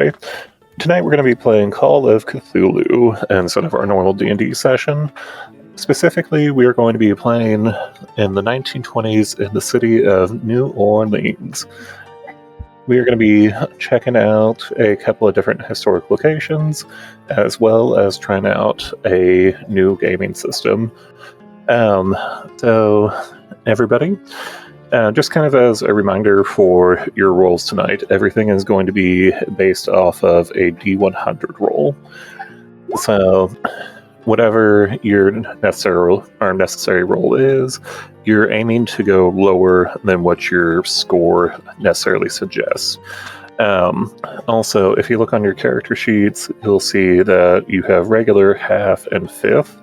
everybody. Tonight we're going to be playing Call of Cthulhu instead of our normal D&D session. Specifically, we are going to be playing in the 1920s in the city of New Orleans. We are going to be checking out a couple of different historic locations, as well as trying out a new gaming system. So, everybody, just kind of as a reminder for your rolls tonight, everything is going to be based off of a D100 roll. So, whatever your necessary roll is, you're aiming to go lower than what your score necessarily suggests. Also, if you look on your character sheets, you'll see that you have regular, half, and fifth.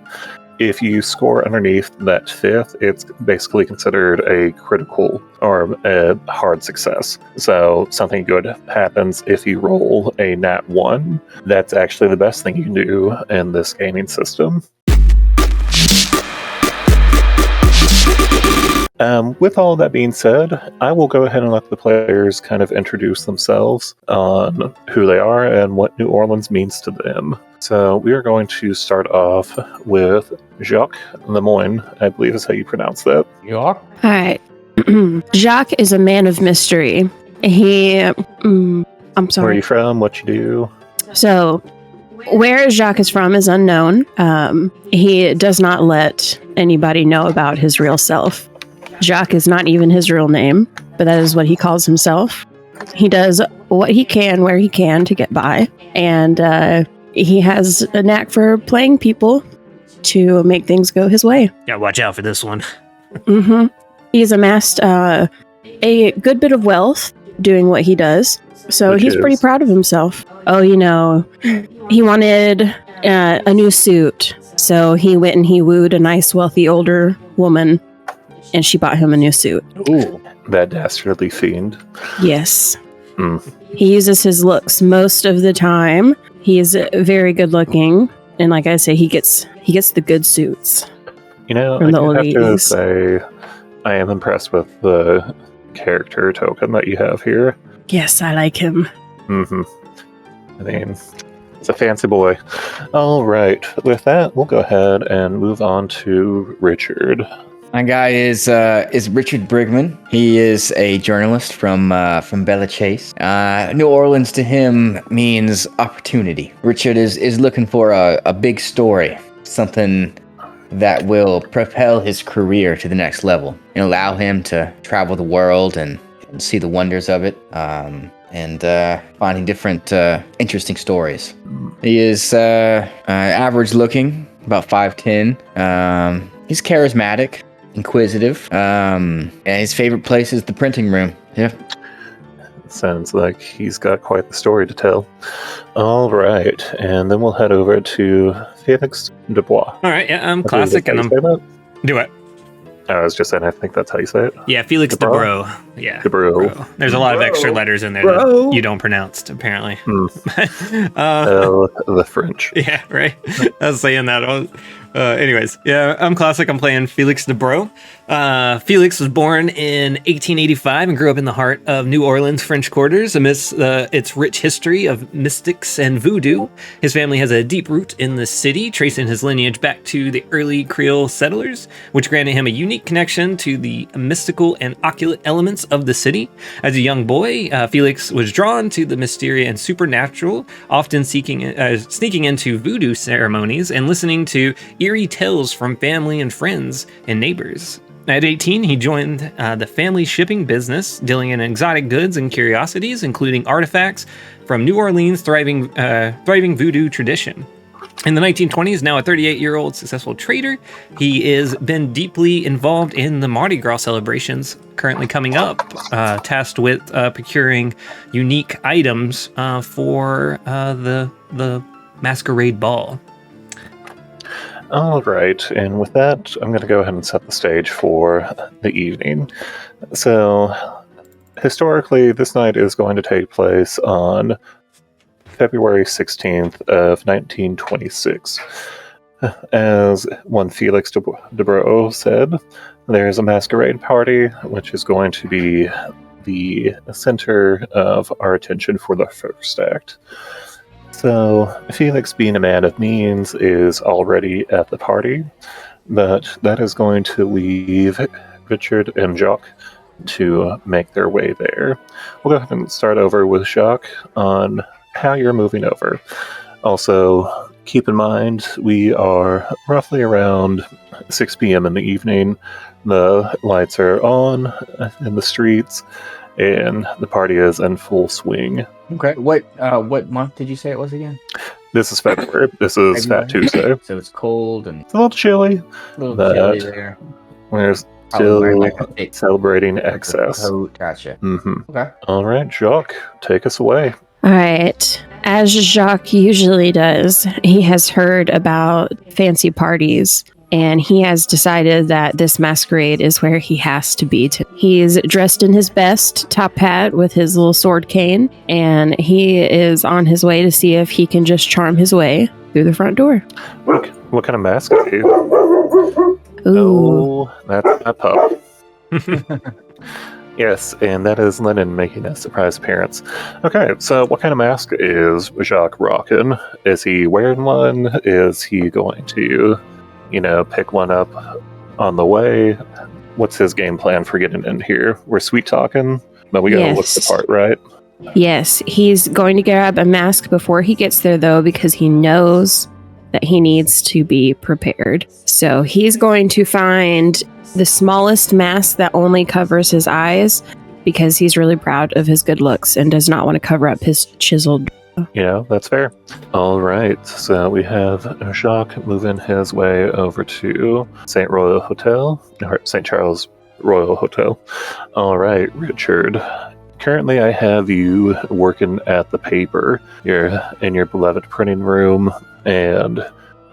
If you score underneath that fifth, it's basically considered a critical or a hard success. So something good happens if you roll a nat 1. That's actually the best thing you can do in this gaming system. With all that being said, I will go ahead and let the players kind of introduce themselves on who they are and what New Orleans means to them. So we are going to start off with Jacques Lemoyne, I believe is how you pronounce that. Jacques? All right. Jacques is a man of mystery. I'm sorry. Where are you from? What you do? So, where Jacques is from is unknown. He does not let anybody know about his real self. Jacques is not even his real name, but that is what he calls himself. He does what he can, where he can to get by, and he has a knack for playing people to make things go his way. Yeah, watch out for this one. Mm-hmm. He's amassed a good bit of wealth doing what he does, so he's pretty proud of himself. Oh, he wanted a new suit, so he went and he wooed a nice, wealthy, older woman, and she bought him a new suit. Ooh, that dastardly fiend. Yes. He uses his looks most of the time. He is very good looking, and like I say, he gets the good suits. I do have to say, I am impressed with the character token that you have here. Yes, I like him. I mean, it's a fancy boy. All right, with that, we'll go ahead and move on to Richard. My guy is Richard Brigman. He is a journalist from Bella Chase. New Orleans to him means opportunity. Richard is looking for a big story, something that will propel his career to the next level and allow him to travel the world and see the wonders of it, and finding different interesting stories. He is average looking, about 5'10". He's charismatic, inquisitive, and his favorite place is the printing room. Yeah. Sounds like he's got quite the story to tell. All right, and then we'll head over to Felix Dubois. All right, yeah, I'm classic, and I'm... Do it. I was just saying, I think that's how you say it. Yeah, Felix Dubrow. Yeah. Dubrow. There's a lot of extra letters in there that you don't pronounce, apparently. The French. Yeah, right. I was saying that. Anyways, yeah, I'm classic. I'm playing Felix Dubrow. Felix was born in 1885 and grew up in the heart of New Orleans French quarters amidst its rich history of mystics and voodoo. His family has a deep root in the city, tracing his lineage back to the early Creole settlers, which granted him a unique connection to the mystical and occult elements of the city. As a young boy, Felix was drawn to the mysterious and supernatural, often sneaking into voodoo ceremonies and listening to eerie tales from family and friends and neighbors. At 18, he joined the family shipping business, dealing in exotic goods and curiosities, including artifacts from New Orleans' thriving voodoo tradition. In the 1920s, now a 38-year-old successful trader, he has been deeply involved in the Mardi Gras celebrations currently coming up, tasked with procuring unique items for the masquerade ball. All right, and with that, I'm going to go ahead and set the stage for the evening. So, historically, this night is going to take place on February 16th of 1926. As one Felix Dubrow said, there's a masquerade party, which is going to be the center of our attention for the first act. So, Felix, being a man of means, is already at the party, but that is going to leave Richard and Jacques to make their way there. We'll go ahead and start over with Jacques on how you're moving over. Also, keep in mind, we are roughly around 6 p.m. in the evening. The lights are on in the streets, and the party is in full swing. Okay. What month did you say it was again? This is February. This is Fat Tuesday. So it's cold and It's a little chilly. a little chilly there. We're Probably wearing still like a celebrating excess. coat. Gotcha. Mm-hmm. Okay. All right, Jacques, take us away. All right. As Jacques usually does, he has heard about fancy parties, and he has decided that this masquerade is where he has to be. He's dressed in his best top hat with his little sword cane, and he is on his way to see if he can just charm his way through the front door. What kind of mask are you? Ooh. Oh, that's a pup. Yes, and that is Lennon making a surprise appearance. Okay, so what kind of mask is Jacques rocking? Is he wearing one? Is he going to, pick one up on the way? What's his game plan for getting in here? We're sweet talking, but we gotta look the Yes. part, right? Yes, he's going to grab a mask before he gets there, though, because he knows that he needs to be prepared. So he's going to find the smallest mask that only covers his eyes because he's really proud of his good looks and does not want to cover up his chiseled. That's fair. All right, so we have Jacques moving his way over to St. Royal Hotel, or St. Charles Royal Hotel. All right, Richard. Currently, I have you working at the paper. You're in your beloved printing room, and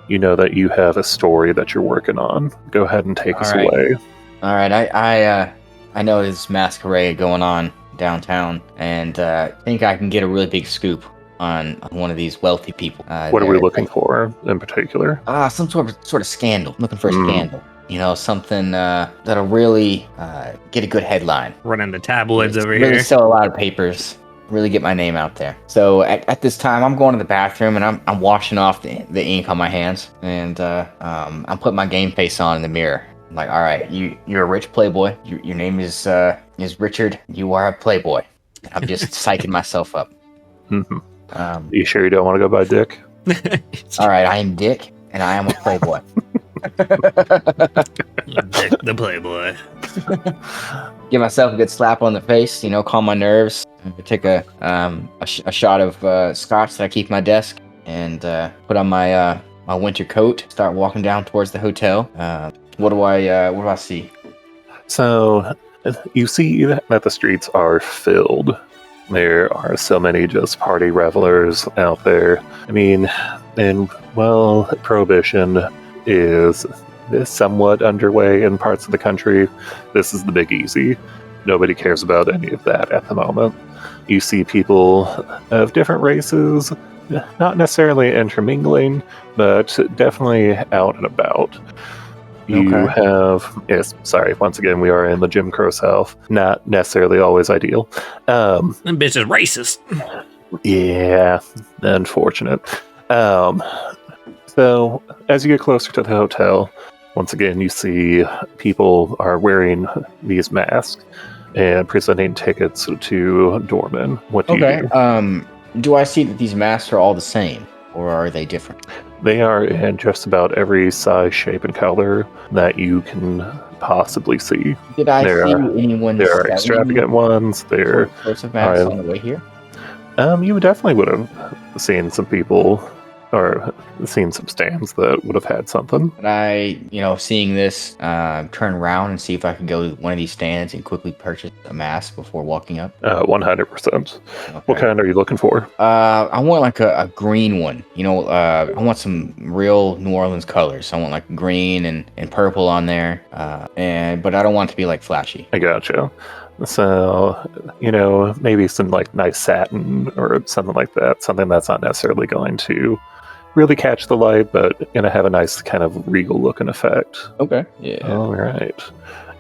you know that you have a story that you're working on. Go ahead and take us All right. away. All right. I know this masquerade going on downtown, and think I can get a really big scoop on one of these wealthy people. What are we looking for in particular? Some sort of scandal. Looking for a scandal. Something that'll really get a good headline. Running the tabloids over Really here. sell a lot of papers. Really get my name out there. So at this time, I'm going to the bathroom and I'm washing off the ink on my hands, and I'm putting my game face on in the mirror. I'm like, all right, you're a rich playboy. Your name is Richard. You are a playboy. I'm just psyching myself up. Mhm. You sure you don't want to go by Dick? All right, I am Dick, and I am a playboy. Dick the Playboy. Give myself a good slap on the face, calm my nerves. Take a shot of scotch that I keep at my desk, and put on my winter coat. Start walking down towards the hotel. What do I see? So, you see that the streets are filled. There are so many just party revelers out there. I mean, Prohibition is somewhat underway in parts of the country. This is the Big Easy. Nobody cares about any of that at the moment. You see people of different races, not necessarily intermingling, but definitely out and about. You Okay. have, once again, we are in the Jim Crow South. Not necessarily always ideal. That bitch is racist. Yeah, unfortunate. So, as you get closer to the hotel, once again, you see people are wearing these masks and presenting tickets to doormen. What do you do? Do I see that these masks are all the same, or are they different? They are in just about every size, shape, and color that you can possibly see. Did I There see are- anyone There are selling extravagant ones. There, sorts of masks are- on the way here? you definitely would have seen some people or seen some stands that would have had something. But I, seeing this, turn around and see if I can go to one of these stands and quickly purchase a mask before walking up. 100%. What Okay. kind are you looking for? I want like a green one. I want some real New Orleans colors. I want like green and purple on there. But I don't want it to be like flashy. I gotcha. So, maybe some like nice satin or something like that. Something that's not necessarily going to really catch the light, but gonna have a nice kind of regal looking effect. Okay. Yeah. All right.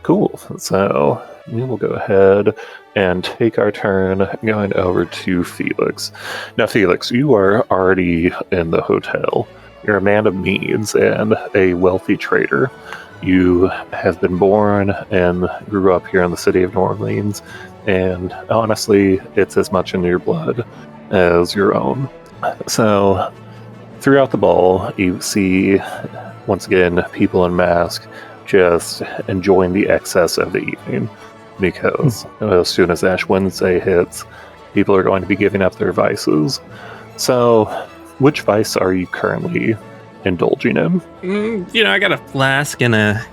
Cool. So, we will go ahead and take our turn going over to Felix. Now, Felix, you are already in the hotel. You're a man of means and a wealthy trader. You have been born and grew up here in the city of New Orleans, and honestly, it's as much in your blood as your own. So, throughout the ball, you see, once again, people in masks just enjoying the excess of the evening, because as soon as Ash Wednesday hits, people are going to be giving up their vices. So, which vice are you currently indulging in? I got a flask and a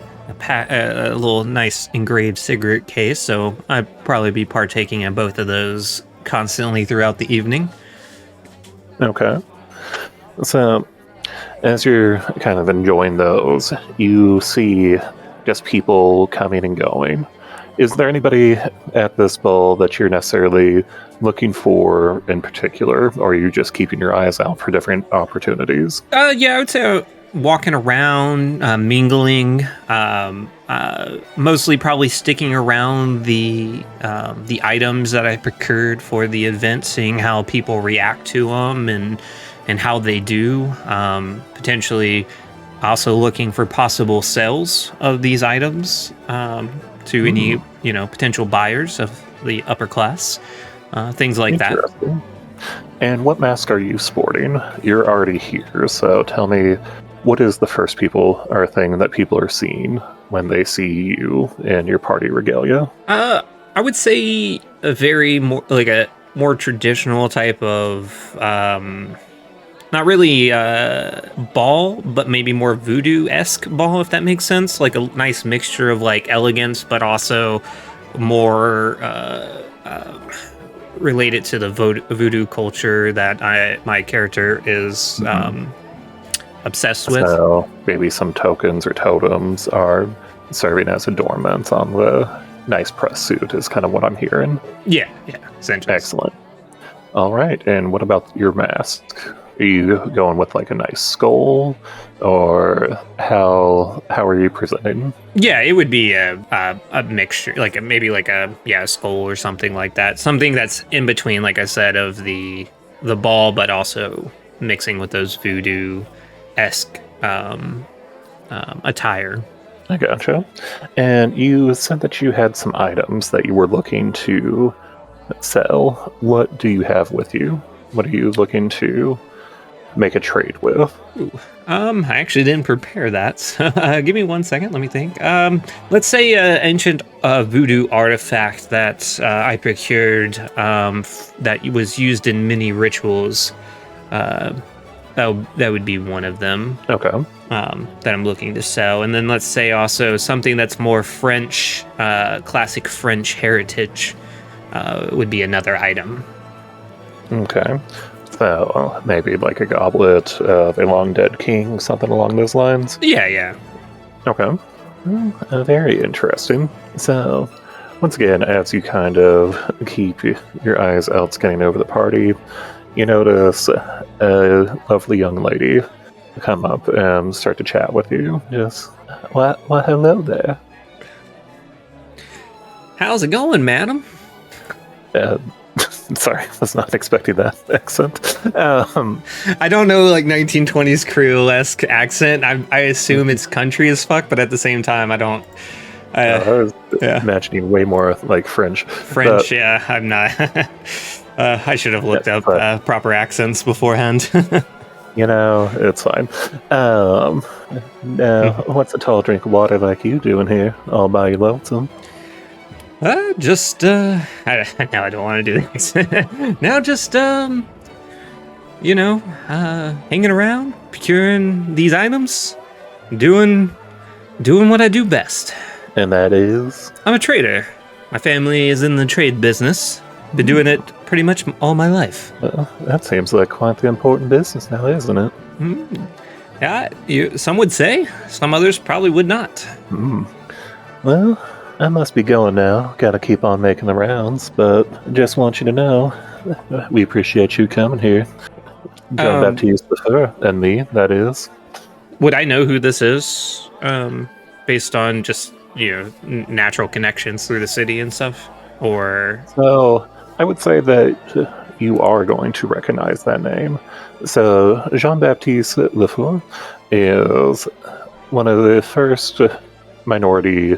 little nice engraved cigarette case, so I'd probably be partaking in both of those constantly throughout the evening. Okay. So, as you're kind of enjoying those, you see just people coming and going. Is there anybody at this ball that you're necessarily looking for in particular, or are you just keeping your eyes out for different opportunities? Yeah, I would say walking around, mingling, mostly probably sticking around the items that I procured for the event, seeing how people react to them and how they do. Potentially also looking for possible sales of these items to any potential buyers of the upper class, things like that. And what mask are you sporting? You're already here, so tell me, what is the first people or thing that people are seeing when they see you in your party regalia? I would say a more traditional type of not really ball, but maybe more voodoo-esque ball, if that makes sense. Like a nice mixture of like elegance, but also more related to the voodoo culture that my character is obsessed with. So maybe some tokens or totems are serving as adornments on the nice press suit is kind of what I'm hearing. Yeah, essentially. Excellent. All right, and what about your mask? Are you going with like a nice skull, or how are you presenting? Yeah, it would be a mixture, maybe a skull or something like that. Something that's in between, like I said, of the ball, but also mixing with those voodoo-esque attire. I gotcha. And you said that you had some items that you were looking to sell. What do you have with you? What are you looking to make a trade with? I actually didn't prepare that. So, give me 1 second. Let me think. Let's say an ancient voodoo artifact that I procured that was used in many rituals. That would be one of them. Okay. That I'm looking to sell. And then let's say also something that's more French, classic French heritage would be another item. Okay. So maybe like a goblet of a long dead king, something along those lines? Yeah. Okay. Very interesting. So, once again, as you kind of keep your eyes out scanning over the party, you notice a lovely young lady come up and start to chat with you. Just, why hello there. How's it going, madam? Sorry, I was not expecting that accent. I don't know, 1920s Creole-esque accent. I assume it's country as fuck, but at the same time, I don't. I was imagining way more like French. French, yeah, I'm not. I should have looked up proper accents beforehand. It's fine. Now, what's a tall drink of water like you doing here, all by your lonesome? Now I don't want to do this. Now just, hanging around, procuring these items, doing what I do best. And that is? I'm a trader. My family is in the trade business. Been doing it pretty much all my life. Well, that seems like quite the important business now, isn't it? Yeah, some would say. Some others probably would not. Well, I must be going now. Gotta keep on making the rounds, but just want you to know, we appreciate you coming here. Jean-Baptiste and me, that is. Would I know who this is, based on just natural connections through the city and stuff? Or So I would say that you are going to recognize that name. So Jean-Baptiste Lefour is one of the first minorities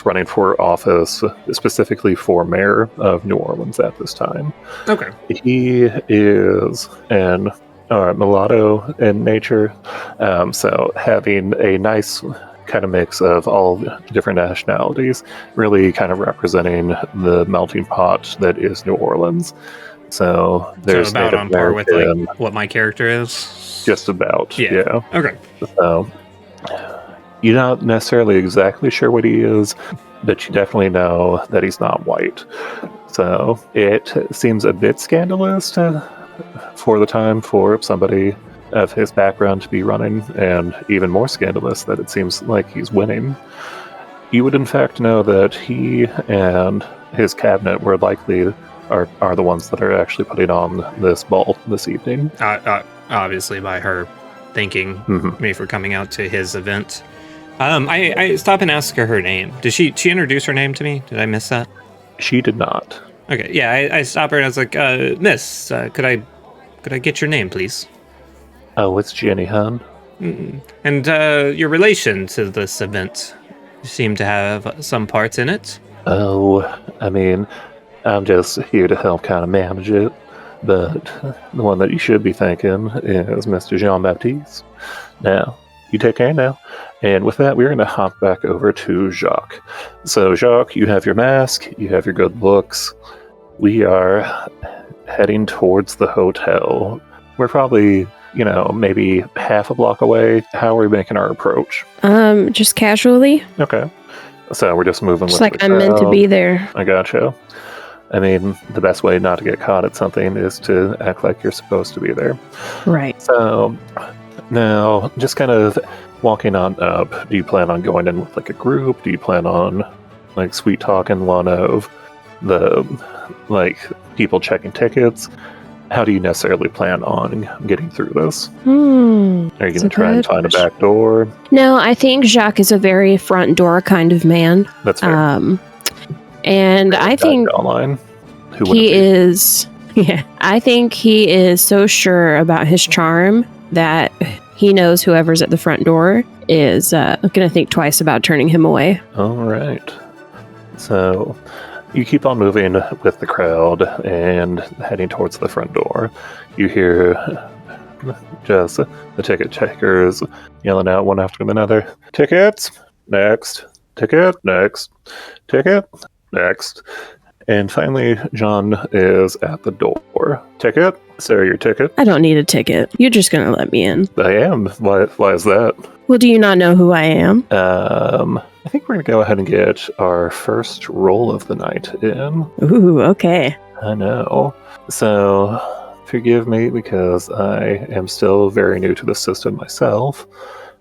running for office, specifically for mayor of New Orleans at this time. okay, He is an mulatto in nature, so having a nice kind of mix of all different nationalities, really kind of representing the melting pot that is New Orleans. So there's so about Native on par with American, like what my character is. just about, yeah. Okay. So you're not necessarily exactly sure what he is, but you definitely know that he's not white. So it seems a bit scandalous for the time for somebody of his background to be running, and even more scandalous that it seems like he's winning. You would in fact know that he and his cabinet were likely are the ones that are actually putting on this ball this evening. Obviously by her thanking Mhm. me for coming out to his event. I stop and ask her name. Did she introduce her name to me? Did I miss that? She did not. Okay, yeah, I stopped her and I was like, Miss, could I get your name, please? Oh, it's Jenny Hun. And your relation to this event. You seem to have some parts in it. Oh, I mean, I'm just here to help kind of manage it. But the one that you should be thanking is Mr. Jean-Baptiste. Now, you take care now. And with that, we're going to hop back over to Jacques. So, Jacques, you have your mask, you have your good looks. We are heading towards the hotel. We're probably, maybe half a block away. How are we making our approach? Just casually. Okay. So we're just moving Just with like the I'm meant to crowd. be there. I gotcha. I mean, the best way not to get caught at something is to act like you're supposed to be there. Right. So now, just kind of walking on up, do you plan on going in with like a group? Do you plan on like sweet talking one of the people checking tickets? How do you necessarily plan on getting through this? Are you going to try and find a back door? No, I think Jacques is a very front door kind of man. That's fair. And I think online. he is. Yeah, I think he is so sure about his charm that he knows whoever's at the front door is going to think twice about turning him away. All right. So you keep on moving with the crowd and heading towards the front door. You hear just the ticket checkers yelling out one after another. Tickets, next. Ticket, next. Ticket, next. And finally, John is at the door. Ticket? Sir, your ticket? I don't need a ticket. You're just going to let me in. I am. Why is that? Well, do you not know who I am? I think we're going to go ahead and get our first roll of the night in. Ooh, okay. I know. So, forgive me because I am still very new to the system myself.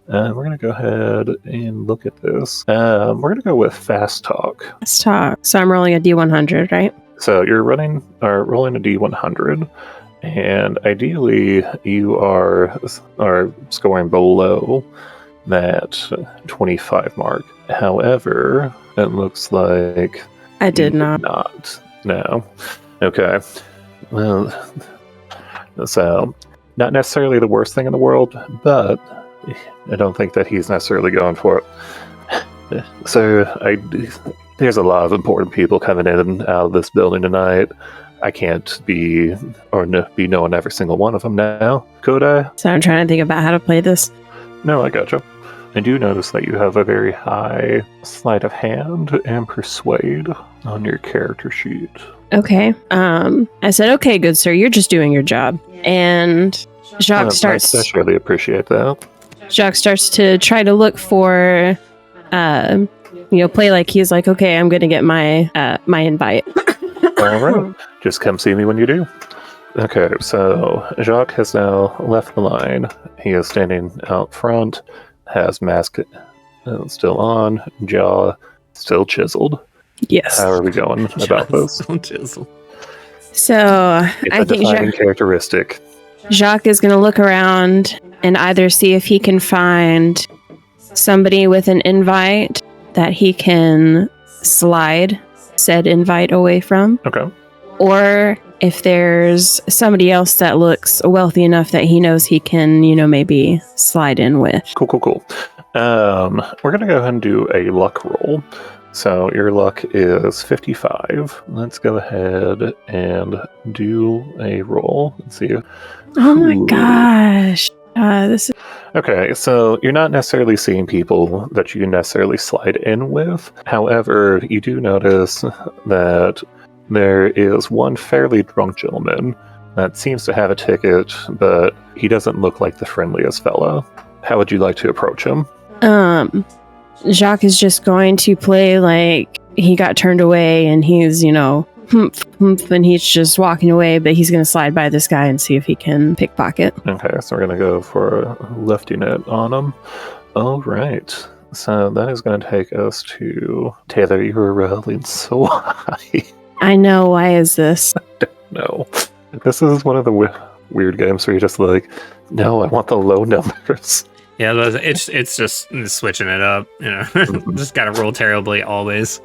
We're going to go ahead and look at this. We're going to go with fast talk. Let's talk. So I'm rolling a D100, right? So you're rolling a D100, and ideally you are scoring below that 25 mark. However, it looks like I did you not. No. Okay. Well, so not necessarily the worst thing in the world, but I don't think that he's necessarily going for it. So there's a lot of important people coming in and out of this building tonight. I can't be knowing every single one of them now. Could I? So I'm trying to think about how to play this. No, I gotcha. I do notice that you have a very high sleight of hand and persuade on your character sheet. Okay. I said, okay, good sir, you're just doing your job. And Jacques starts. I really appreciate that. Jacques starts to try to look for, play like he's like, okay, I'm going to get my invite. All right. Just come see me when you do. Okay, so Jacques has now left the line. He is standing out front, has mask still on, jaw still chiseled. Yes. How are we going about this? Still chisel. So It's I a think defining characteristic. Jacques is going to look around and either see if he can find somebody with an invite that he can slide said invite away from. Okay. Or if there's somebody else that looks wealthy enough that he knows he can, maybe slide in with. Cool. We're going to go ahead and do a luck roll. So your luck is 55. Let's go ahead and do a roll. Let's see. Oh my gosh. This is... Okay, so you're not necessarily seeing people that you can necessarily slide in with. However, you do notice that there is one fairly drunk gentleman that seems to have a ticket, but he doesn't look like the friendliest fellow. How would you like to approach him? Jacques is just going to play like he got turned away and he's, and he's just walking away, but he's going to slide by this guy and see if he can pickpocket. Okay, so we're going to go for a lefty net on him. All right. So that is going to take us to Taylor. You were rolling so high. I know. Why is this? No. This is one of the weird games where you're just like, no, I want the low numbers. Yeah, it's just switching it up. Just got to roll terribly always.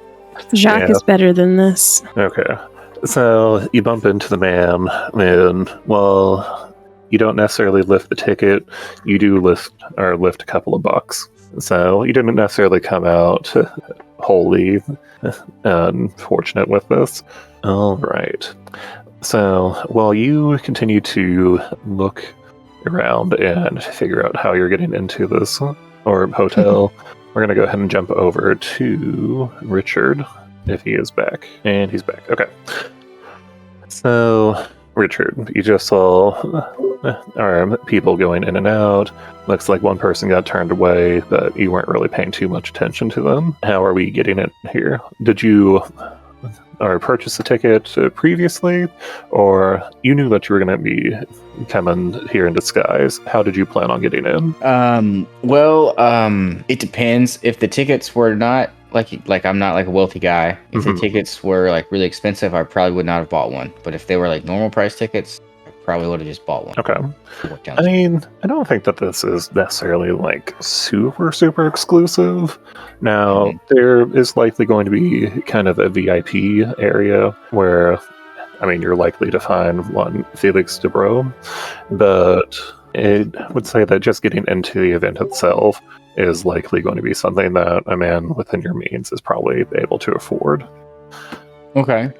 Jacques is better than this. Okay. So you bump into the man, and, well, you don't necessarily lift the ticket. You do lift a couple of bucks. So you didn't necessarily come out wholly unfortunate with this. All right. So while you continue to look around and figure out how you're getting into this hotel, we're going to go ahead and jump over to Richard, if he is back. And he's back. Okay. So, Richard, you just saw people going in and out. Looks like one person got turned away, but you weren't really paying too much attention to them. How are we getting in here? Did you purchase a ticket previously, or you knew that you were going to be coming here in disguise? How did you plan on getting in? It depends. If the tickets were not like I'm not like a wealthy guy. If the tickets were like really expensive, I probably would not have bought one. But if they were like normal price tickets, I probably would have just bought one. Okay. I mean, I don't think that this is necessarily like super exclusive. Now, there is likely going to be kind of a VIP area where, I mean, you're likely to find one Felix Dubrow, but I would say that just getting into the event itself is likely going to be something that a man within your means is probably able to afford. Okay.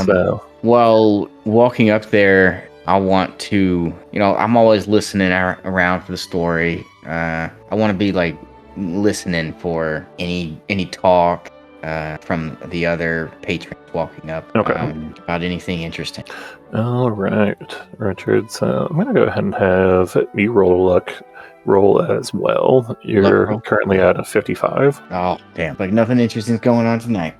So, while walking up there, I want to, I'm always listening around for the story. I want to be like listening for any talk from the other patrons walking up about anything interesting. All right, Richard. So I'm going to go ahead and have you roll as well. You're currently at a 55. Oh, damn. Like nothing interesting's going on tonight.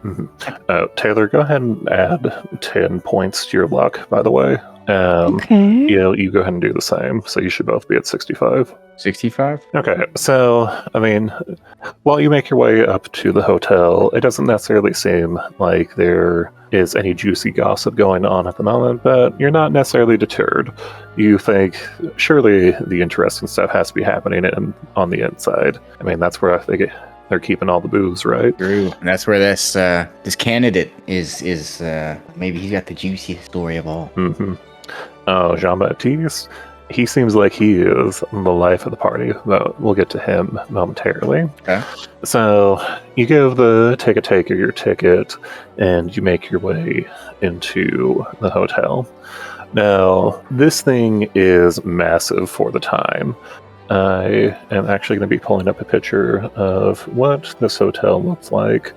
Taylor, go ahead and add 10 points to your luck, by the way. Okay. You go ahead and do the same. So you should both be at 65. 65? Okay, so, I mean, while you make your way up to the hotel, it doesn't necessarily seem like there is any juicy gossip going on at the moment, but you're not necessarily deterred. You think, surely the interesting stuff has to be happening on the inside. I mean, that's where I think they're keeping all the booze, right? True. And that's where this candidate is maybe he's got the juiciest story of all. Oh, Jean-Baptiste? He seems like he is the life of the party, but we'll get to him momentarily. Okay. So you give the ticket taker your ticket, and you make your way into the hotel. Now, this thing is massive for the time. I am actually going to be pulling up a picture of what this hotel looks like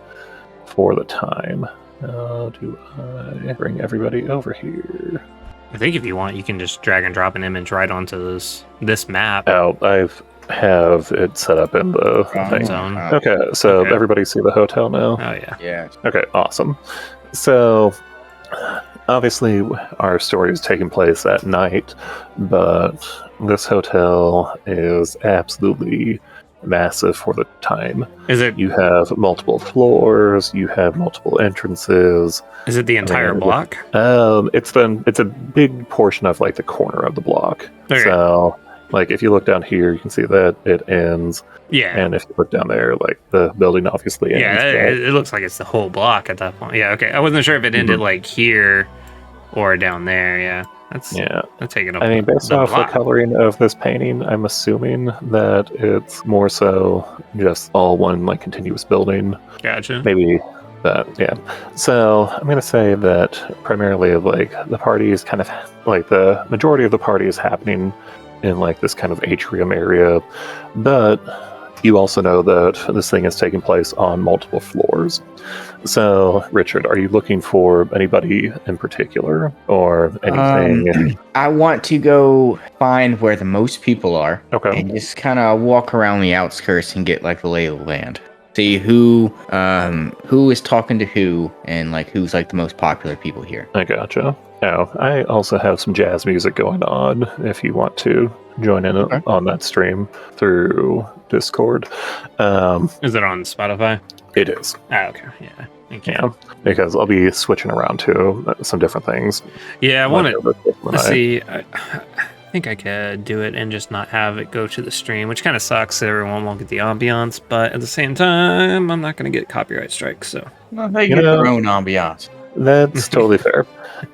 for the time. Do I bring everybody over here? I think if you want, you can just drag and drop an image right onto this map. Oh, I have it set up in the thing. Zone. Okay, so everybody see the hotel now? Oh, yeah. Yeah. Okay, awesome. So, obviously, our story is taking place at night, but this hotel is absolutely massive for the time. Is it? You have multiple floors, you have multiple entrances. Is it the entire block? It's a big portion of like the corner of the block. Okay. So Like if you look down here, you can see that it ends. Yeah. And if you look down there, like the building obviously ends. Yeah, it looks like it's the whole block at that point. Yeah, okay. I wasn't sure if it ended like here or down there. Yeah, that's taking up. I mean, based off the coloring of this painting, I'm assuming that it's more so just all one like continuous building. Gotcha. Maybe that, yeah. So I'm gonna say that primarily like the party is kind of like the majority of the party is happening in like this kind of atrium area, but you also know that this thing is taking place on multiple floors. So, Richard, are you looking for anybody in particular or anything? I want to go find where the most people are. Okay. And just kind of walk around the outskirts and get like the lay of the land. See who is talking to who and like who's like the most popular people here. I gotcha. Now, I also have some jazz music going on if you want to join in on that stream through Discord. Is it on Spotify? It is. Ah, okay. Yeah. Thank you. Yeah, because I'll be switching around to some different things. Yeah, I want to... Let's see. I think I could do it and just not have it go to the stream, which kind of sucks that everyone won't get the ambiance, but at the same time, I'm not going to get copyright strikes, so... Well, they get their own ambiance. That's totally fair.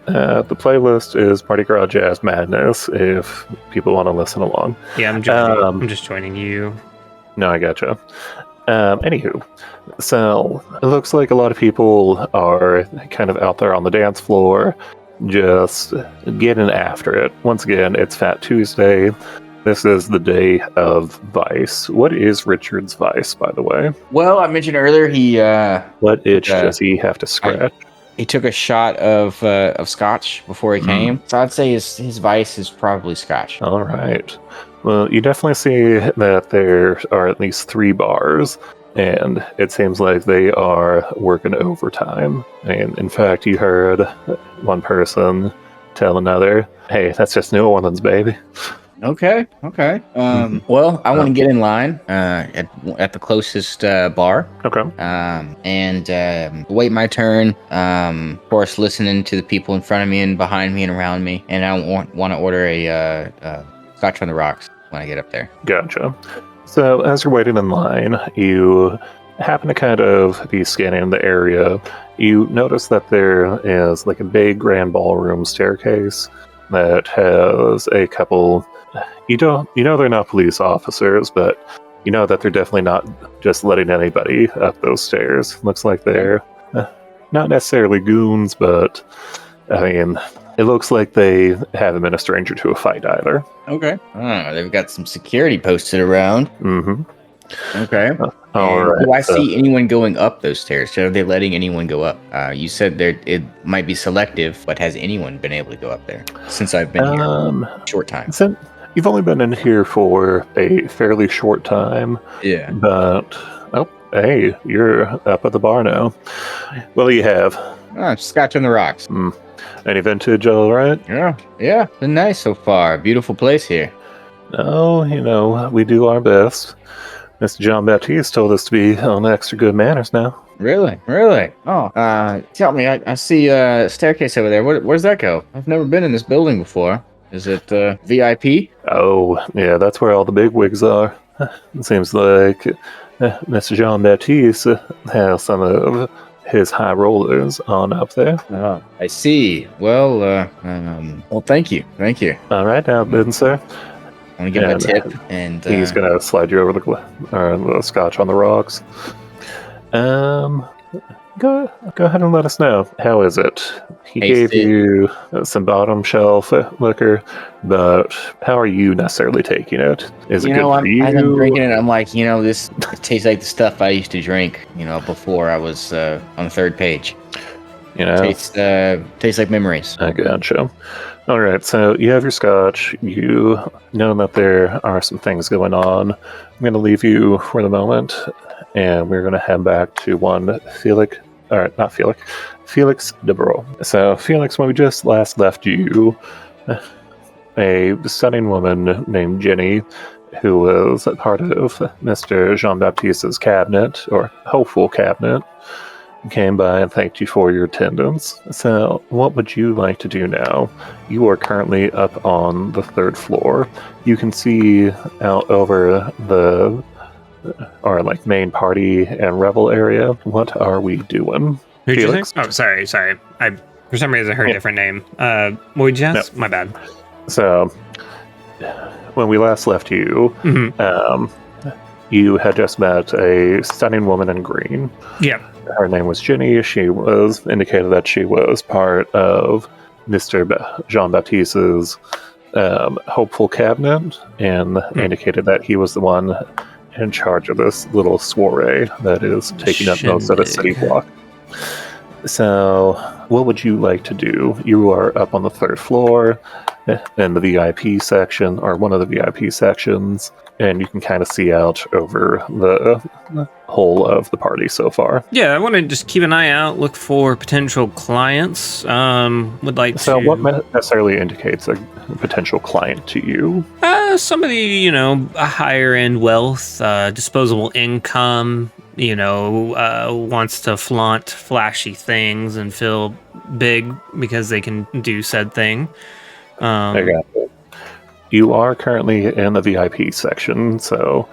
The playlist is Mardi Gras Jazz Madness if people want to listen along. Yeah, I'm just joining you. No, I gotcha. Anywho, so it looks like a lot of people are kind of out there on the dance floor, just getting after it. Once again, it's Fat Tuesday. This is the day of Vice. What is Richard's Vice, by the way? Well, I mentioned earlier he... what itch does he have to scratch? He took a shot of scotch before he came. So I'd say his vice is probably scotch. All right. Well, you definitely see that there are at least 3 bars, and it seems like they are working overtime. And in fact, you heard one person tell another, "Hey, that's just New Orleans, baby." Okay. Well, I want to get in line at the closest bar. Okay. And wait my turn. Of course, listening to the people in front of me and behind me and around me. And I want to order a scotch on the rocks when I get up there. Gotcha. So as you're waiting in line, you happen to kind of be scanning the area. You notice that there is like a big grand ballroom staircase that has a couple... You know they're not police officers, but you know that they're definitely not just letting anybody up those stairs. Looks like they're not necessarily goons, but I mean, it looks like they haven't been a stranger to a fight either. Okay. They've got some security posted around. Mm-hmm. Okay. All right. Do I see anyone going up those stairs? Are they letting anyone go up? You said it might be selective, but has anyone been able to go up there since I've been here? Short time. You've only been in here for a fairly short time. Yeah. But, hey, you're up at the bar now. What do you have? Scotch on the rocks. Any vintage, all right? Yeah. Been nice so far. Beautiful place here. Oh, we do our best. Mr. John Baptiste told us to be on extra good manners now. Really? Oh, tell me, I see a staircase over there. Where's that go? I've never been in this building before. Is it VIP? Oh, yeah, that's where all the big wigs are. It seems like Mr. Jean Baptiste has some of his high rollers on up there. Oh, I see. Well, thank you. All right, now, then, sir. I'm gonna give him a tip, and he's gonna slide you over the scotch on the rocks. Go ahead and let us know. How is it? He gave you some bottom shelf liquor, but how are you necessarily taking it? Is it good for you? As I'm drinking it, I'm like, this tastes like the stuff I used to drink, before I was on the third page. Tastes like memories. I gotcha. All right, so you have your scotch. You know that there are some things going on. I'm going to leave you for the moment, and we're going to head back to one Felix Debro. So, Felix, when we just last left you, a stunning woman named Jenny, who was a part of Mr. Jean-Baptiste's cabinet, or hopeful cabinet, came by and thanked you for your attendance. So, what would you like to do now? You are currently up on the 3rd floor. You can see out over the main party and revel area. What are we doing? Who'd you Felix? say? Oh, sorry. I for some reason heard a different name. What did you ask? No. My bad. So, when we last left you, you had just met a stunning woman in green. Yeah. Her name was Jenny. She was indicated that she was part of Mr. Jean-Baptiste's hopeful cabinet, and indicated that he was the one in charge of this little soiree that is taking up most of the city block. So, what would you like to do? You are up on the 3rd floor in the VIP section, or one of the VIP sections, and you can kind of see out over the whole of the party so far. Yeah, I want to just keep an eye out, look for potential clients. Would like So, to... what necessarily indicates a potential client to you? Somebody, a higher end wealth, disposable income, wants to flaunt flashy things and feel big because they can do said thing. I got it. You are currently in the VIP section, so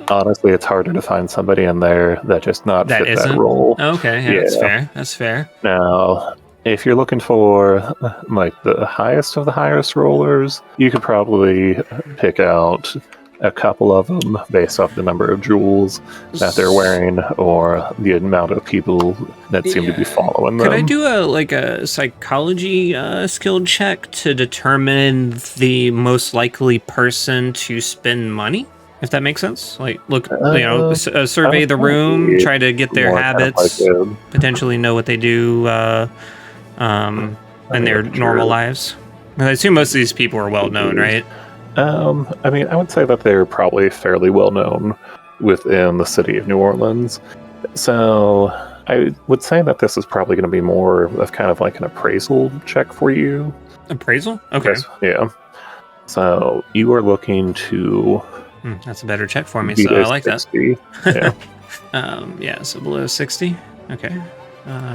honestly, it's harder to find somebody in there that just not that fit isn't? that role. Okay, yeah, that's fair. Now, if you're looking for the highest of the highest rollers, you could probably pick out a couple of them based off the number of jewels that they're wearing or the amount of people that seem to be following them. Could I do a psychology skill check to determine the most likely person to spend money? If that makes sense, look, survey the room, try to get their habits, potentially know what they do in their normal lives. I assume most of these people are well known, right? I would say that they're probably fairly well known within the city of New Orleans. So I would say that this is probably going to be more of kind of like an appraisal check for you. Appraisal? Okay. Yeah. So you are looking to... that's a better check for me, so I like 60. That. Yeah. So below 60. Okay.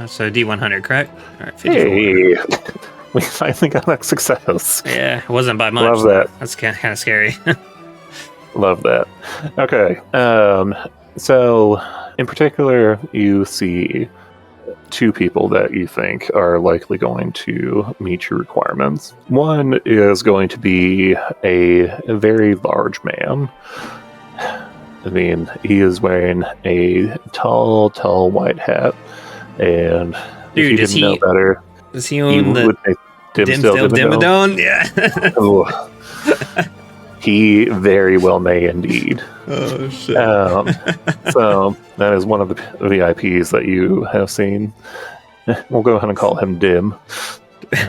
So D100, correct? All right, 54. Hey, we finally got that success. Yeah, it wasn't by much. Love that. That's kind of scary. Love that. Okay. So, in particular, you see 2 people that you think are likely going to meet your requirements. One is going to be a very large man. He is wearing a tall white hat, and Dude, if you didn't know better, does he own the would make Dimsdale Dimmadome? Yeah. Oh. He very well may indeed. Oh, shit. So that is one of the VIPs that you have seen. We'll go ahead and call him Dim,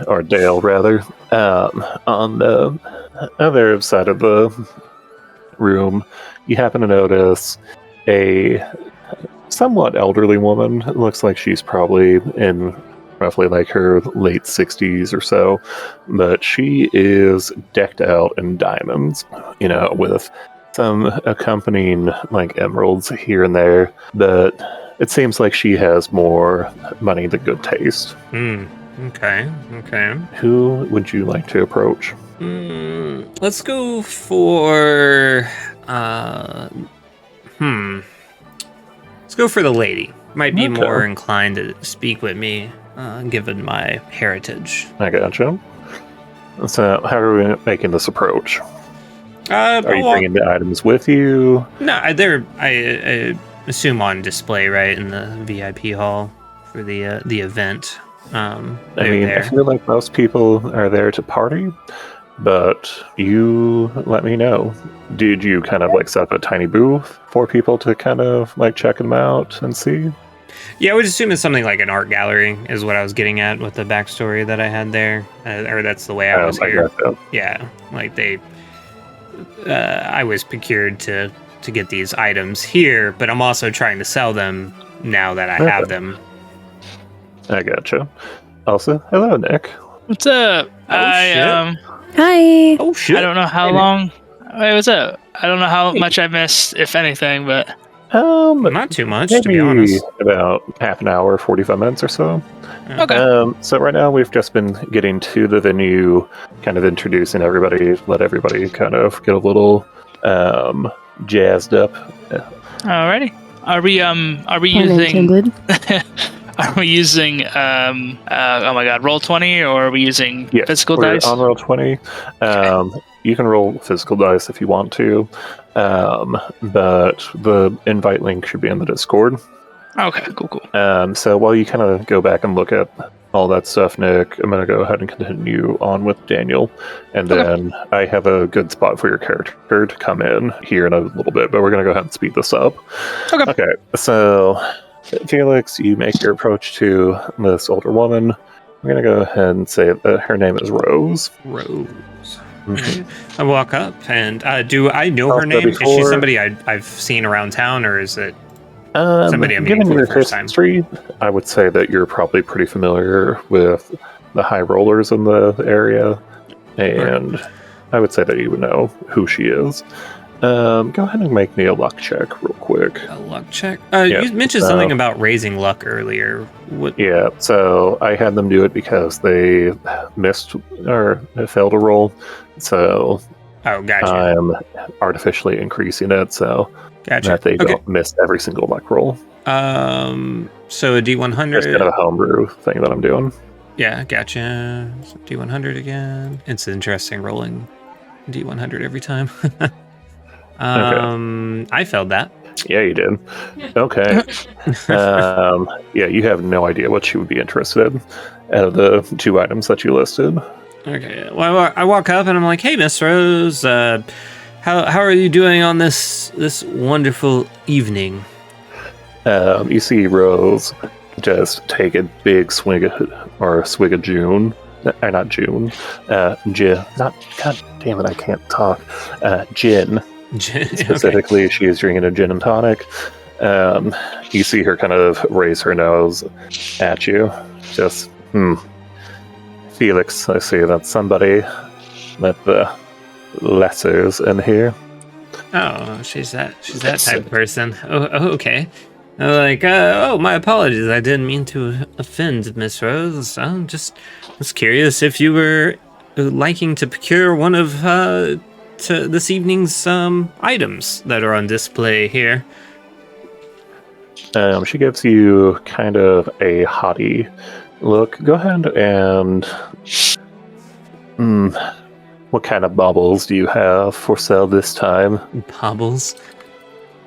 or Dale, rather. On the other side of the room, you happen to notice a somewhat elderly woman. It looks like she's probably in roughly her late 60s or so, but she is decked out in diamonds, with some accompanying emeralds here and there, but it seems like she has more money than good taste. Okay. Who would you like to approach? Let's go for let's go for the lady. Might be more inclined to speak with me, given my heritage. I gotcha. So, how are we making this approach? Are you bringing the items with you? No, they're I assume on display, right, in the VIP hall for the event. I feel like most people are there to party, but you let me know. Did you kind of set up a tiny booth for people to kind of check them out and see? Yeah, I would assume it's something like an art gallery is what I was getting at with the backstory that I had there, or that's the way I was here. Yeah, I was procured to get these items here, but I'm also trying to sell them now that I have them. I gotcha. Also, hello, Nick. What's up? Hi. Oh shit! I don't know how long. Wait, what's up? I don't know how much I missed, if anything, but Not too much, to be maybe honest. about half an hour, 45 minutes or so. Okay. So right now we've just been getting to the venue, kind of introducing everybody, let everybody kind of get a little jazzed up. Alrighty. Are we Pun using intended. are we using oh my god, roll 20, or are we using Yes, physical we're dice? on roll 20. You can roll physical dice if you want to, but the invite link should be in the Discord. Okay, cool. So while you kind of go back and look at all that stuff, Nick, I'm going to go ahead and continue on with Daniel. And then I have a good spot for your character to come in here in a little bit, but we're going to go ahead and speed this up. Okay, so Felix, you make your approach to this older woman. I'm going to go ahead and say that her name is Rose. Rose. Mm-hmm. I walk up, and do I know her name? Is she somebody I've seen around town, or is it somebody I'm meeting given for your the first time? history, I would say that you're probably pretty familiar with the high rollers in the area, and I would say that you would know who she is. Go ahead and make me a luck check real quick. A luck check? You mentioned something about raising luck earlier. What? Yeah, so I had them do it because they missed or failed a roll, so Oh, gotcha. I'm artificially increasing it so Gotcha. that they don't miss every single luck roll. So a D100. It's kind of a homebrew thing that I'm doing. Yeah, gotcha. So D100 again. It's interesting rolling D100 every time. I failed that. Yeah, you did. Okay. Yeah, you have no idea what she would be interested in out of the two items that you listed. Okay. Well, I walk up and I'm like, "Hey, Miss Rose, how are you doing on this wonderful evening?" You see Rose just take a big swig of June. Not June. Gin. God damn it, I can't talk. Gin. Specifically, okay. She is drinking a gin and tonic. You see her kind of raise her nose at you. Just, Felix, I see that somebody let the lessers in here. Oh, she's that type of person. Oh, okay. Like, my apologies. I didn't mean to offend Miss Rose. I was curious if you were liking to procure one of this evening's items that are on display here. She gives you kind of a haughty look. Go ahead and... what kind of baubles do you have for sale this time? Baubles?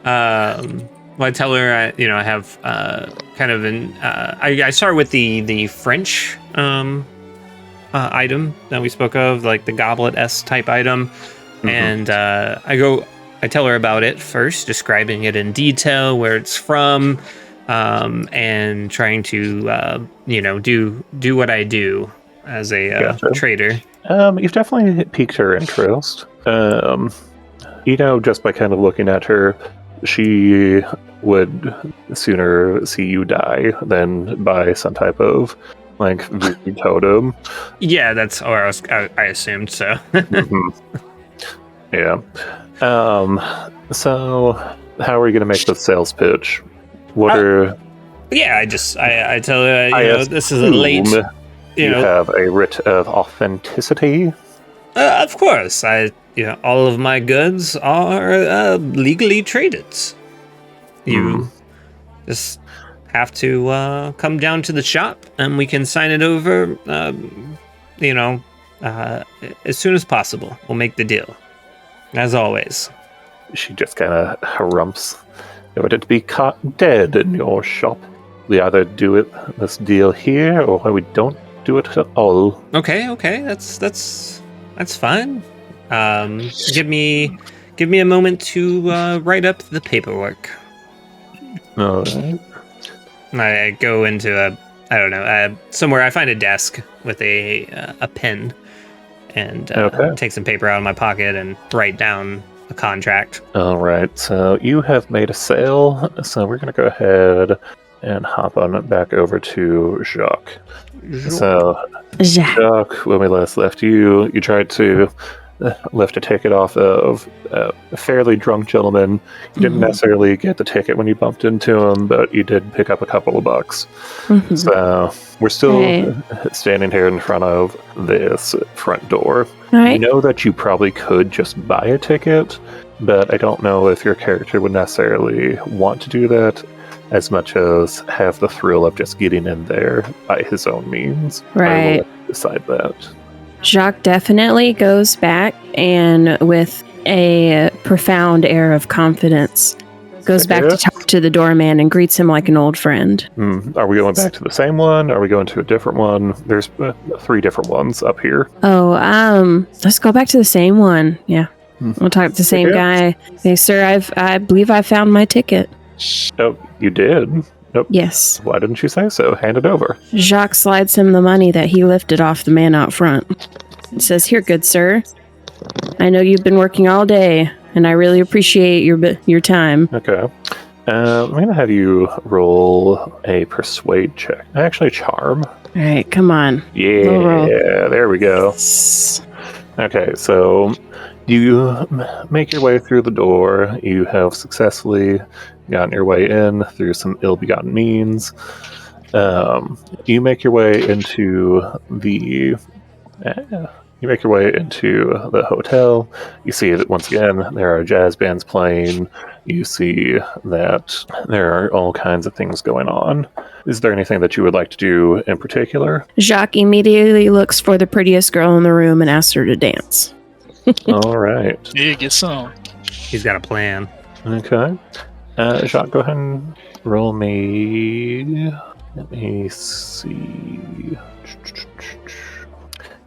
Well, I tell her, I have kind of an... I start with the French item that we spoke of, like the goblet-esque type item. Mm-hmm. And I tell her about it first, describing it in detail, where it's from, and trying to, do what I do as a trader. You've definitely piqued her interest. Just by kind of looking at her, she would sooner see you die than buy some type of like voodoo totem. Yeah, that's what I assumed. So. Mm-hmm. Yeah. So how are you going to make the sales pitch? What are? Yeah, I tell her this is a late. You have a writ of authenticity. Of course, all of my goods are legally traded. You just have to come down to the shop, and we can sign it over. As soon as possible. We'll make the deal. As always. She just kind of harumphs. You want it to be caught dead in your shop. We either do this deal here, or we don't do it at all. Okay, that's fine. Give me a moment to write up the paperwork. All right. I go into somewhere. I find a desk with a pen, and take some paper out of my pocket and write down a contract. All right. So you have made a sale. So we're gonna go ahead and hop on back over to Jacques. So Jacques, when we last left you tried to lift a ticket off of a fairly drunk gentleman. You didn't necessarily get the ticket when you bumped into him, but you did pick up a couple of bucks. So we're still standing here in front of this front door. You know that you probably could just buy a ticket, but I don't know if your character would necessarily want to do that as much as have the thrill of just getting in there by his own means. I will decide that. Jacques definitely goes back and with a profound air of confidence goes back to talk to the doorman and greets him like an old friend. Are we going back to the same one? Are we going to a different one? There's 3 different ones up here. Let's go back to the same one. Yeah. We'll talk to the same guy. Hey, sir, I believe I found my ticket. Oh, you did? Nope. Yes. Why didn't you say so? Hand it over. Jacques slides him the money that he lifted off the man out front. It says, "Here, good sir. I know you've been working all day, and I really appreciate your time." Okay. I'm going to have you roll a persuade check. Actually, charm. All right, come on. Yeah, there we go. Okay, so you make your way through the door. You have successfully gotten your way in through some ill-begotten means. You make your way into the hotel. You see that once again there are jazz bands playing. You see that there are all kinds of things going on. Is there anything that you would like to do in particular? Jacques immediately looks for the prettiest girl in the room and asks her to dance. All right. Yeah, get some. He's got a plan. Okay. Jacques, go ahead and roll me. Let me see.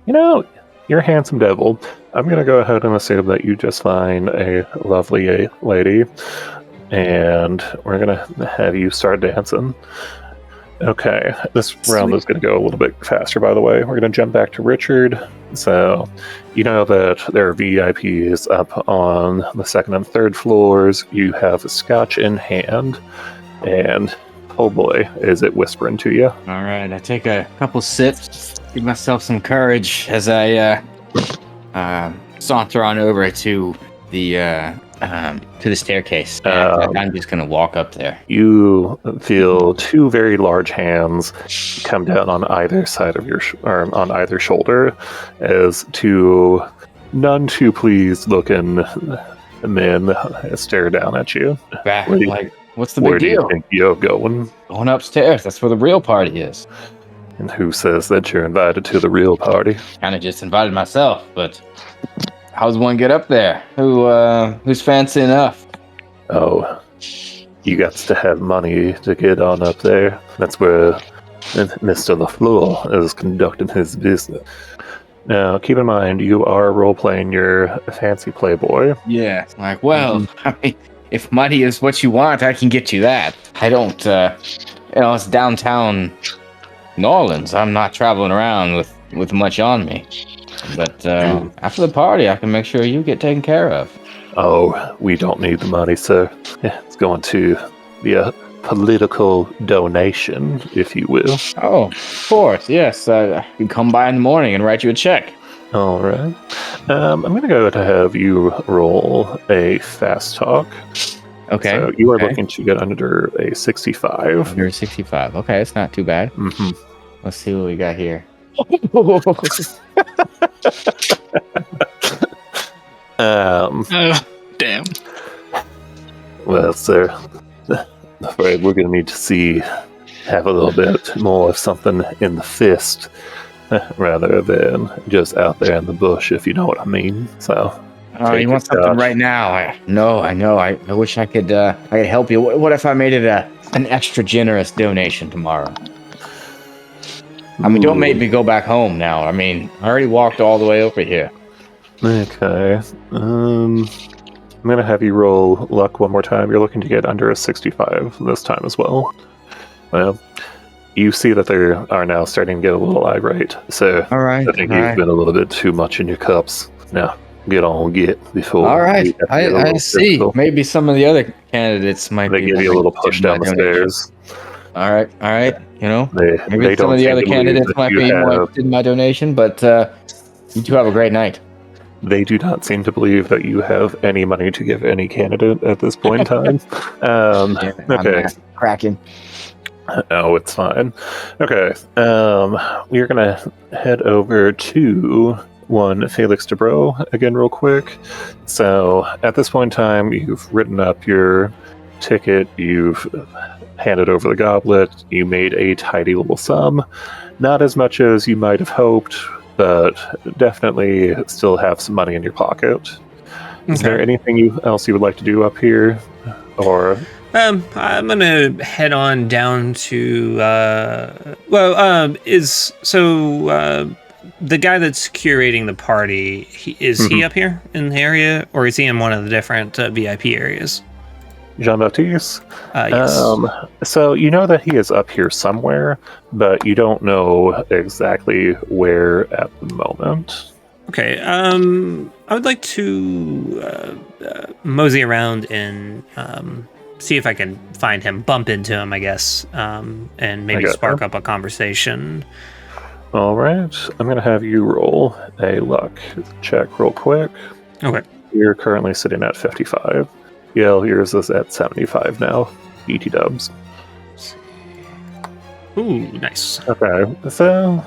You know, you're a handsome devil. I'm going to go ahead and assume that you just find a lovely lady, and we're going to have you start dancing. Okay, this round is going to go a little bit faster, by the way. We're going to jump back to Richard. So, you know that there are VIPs up on the 2nd and 3rd floors. You have a scotch in hand, and oh boy, is it whispering to you. All right, I take a couple sips, give myself some courage as I saunter on over to the staircase. I'm just gonna walk up there. You feel 2 very large hands come down on either side of your on either shoulder, as 2 none too pleased looking men stare down at you. What's the big Where do deal? you think you're going? Going upstairs. That's where the real party is. And who says that you're invited to the real party? Kind of just invited myself, but how's one get up there? Who's fancy enough? Oh, you got to have money to get on up there. That's where Mr. LaFleur is conducting his business. Now, keep in mind, you are role-playing your fancy playboy. Yeah. I mean, if money is what you want, I can get you that. I don't, it's downtown New Orleans. I'm not traveling around with much on me. But after the party, I can make sure you get taken care of. Oh, we don't need the money, sir. It's going to be a political donation, if you will. Oh, of course, yes. I can come by in the morning and write you a check. All right. I'm going to go to have you roll a fast talk. Okay. So you are looking to get under a 65. Under 65. Okay, it's not too bad. Mm-hmm. Let's see what we got here. Oh, damn. Well, sir, I'm afraid we're going to need to have a little bit more of something in the fist rather than just out there in the bush, if you know what I mean. So, you want something right now? I know. I wish I could help you. What if I made it an extra generous donation tomorrow? I mean, don't make me go back home now. I mean, I already walked all the way over here. Okay. I'm going to have you roll luck one more time. You're looking to get under a 65 this time as well. Well, you see that they are now starting to get a little irate. So all right, I think you've been a little bit too much in your cups. Now, get before. All right, I see. Difficult. Maybe some of the other candidates might they give you a little push down the stairs. All right. You know, maybe they some of the other candidates might be more interested in my donation, but you two have a great night. they do not seem to believe that you have any money to give any candidate at this point in time. Okay. Cracking. Oh, it's fine. Okay. We're gonna head over to one Felix DeBro again real quick. So at this point in time, you've written up your ticket, you've handed over the goblet, you made a tidy little sum. Not as much as you might have hoped, but definitely still have some money in your pocket. Is there anything else you would like to do up here? Or I'm gonna head on down to the guy that's curating the party, is he up here in the area, or is he in one of the different VIP areas? Jean-Baptiste? Yes. So you know that he is up here somewhere, but you don't know exactly where at the moment. Okay. I would like to mosey around and see if I can find him, bump into him, I guess, and maybe spark up a conversation. All right. I'm going to have you roll a luck check real quick. Okay. You're currently sitting at 55. Yeah, yours is at 75 now. BT dubs. Ooh, nice. Okay, so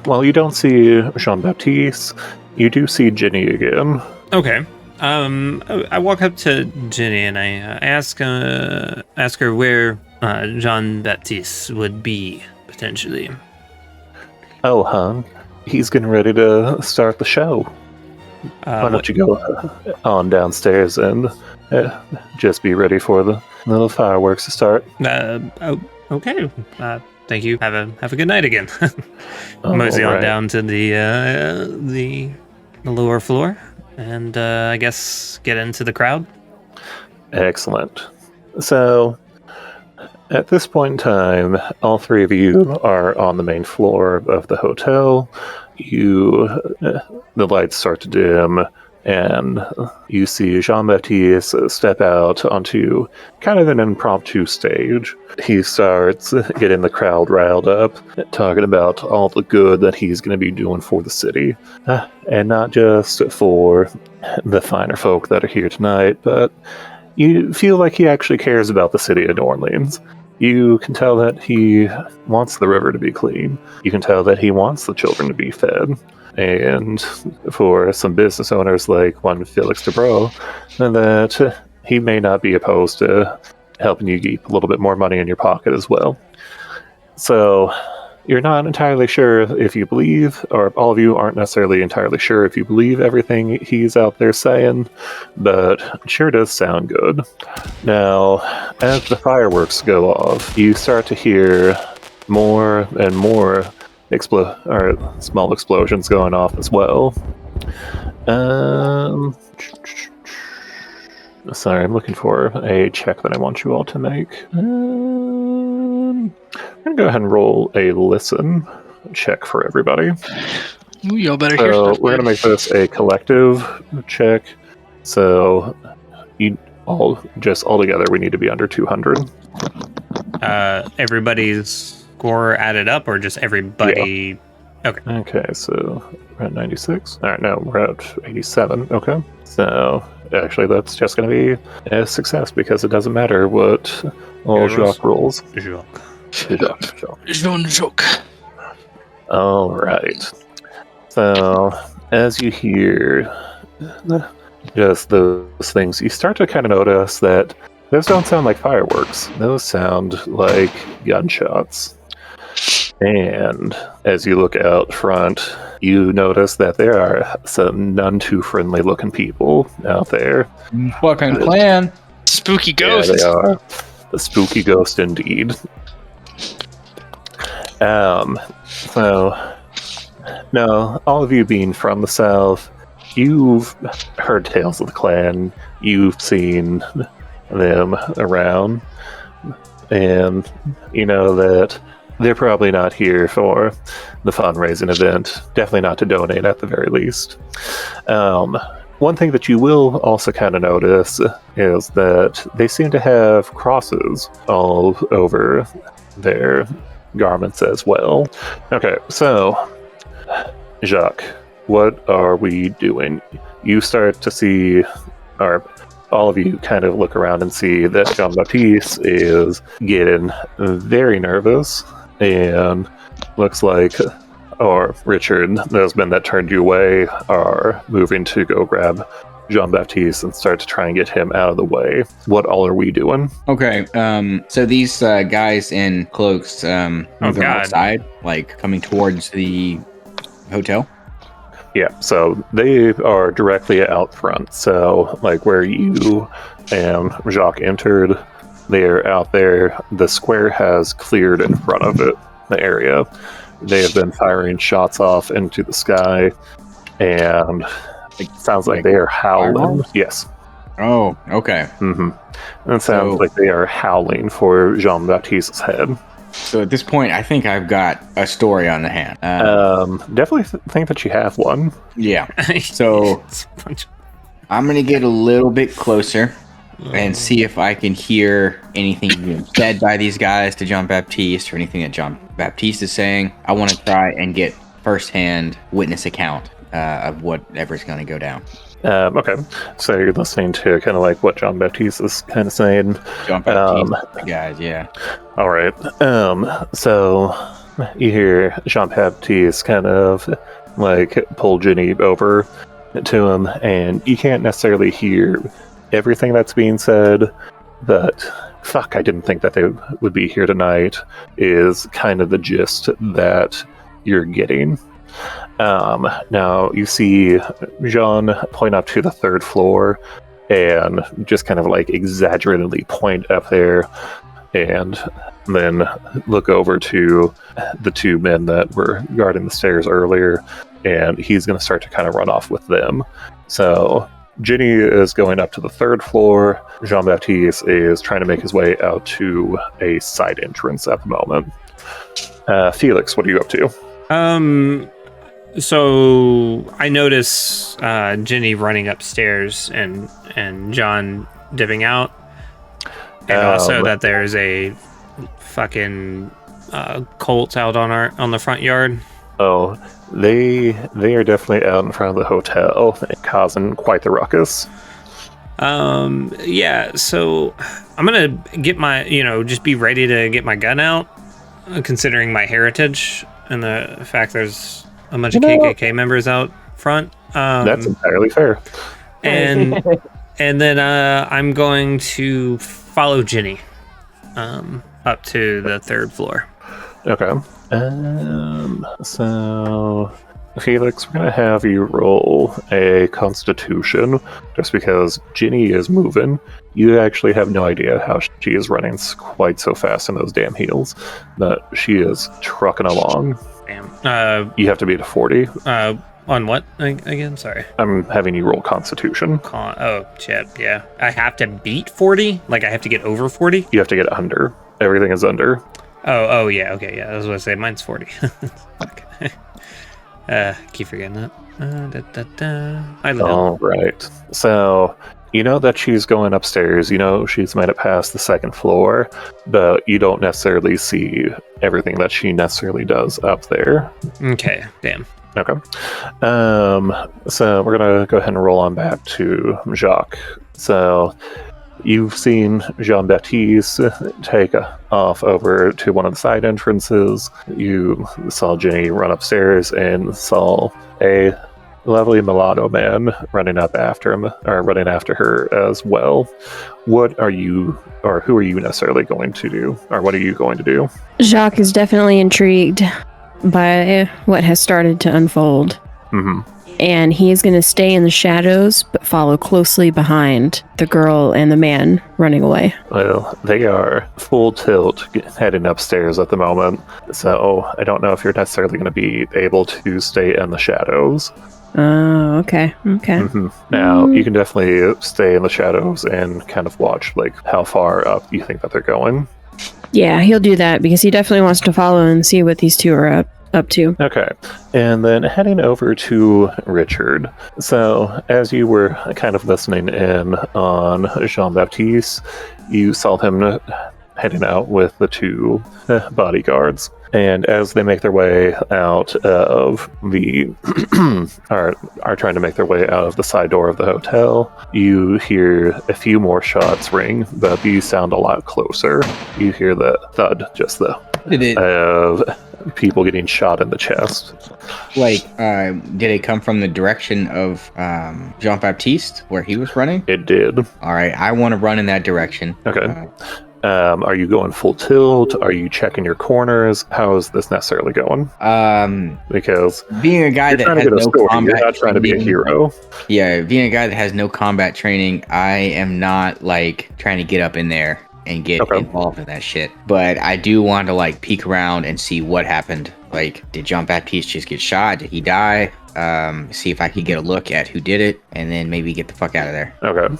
while you don't see Jean-Baptiste, you do see Ginny again. Okay. I walk up to Ginny and I ask her where Jean-Baptiste would be potentially. Oh, hon, he's getting ready to start the show. Why don't you go on downstairs and just be ready for the little fireworks to start? Okay. Thank you. Have a good night again. Mosey on down to the lower floor, and I guess get into the crowd. Excellent. So, at this point in time, all three of you are on the main floor of the hotel. The lights start to dim, and you see Jean-Baptiste step out onto kind of an impromptu stage. He starts getting the crowd riled up, talking about all the good that he's going to be doing for the city. And not just for the finer folk that are here tonight, but you feel like he actually cares about the city of New Orleans. You can tell that he wants the river to be clean. You can tell that he wants the children to be fed. And for some business owners like one Felix DeBro, that he may not be opposed to helping you keep a little bit more money in your pocket as well. So you're not entirely sure if you believe, or all of you aren't necessarily entirely sure if you believe everything he's out there saying, but it sure does sound good. Now, as the fireworks go off, you start to hear more and more small explosions going off as well. Sorry, I'm looking for a check that I want you all to make. I'm going to go ahead and roll a listen check for everybody. Ooh, y'all better hear stuff. We're going to make this a collective check. So, all together, we need to be under 200. Everybody's score added up, or just everybody? Yeah. Okay, so we're at 96. All right, no, we're at 87. Okay, so actually that's just going to be a success because it doesn't matter what Jacques rolls. Jacques. All right. So as you hear just those things, you start to kind of notice that those don't sound like fireworks. Those sound like gunshots. And as you look out front, you notice that there are some none too friendly looking people out there. Fucking plan. Spooky ghosts. Yeah, they are. The spooky ghost indeed. So, now, all of you being from the South, you've heard tales of the clan. You've seen them around. And you know that they're probably not here for the fundraising event. Definitely not to donate at the very least. One thing that you will also kind of notice is that they seem to have crosses all over their garments as well. Okay, so Jacques, what are we doing? You start to see, or all of you kind of look around and see that Jean-Baptiste is getting very nervous, and looks like, or Richard, the husband that turned you away, are moving to go grab Jean-Baptiste and start to try and get him out of the way. What all are we doing? Okay, so these guys in cloaks, they're God. outside, like coming towards the hotel. Yeah, so they are directly out front. So, like where you and Jacques entered, they're out there. The square has cleared in front of it, the area. They have been firing shots off into the sky, and it sounds like they are howling. Firearms? Yes. Oh, okay. Mm-hmm. And it sounds So- like they are howling for Jean-Baptiste's head. So at this point, I think I've got a story on the hand. Definitely think that you have one. Yeah. So I'm gonna get a little bit closer and see if I can hear anything being said by these guys to Jean-Baptiste or anything that Jean-Baptiste is saying. I want to try and get firsthand witness account of whatever's going to go down. Okay, so you're listening to kind of like what Jean-Baptiste is kind of saying. Jean-Baptiste, guys, yeah. All right. So you hear Jean-Baptiste kind of like pull Ginny over to him, and you can't necessarily hear everything that's being said, but fuck, I didn't think that they would be here tonight is kind of the gist that you're getting. Now you see Jean point up to the third floor and just kind of like exaggeratedly point up there, and then look over to the two men that were guarding the stairs earlier, and he's going to start to kind of run off with them. So Ginny is going up to the third floor. Jean-Baptiste is trying to make his way out to a side entrance at the moment. Felix, what are you up to? So I notice Ginny running upstairs and John dipping out, and also that there's a fucking Colt out on the front yard. Oh, they are definitely out in front of the hotel, causing quite the ruckus. Yeah. So I'm gonna get my, just be ready to get my gun out, considering my heritage and the fact there's a bunch of KKK members out front. That's entirely fair. And then I'm going to follow Ginny up to the third floor. Okay. So Felix, we're gonna have you roll a Constitution, just because Ginny is moving. You actually have no idea how she is running quite so fast in those damn heels, but she is trucking along. Damn. You have to beat a 40. On what again? Sorry. I'm having you roll Constitution. Oh shit. Yeah. I have to beat 40. Like I have to get over 40. You have to get under. Everything is under. Oh yeah. Okay. Yeah. I was gonna say mine's 40. Okay. Keep forgetting that. I don't know. All right. So you know that she's going upstairs. You know she's made it past the second floor, but you don't necessarily see everything that she necessarily does up there. Okay. Damn. Okay. So we're gonna go ahead and roll on back to Jacques. So you've seen Jean-Baptiste take off over to one of the side entrances. You saw Ginny run upstairs and saw a lovely mulatto man running up after him, or running after her as well. What are you, or who are you necessarily going to do, or what are you going to do? Jacques is definitely intrigued by what has started to unfold. Mm-hmm. And he is going to stay in the shadows, but follow closely behind the girl and the man running away. Well, they are full tilt heading upstairs at the moment, so I don't know if you're necessarily going to be able to stay in the shadows. Oh, okay. Okay. Mm-hmm. Now, you can definitely stay in the shadows and kind of watch like how far up you think that they're going. Yeah, he'll do that because he definitely wants to follow and see what these two are up to. Okay, and then heading over to Richard. So, as you were kind of listening in on Jean-Baptiste, you saw him heading out with the two bodyguards. And as they make their way out of the are trying to make their way out of the side door of the hotel, you hear a few more shots ring, but these sound a lot closer. You hear the thud just though of people getting shot in the chest. Did it come from the direction of Jean-Baptiste, where he was running? It did. All right, I want to run in that direction. Okay. Are you going full tilt? Are you checking your corners? How is this necessarily going? Because being a guy that has no combat, you're not trying to be a hero. Yeah, being a guy that has no combat training, I am not like trying to get up in there and get involved in that shit. But I do want to like peek around and see what happened. Like, did Jean-Baptiste just get shot? Did he die? See if I could get a look at who did it, and then maybe get the fuck out of there. Okay.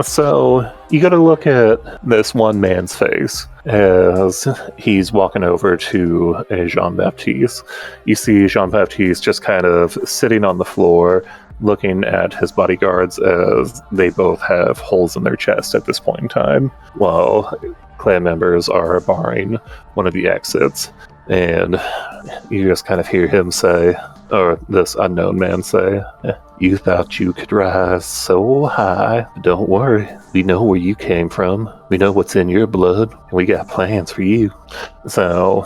So you got to look at this one man's face as he's walking over to a Jean-Baptiste. You see Jean-Baptiste just kind of sitting on the floor, looking at his bodyguards as they both have holes in their chest at this point in time, while clan members are barring one of the exits. And you just kind of hear him say, or this unknown man say, "You thought you could rise so high. Don't worry. We know where you came from. We know what's in your blood. And we got plans for you." So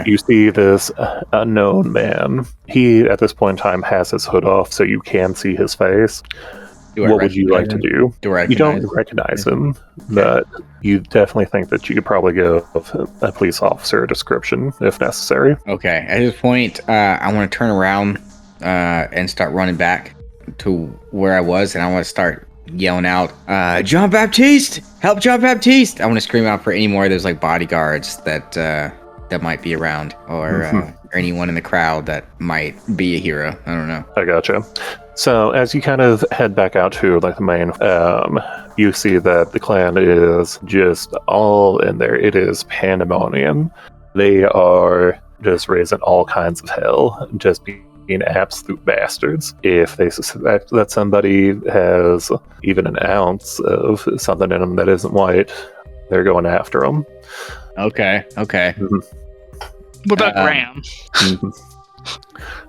you see this unknown man. He, at this point in time, has his hood off, so you can see his face. What would you like to do? You don't recognize him, but you definitely think that you could probably go with a police officer description if necessary. Okay. At this point, I want to turn around and start running back to where I was, and I want to start yelling out, Jean-Baptiste! Help Jean-Baptiste! I want to scream out for any more of those like bodyguards that might be around, or anyone in the crowd that might be a hero. I don't know. I gotcha. So as you kind of head back out to like the main, you see that the clan is just all in there. It is pandemonium. They are just raising all kinds of hell, just being absolute bastards. If they suspect that somebody has even an ounce of something in them that isn't white, they're going after them. Okay. What about Graham?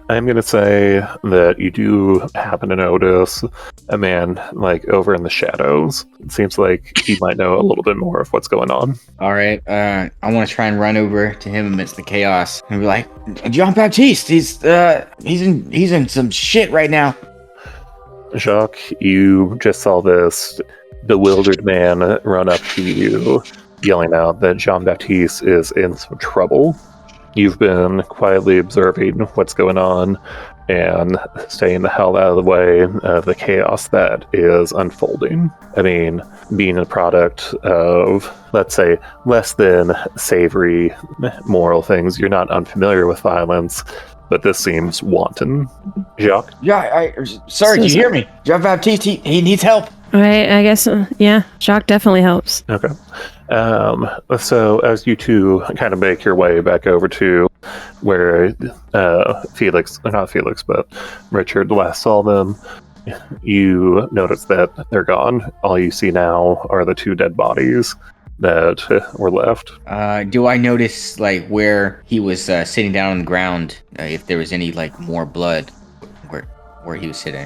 I'm going to say that you do happen to notice a man like over in the shadows. It seems like he might know a little bit more of what's going on. All right. I want to try and run over to him amidst the chaos and be like, Jean-Baptiste, he's in some shit right now. Jacques, you just saw this bewildered man run up to you, yelling out that Jean-Baptiste is in some trouble. You've been quietly observing what's going on and staying the hell out of the way of the chaos that is unfolding. I mean, being a product of, let's say, less than savory moral things, you're not unfamiliar with violence, but this seems wanton. Jacques? Yeah, sorry, can you hear me? Jean-Baptiste, he needs help. I guess, yeah, Jacques definitely helps. Okay. So as you two kind of make your way back over to where Richard last saw them, you notice that they're gone. All you see now are the two dead bodies that were left. Do I notice like where he was sitting down on the ground, if there was any like more blood where he was sitting?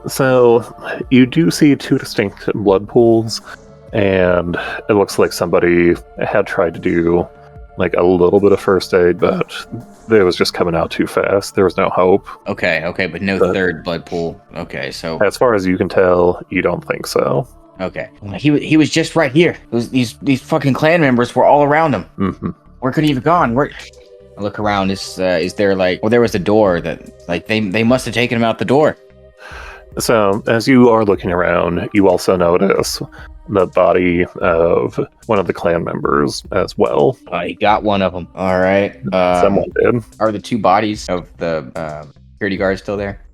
So you do see two distinct blood pools, and it looks like somebody had tried to do like a little bit of first aid, but it was just coming out too fast. There was no hope. Okay, but no third blood pool. Okay, so as far as you can tell, you don't think so. Okay, he was just right here. These fucking clan members were all around him. Mm-hmm. Where could he have gone? I look around. Is there like? Well, there was a door that like they must have taken him out the door. So, as you are looking around, you also notice the body of one of the clan members as well. He got one of them. All right. Someone did. Are the two bodies of the security guards still there?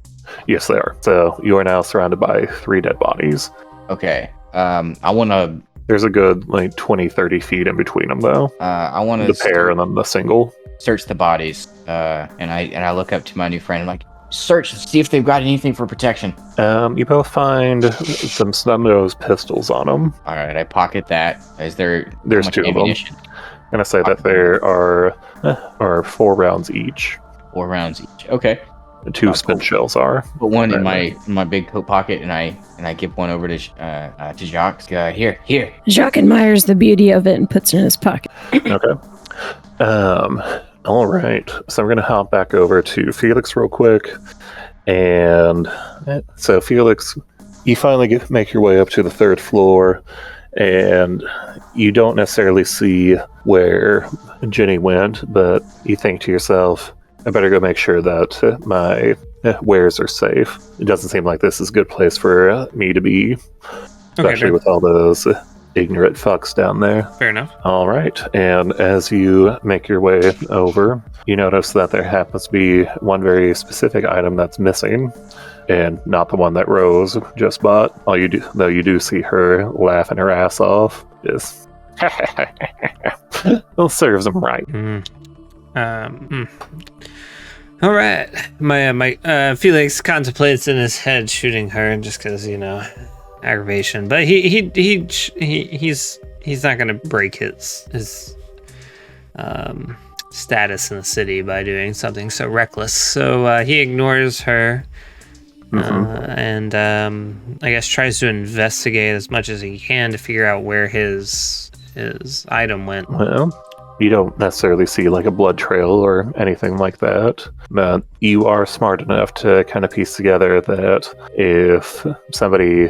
Yes, they are. So, you are now surrounded by 3 dead bodies. Okay. I want to... There's a good, 20, 30 feet in between them, though. I want to... The pair and then the single. Search the bodies. And I look up to my new friend. I'm like, search, see if they've got anything for protection. You both find some snub-nosed pistols on them. All right, I pocket that. Is there? There's how much 2 of them. ammunition? I'm gonna say that there are 4 rounds each. 4 rounds each. Okay. The 2 spin shells are. Put one in my big coat pocket, and I give one over to Jacques. Here. Jacques admires the beauty of it and puts it in his pocket. Okay. All right. So we're gonna hop back over to Felix real quick, and so Felix, you finally make your way up to the 3rd floor, and you don't necessarily see where Jenny went, but you think to yourself, I better go make sure that my wares are safe. It doesn't seem like this is a good place for me to be, especially with all those ignorant fucks down there. Fair enough. All right, and as you make your way over, you notice that there happens to be one very specific item that's missing, and not the one that Rose just bought. All you do, though, you do see her laughing her ass off. Is well, serves them right. All right, my Felix contemplates in his head shooting her just because aggravation, but he's not gonna break his status in the city by doing something so reckless. So he ignores her. And I guess tries to investigate as much as he can to figure out where his item went. Well, you don't necessarily see like a blood trail or anything like that, but you are smart enough to kind of piece together that if somebody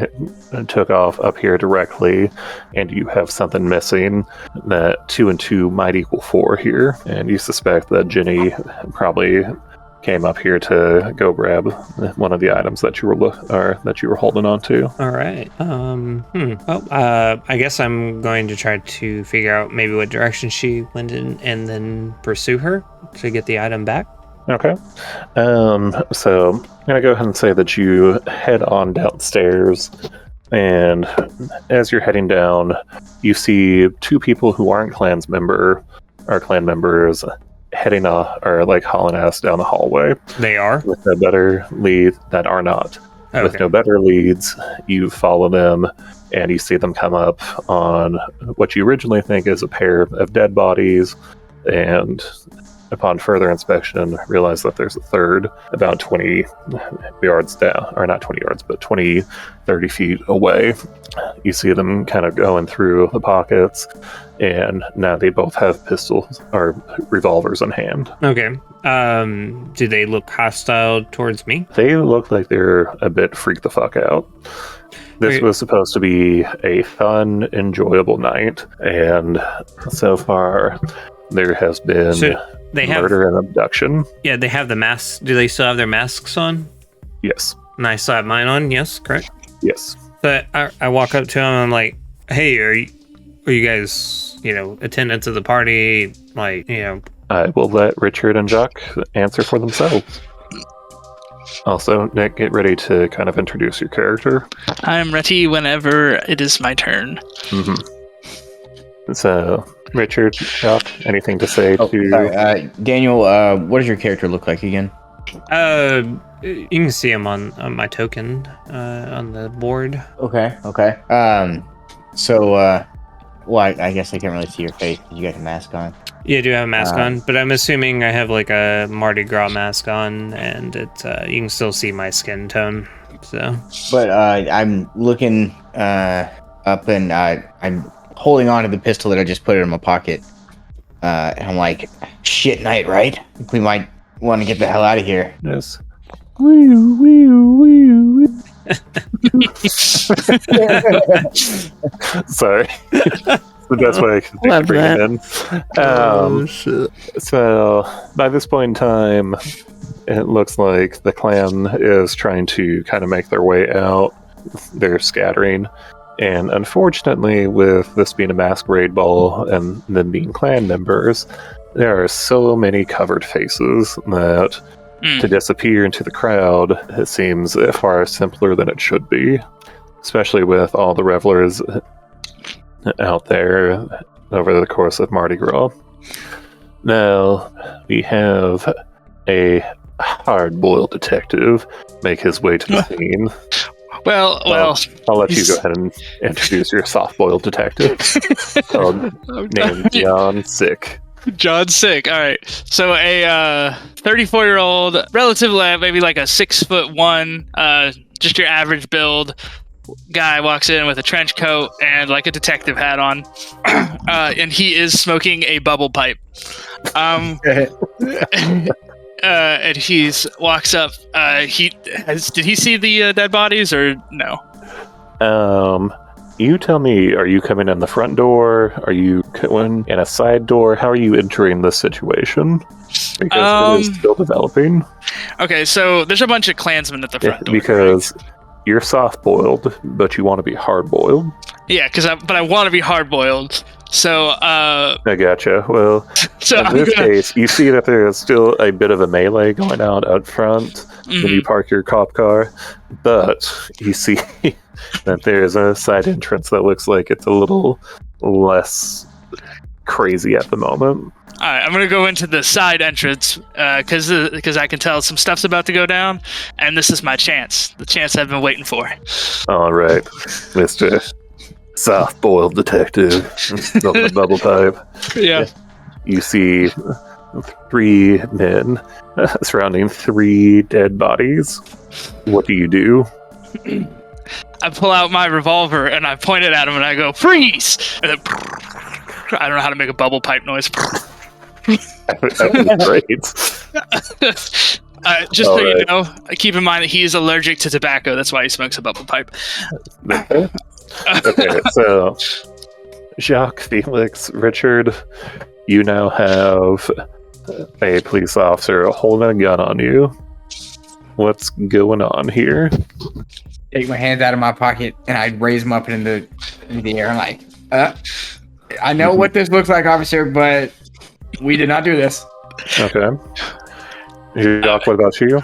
took off up here directly and you have something missing, that 2 and 2 might equal 4 here, and you suspect that Jenny probably came up here to go grab one of the items that you were holding on to. All right. Well, I guess I'm going to try to figure out maybe what direction she went in, and then pursue her to get the item back. Okay. So I'm gonna go ahead and say that you head on downstairs, and as you're heading down, you see 2 people who aren't clan members heading off, or like hauling ass down the hallway. They are? With no better lead that are not. Okay. With no better leads, you follow them, and you see them come up on what you originally think is a pair of dead bodies, and upon further inspection, realize that there's a third about 20 yards down, or not 20 yards, but 20, 30 feet away. You see them kind of going through the pockets, and now they both have pistols or revolvers in hand. Okay. Do they look hostile towards me? They look like they're a bit freaked the fuck out. This was supposed to be a fun, enjoyable night, and so far there has been murder and abduction. Yeah, they have the masks. Do they still have their masks on? Yes. And I still have mine on? Yes, correct? Yes. So I walk up to them and I'm like, hey, are you guys, attendants of the party? I will let Richard and Jacques answer for themselves. Also, Nick, get ready to kind of introduce your character. I'm ready whenever it is my turn. Mm-hmm. So, Richard, Jacques, anything to say to... Sorry, Daniel, what does your character look like again? You can see him on my token on the board. Okay. I guess I can't really see your face. You got a mask on? Yeah, I do have a mask on, but I'm assuming I have like a Mardi Gras mask on, and you can still see my skin tone. So, but I'm looking up, and I'm holding on to the pistol that I just put in my pocket, and I'm like, "Shit night, right? We might want to get the hell out of here." Yes. Sorry. The best way to bring it in. So by this point in time, it looks like the clan is trying to kind of make their way out. They're scattering, and unfortunately, with this being a masquerade ball and them being clan members, there are so many covered faces that to disappear into the crowd, it seems far simpler than it should be, especially with all the revelers out there over the course of Mardi Gras. Now, we have a hard-boiled detective make his way to the scene. Well, I'll let you go ahead and introduce your soft-boiled detective named John Sick. John Sick. All right. So a 34-year-old, relatively maybe like a 6'1", just your average build guy walks in with a trench coat and like a detective hat on, and he is smoking a bubble pipe. And he walks up. Did he see the dead bodies or no? You tell me, are you coming in the front door? Are you going in a side door? How are you entering this situation? Because it is still developing. Okay, so there's a bunch of Klansmen at the front door. Because you're soft-boiled, but you want to be hard-boiled. Yeah, but I want to be hard-boiled. So, I gotcha. Well, so in this case, you see that there is still a bit of a melee going on out front when you park your cop car, but you see that there's a side entrance that looks like it's a little less crazy at the moment. All right, I'm going to go into the side entrance because I can tell some stuff's about to go down, and this is my chance. The chance I've been waiting for. All right, Mr. Soft-boiled detective. The bubble pipe. Yeah. You see 3 men surrounding 3 dead bodies. What do you do? I pull out my revolver and I point it at him and I go, freeze! And then, I don't know how to make a bubble pipe noise. That's great. Just so you know, keep in mind that he is allergic to tobacco. That's why he smokes a bubble pipe. Okay, so Jacques, Felix, Richard, you now have a police officer holding a gun on you. What's going on here? Take my hands out of my pocket and I raise them up into the air. I'm like, I know what this looks like, officer, but we did not do this. Okay. Jacques, what about you?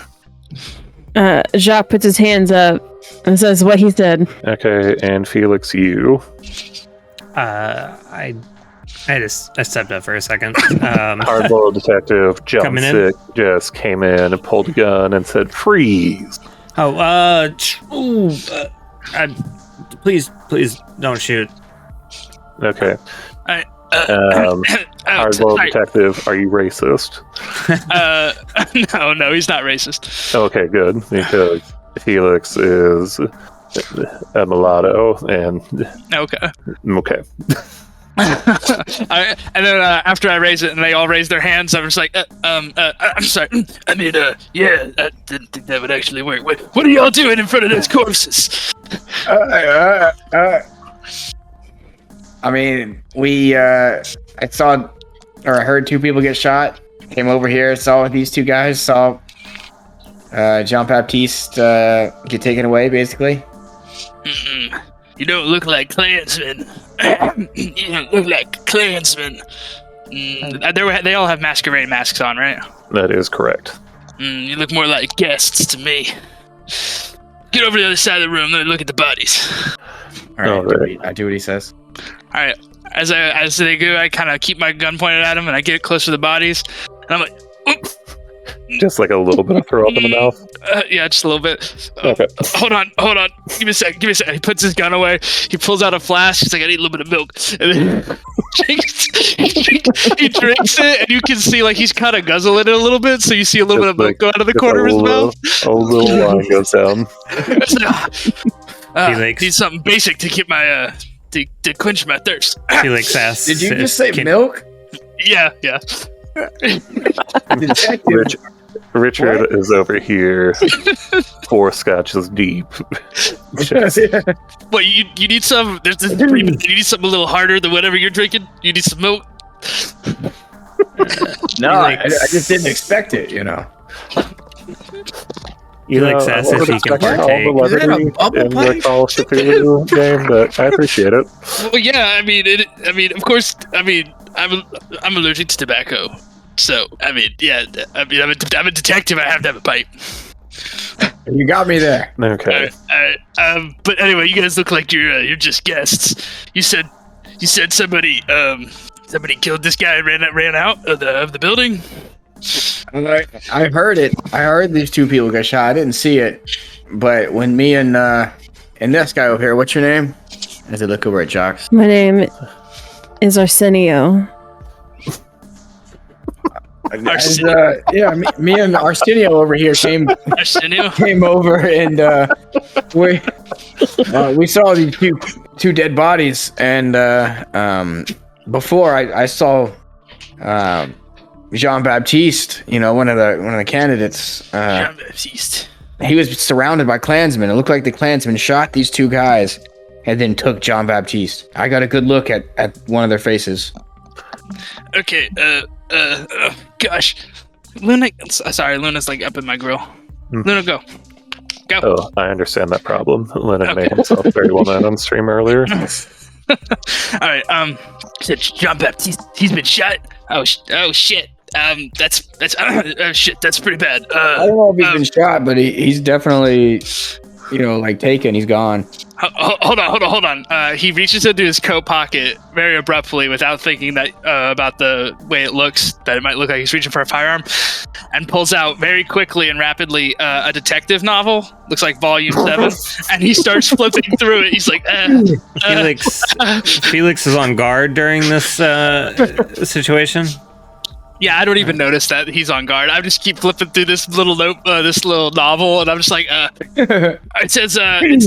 Jacques puts his hands up and says what he said. Okay, and Felix, you. I stepped up for a second. Hardboiled detective John Sick just came in and pulled a gun and said, "Freeze!" Please don't shoot. Okay. Hardboiled detective, are you racist? No, he's not racist. Okay, good, because Felix is a mulatto, and okay. Okay. And then after I raise it and they all raise their hands, I'm just like, I'm sorry. I mean, yeah, I didn't think that would actually work. What are y'all doing in front of those corpses? I mean, I saw, or I heard 2 people get shot. Came over here, saw these 2 guys, saw Jean-Baptiste get taken away, basically. Mm-mm. You don't look like Klansmen. You don't look like Klansmen. They all have masquerade masks on, right? That is correct. You look more like guests to me. Get over to the other side of the room. Let me look at the bodies. All right. I do what he says. All right. As they go, I kind of keep my gun pointed at them, and I get close to the bodies. And I'm like, oops. Just like a little bit of throw up in the mouth? Yeah, just a little bit. Okay. Hold on. Give me a sec. He puts his gun away. He pulls out a flask. He's like, I need a little bit of milk. And then he drinks it, and you can see like he's kind of guzzling it a little bit, so you see a little bit of milk go out of the corner of his mouth. A little line goes down. Need something basic to keep my to quench my thirst. Felix asks, did you just say milk? Yeah. Richard is over here 4 scotches deep. What, you need some? There's this you need something a little harder than whatever you're drinking. You need some milk. No, I just didn't expect it. You know. Felix asks if he can partake. Is that a bubble pipe? In the Call of Cthulhu game, but I appreciate it. Well, yeah, I mean, of course, I'm allergic to tobacco, so I'm a detective. I have to have a pipe. You got me there. Okay. But anyway, you guys look like you're just guests. You said somebody killed this guy and ran out of the building. I heard it. I heard these two people got shot. I didn't see it, but when me and this guy over here, what's your name? As I look over at Jocks. My name is Arsenio. Me and Arsenio over here came over and we saw these two dead bodies, and before I saw Jean Baptiste, one of the candidates. Jean Baptiste. He was surrounded by Klansmen. It looked like the Klansmen shot these two guys and then took Jean Baptiste. I got a good look at one of their faces. Okay, gosh. Luna's like up in my grill. Luna, go. Oh, I understand that problem. Luna made himself very well known on stream earlier. Alright, said Jean Baptiste, he's been shot. Oh shit. That's shit, that's pretty bad. I don't know if he's been shot, but he's definitely, taken. He's gone. Hold on. He reaches into his coat pocket very abruptly without thinking that about the way it looks, that it might look like he's reaching for a firearm, and pulls out very quickly and rapidly a detective novel. Looks like volume 7, and he starts flipping through it. He's like, Felix is on guard during this situation. Yeah, I don't even notice that he's on guard. I just keep flipping through this little novel, and I'm just like, it says, and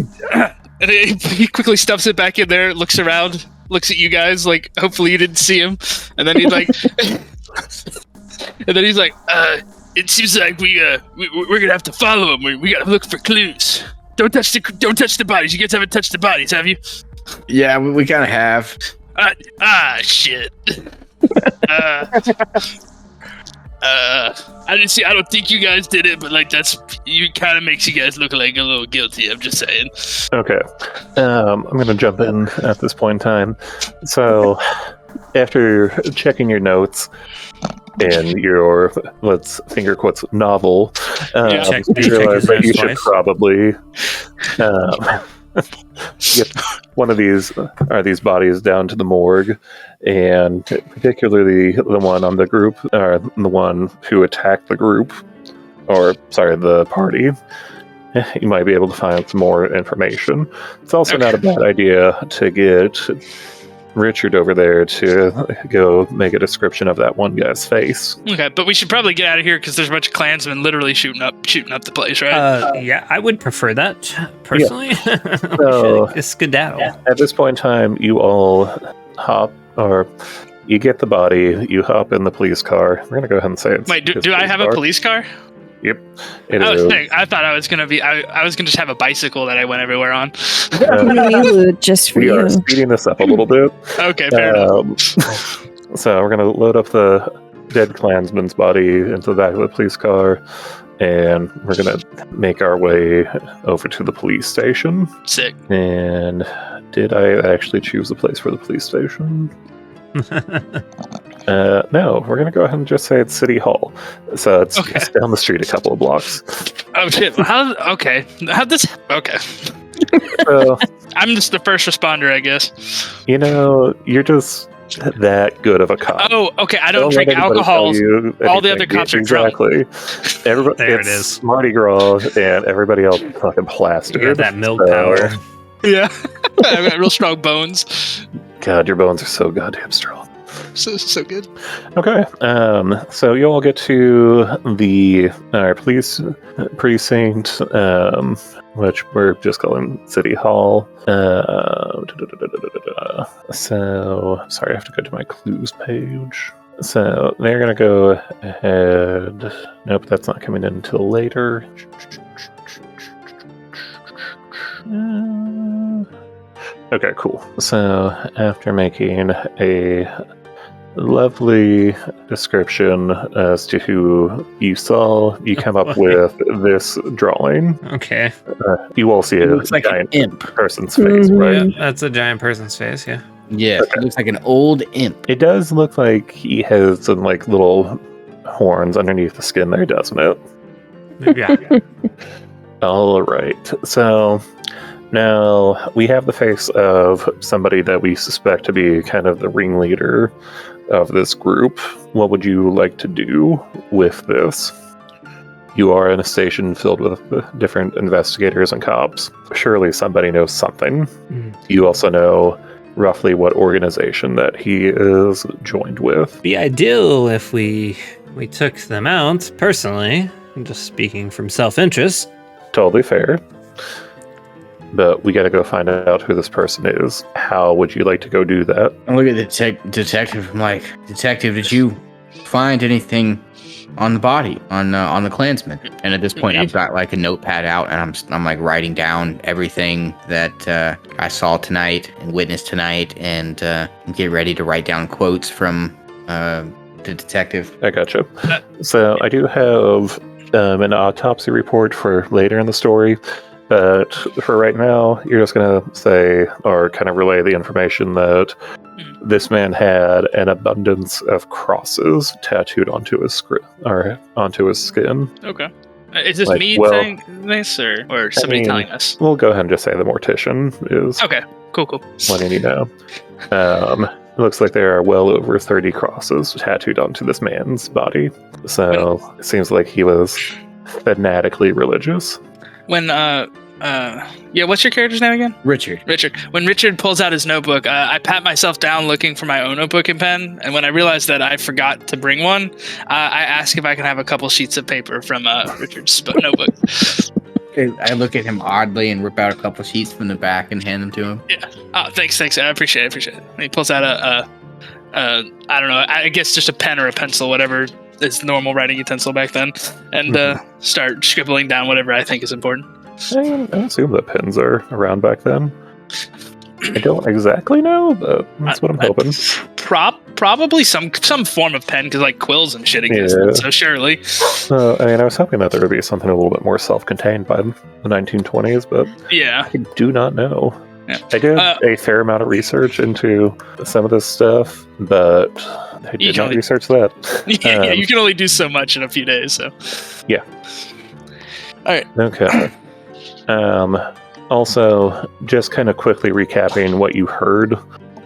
he quickly stuffs it back in there, looks around, looks at you guys, like, hopefully you didn't see him, and then he's like, it seems like we're gonna have to follow him. We gotta look for clues. Don't touch the bodies. You guys haven't touched the bodies, have you? Yeah, we kind of have. Shit. I don't think you guys did it, but you kind of makes you guys look like a little guilty. I'm just saying. Okay. I'm going to jump in at this point in time. So, after checking your notes and your, let's finger quotes, novel, you realize that you should probably get one of these bodies down to the morgue, and particularly the one on the group, or the one who attacked the group, the party. You might be able to find some more information. It's also not a bad idea to get Richard over there to go make a description of that one guy's face. Okay, but we should probably get out of here because there's a bunch of Klansmen literally shooting up the place, right? Yeah, I would prefer that personally. Yeah. So, skedaddle. At this point in time, you all hop, or you get the body, you hop in the police car. We're gonna go ahead and say it's. Wait, do I have a police car? Yep. I thought I was gonna be. I was gonna just have a bicycle that I went everywhere on. Just for we you. are speeding this up a little bit. Okay, fair enough. So we're gonna load up the dead Klansman's body into the back of the police car, and we're gonna make our way over to the police station. Sick. And did I actually choose a place for the police station? No, we're gonna go ahead and just say it's City Hall. So it's just down the street a couple of blocks. Oh shit! Okay. Okay. So, I'm just the first responder, I guess. You're just that good of a cop. Oh, okay. I don't drink alcohol. All the other cops are drunk. Exactly. Everybody, there it is. Mardi Gras, and everybody else is fucking plastered. You got that milk power. Yeah. I got real strong bones. God, your bones are so goddamn strong. So good. Okay, so you all get to the police precinct, which we're just calling City Hall. So, sorry, I have to go to my clues page. So, they're going to go ahead. Nope, that's not coming in until later. Okay, cool. So, after making a lovely description as to who you saw, you come up with this drawing. Okay. You all see it looks like giant an imp person's face, right? Yeah, that's a giant person's face, yeah. Yeah, it looks like an old imp. It does look like he has some little horns underneath the skin there, doesn't it? Yeah. All right. So Now, we have the face of somebody that we suspect to be kind of the ringleader of this group. What would you like to do with this? You are in a station filled with different investigators and cops. Surely somebody knows something. You also know roughly what organization that he is joined with. Be ideal if we took them out, personally. I'm just speaking from self-interest. Totally fair. But we gotta go find out who this person is. How would you like to go do that? I look at the detective. I'm like, Detective, did you find anything on the body, on the Klansman? And at this point, I've got like a notepad out, and I'm like writing down everything that I saw tonight and witnessed tonight, and get ready to write down quotes from the detective. I gotcha. So I do have an autopsy report for later in the story. But for right now, you're just going to say, or kind of relay the information that this man had an abundance of crosses tattooed onto his skin. Okay. Is this Like, me well, saying this, or somebody telling us? We'll go ahead and just say the mortician is Okay. Cool. letting you know. It looks like there are well over 30 crosses tattooed onto this man's body. So it seems like he was fanatically religious. When what's your character's name again? Richard. When Richard pulls out his notebook, I pat myself down looking for my own notebook and pen, and when I realized that I forgot to bring one, I ask if I can have a couple sheets of paper from Richard's notebook. I look at him oddly and rip out a couple sheets from the back and hand them to him. Yeah. Oh, thanks. I appreciate it. And he pulls out a I don't know, I guess just a pen or a pencil, whatever is normal writing utensil back then, and start scribbling down whatever I think is important. I assume that pens are around back then. I don't exactly know, but that's what I'm hoping. Probably some form of pen, because like quills and shit exist, so surely. I was hoping that there would be something a little bit more self-contained by the 1920s, but yeah, I do not know. Yeah. I did a fair amount of research into some of this stuff, but I did not research that. Yeah, you can only do so much in a few days, so. Yeah. All right. Okay. Also, just kind of quickly recapping what you heard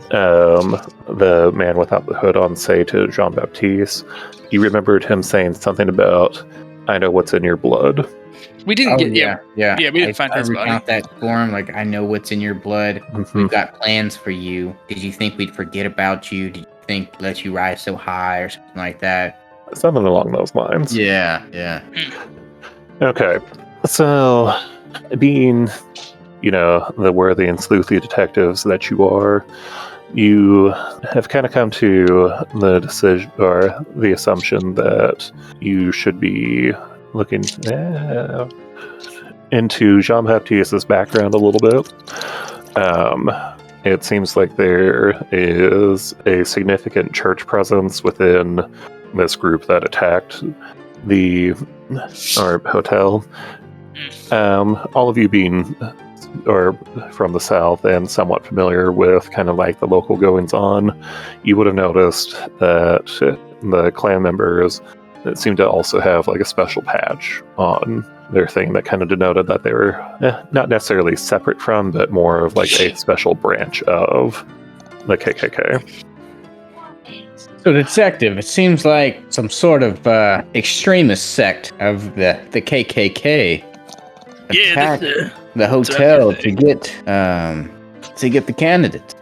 the man without the hood on say to Jean-Baptiste. You remembered him saying something about, I know what's in your blood. We didn't we didn't find his body. That form, like, I know what's in your blood. Mm-hmm. We've got plans for you. Did you think we'd forget about you? Did you think let you rise so high or something like that? Something along those lines. Yeah. Okay. So, being, the worthy and sleuthy detectives that you are, you have kind of come to the decision or the assumption that you should be looking into Jean-Baptiste's background a little bit. It seems like there is a significant church presence within this group that attacked the hotel. All of you being from the south and somewhat familiar with kind of like the local goings-on, you would have noticed that the clan members seemed to also have like a special patch on their thing that kind of denoted that they were not necessarily separate from, but more of like a special branch of the KKK. So, detective, it seems like some sort of extremist sect of the KKK attacked the hotel to get the candidate.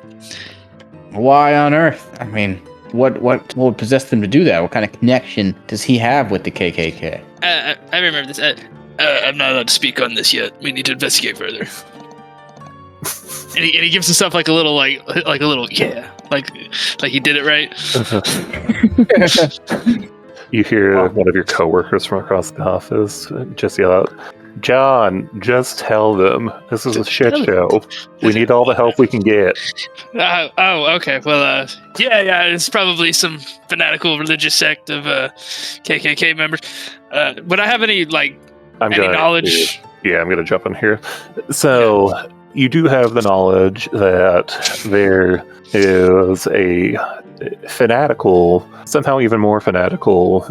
Why on earth? I mean, what would possess them to do that? What kind of connection does he have with the KKK? I remember this. I'm not allowed to speak on this yet. We need to investigate further. And he gives himself like a little like he did it right. You hear one of your coworkers from across the office just yell out, "John, just tell them this is a shit show. We need all the help we can get." Okay. Well, yeah. It's probably some fanatical religious sect of KKK members. Would I have any knowledge? I'm gonna jump in here. So you do have the knowledge that there is a fanatical, somehow even more fanatical,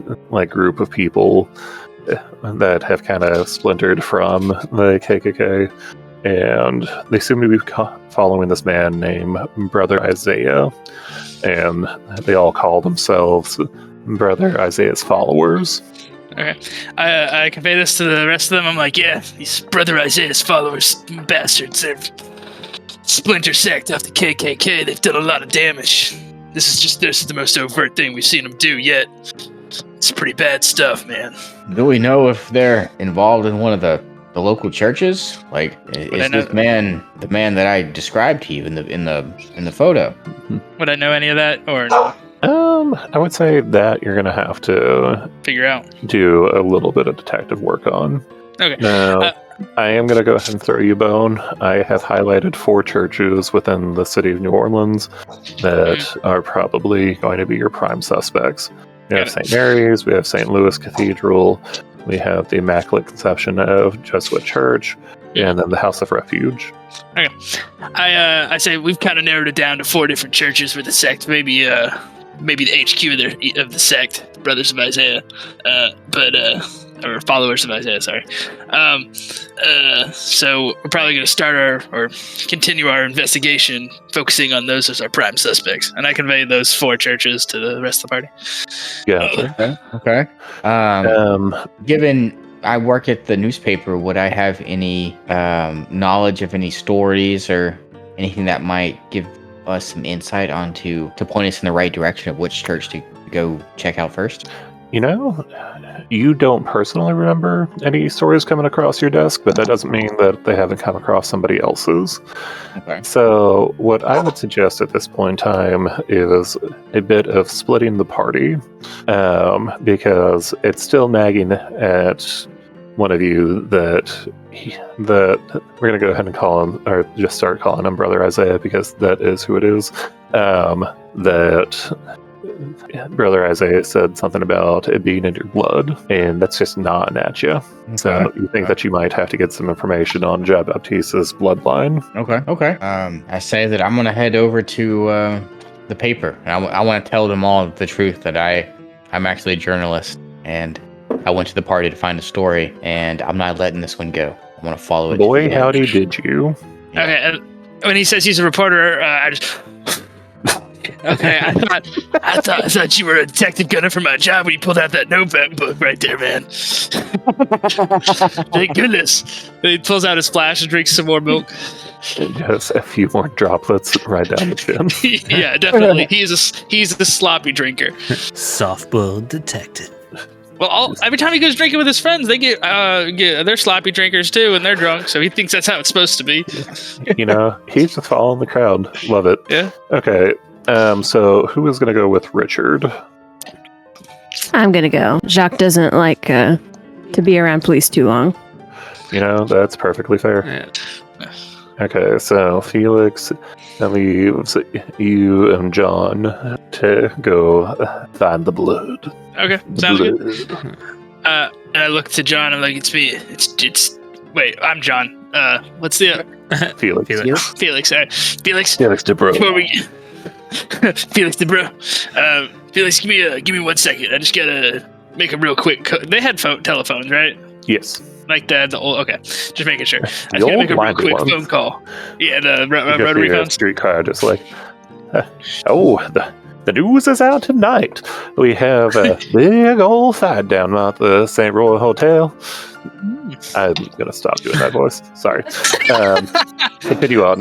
group of people that have kind of splintered from the KKK. and they seem to be following this man named Brother Isaiah, and they all call themselves Brother Isaiah's followers. Okay. I convey this to the rest of them. I'm like, yeah, these Brother Isaiah's followers, bastards. They're splinter sect of the KKK. They've done a lot of damage. This is the most overt thing we've seen them do yet. It's pretty bad stuff, man. Do we know if they're involved in one of the local churches? Like, is this man the man that I described to you in the photo? Would I know any of that or no? I would say that you're gonna have to Figure out. do a little bit of detective work on. Okay. Now, I am going to go ahead and throw you a bone. I have highlighted 4 churches within the city of New Orleans that are probably going to be your prime suspects. We have St. Mary's, we have St. Louis Cathedral, we have the Immaculate Conception of Jesuit Church, and then the House of Refuge. Okay. I say we've kind of narrowed it down to 4 different churches with the sect. Maybe the HQ of the sect, the Brothers of Isaiah, or followers of Isaiah. Sorry. So we're probably going to start or continue our investigation, focusing on those as our prime suspects. And I convey those 4 churches to the rest of the party. Yeah. Okay. Given I work at the newspaper, would I have any knowledge of any stories or anything that might give us some insight to point us in the right direction of which church to go check out first? You don't personally remember any stories coming across your desk, but that doesn't mean that they haven't come across somebody else's. Okay. So what I would suggest at this point in time is a bit of splitting the party, because it's still nagging at one of you that we're going to go ahead and call him, or just start calling him Brother Isaiah, because that is who it is. That Brother Isaiah said something about it being in your blood, and that's just gnawing at you. Okay. So you think that you might have to get some information on Jean Baptiste's bloodline. Okay. I say that I'm going to head over to the paper, and I want to tell them all the truth, that I'm actually a journalist, and I went to the party to find a story, and I'm not letting this one go. I want to follow it. Boy, howdy did you. Yeah. Okay, and when he says he's a reporter, I just... Okay, I thought you were a detective gunner for my job when you pulled out that notebook book right there, man. Thank goodness. He pulls out his flash and drinks some more milk. Just a few more droplets right down the chin. Yeah, definitely. He's a sloppy drinker. Soft-boiled detective. Well, every time he goes drinking with his friends, they get they're sloppy drinkers too, and they're drunk. So he thinks that's how it's supposed to be. He's just following the crowd. Love it. Yeah. Okay. So who is going to go with Richard? I'm going to go. Jacques doesn't like to be around police too long. That's perfectly fair. Yeah. Okay, so Felix leaves you and John to go find the blood. Okay, sounds good. And I look to John. I'm like, it's me. It's. Wait, I'm John. What's the Felix. Felix? Felix. Felix DeBro. Before we Felix DeBro. Felix, give me 1 second. I just gotta make a real quick. They had telephones, right? Yes. Like the old. Okay, just making sure. I The just gotta old make a real quick ones. phone call. Yeah, the You just rotary hear a phones. streetcar just like, the news is out tonight. We have a big old fight down at the St. Roy Hotel. I'm gonna stop doing that voice. Sorry. Continue on.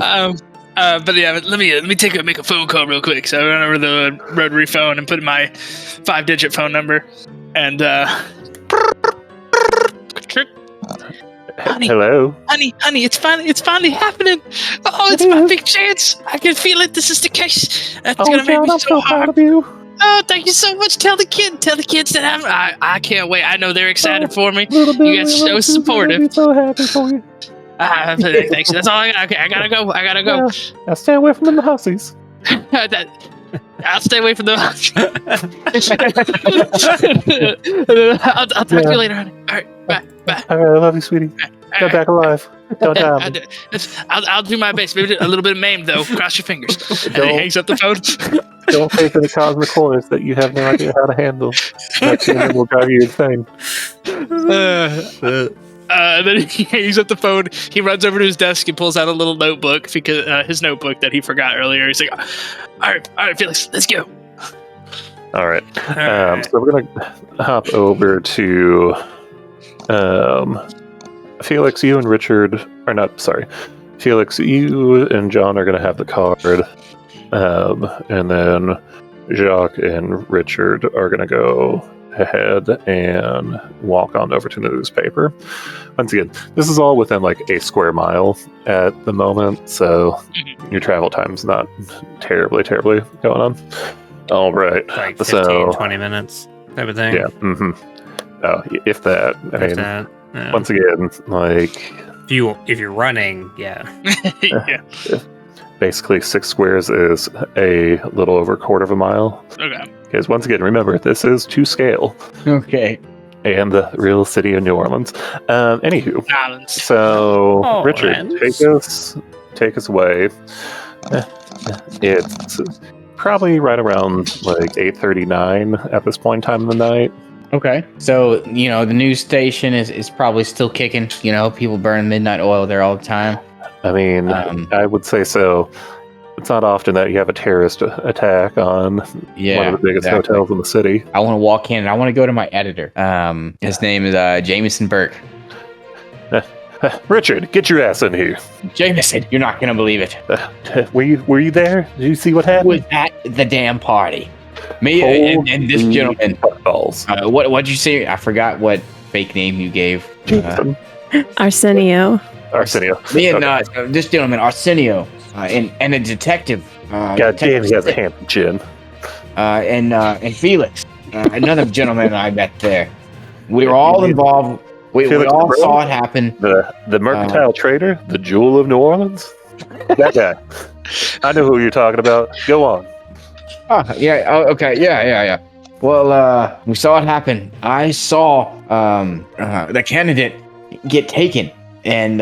But yeah, let me make a phone call real quick. So I run over the rotary phone and put in my 5-digit phone number, and honey, Hello. honey, it's finally happening. Oh, it's my big chance. I can feel it. This is the case. That's gonna make me so proud hard. of you. Oh, thank you so much. Tell the kids that I can't wait. I know they're excited for me. Little You guys are so supportive. Be so happy for you. Thanks. That's all I got. Okay, I gotta go. Yeah. Now stay away from the hussies. I'll stay away from the. I'll talk to you later, honey. All right, bye. All right, I love you, sweetie. All Go right. back alive. Don't die. I'll do my best. Maybe a little bit maimed though. Cross your fingers. And he hangs up the phone. Don't take any cosmic horrors that you have no idea how to handle. That will drive you insane. Then he hangs up the phone. He runs over to his desk and pulls out a little notebook, because his notebook that he forgot earlier. He's like, all right, Felix, let's go. All right. So we're gonna hop over to Felix. You and Richard are not. Sorry, Felix. You and John are gonna have the card, and then Jacques and Richard are gonna go ahead and walk on over to the newspaper. Once again, this is all within like a square mile at the moment, so your travel time's not terribly going on. All right. Like 15, 20 minutes type of thing. Yeah. Mm-hmm. Oh, if that. I mean, Yeah. once again, like If you're running, yeah. Yeah. basically 6 squares is a little over a quarter of a mile. Okay. Because once again, remember, this is to scale. Okay. And the real city of New Orleans. Anywho, Balance. so Richard, Orleans. take us away. It's probably right around like 8:39 at this point in time of the night. Okay. So, the news station is probably still kicking. People burn midnight oil there all the time. I mean, I would say so. It's not often that you have a terrorist attack on Yeah, one of the biggest exactly. hotels in the city. I want to walk in and I want to go to my editor. His name is Jameson Burke. Richard, get your ass in here. Jameson, you're not gonna believe it. Were you there? Did you see what I happened? was at the damn party. Me and this gentleman. Balls. What'd you say? I forgot what fake name you gave. Jameson. Arsenio. Arsenio. Me and Okay. this gentleman, Arsenio, and a detective. God damn, he has a handsome chin. And Felix, another gentleman I met there. We were all involved. We Felix all Burke? saw it happen. The mercantile trader, the jewel of New Orleans. That guy. I know who you're talking about. Go on. Yeah. Oh, okay. Yeah. Well, we saw it happen. I saw the candidate get taken, and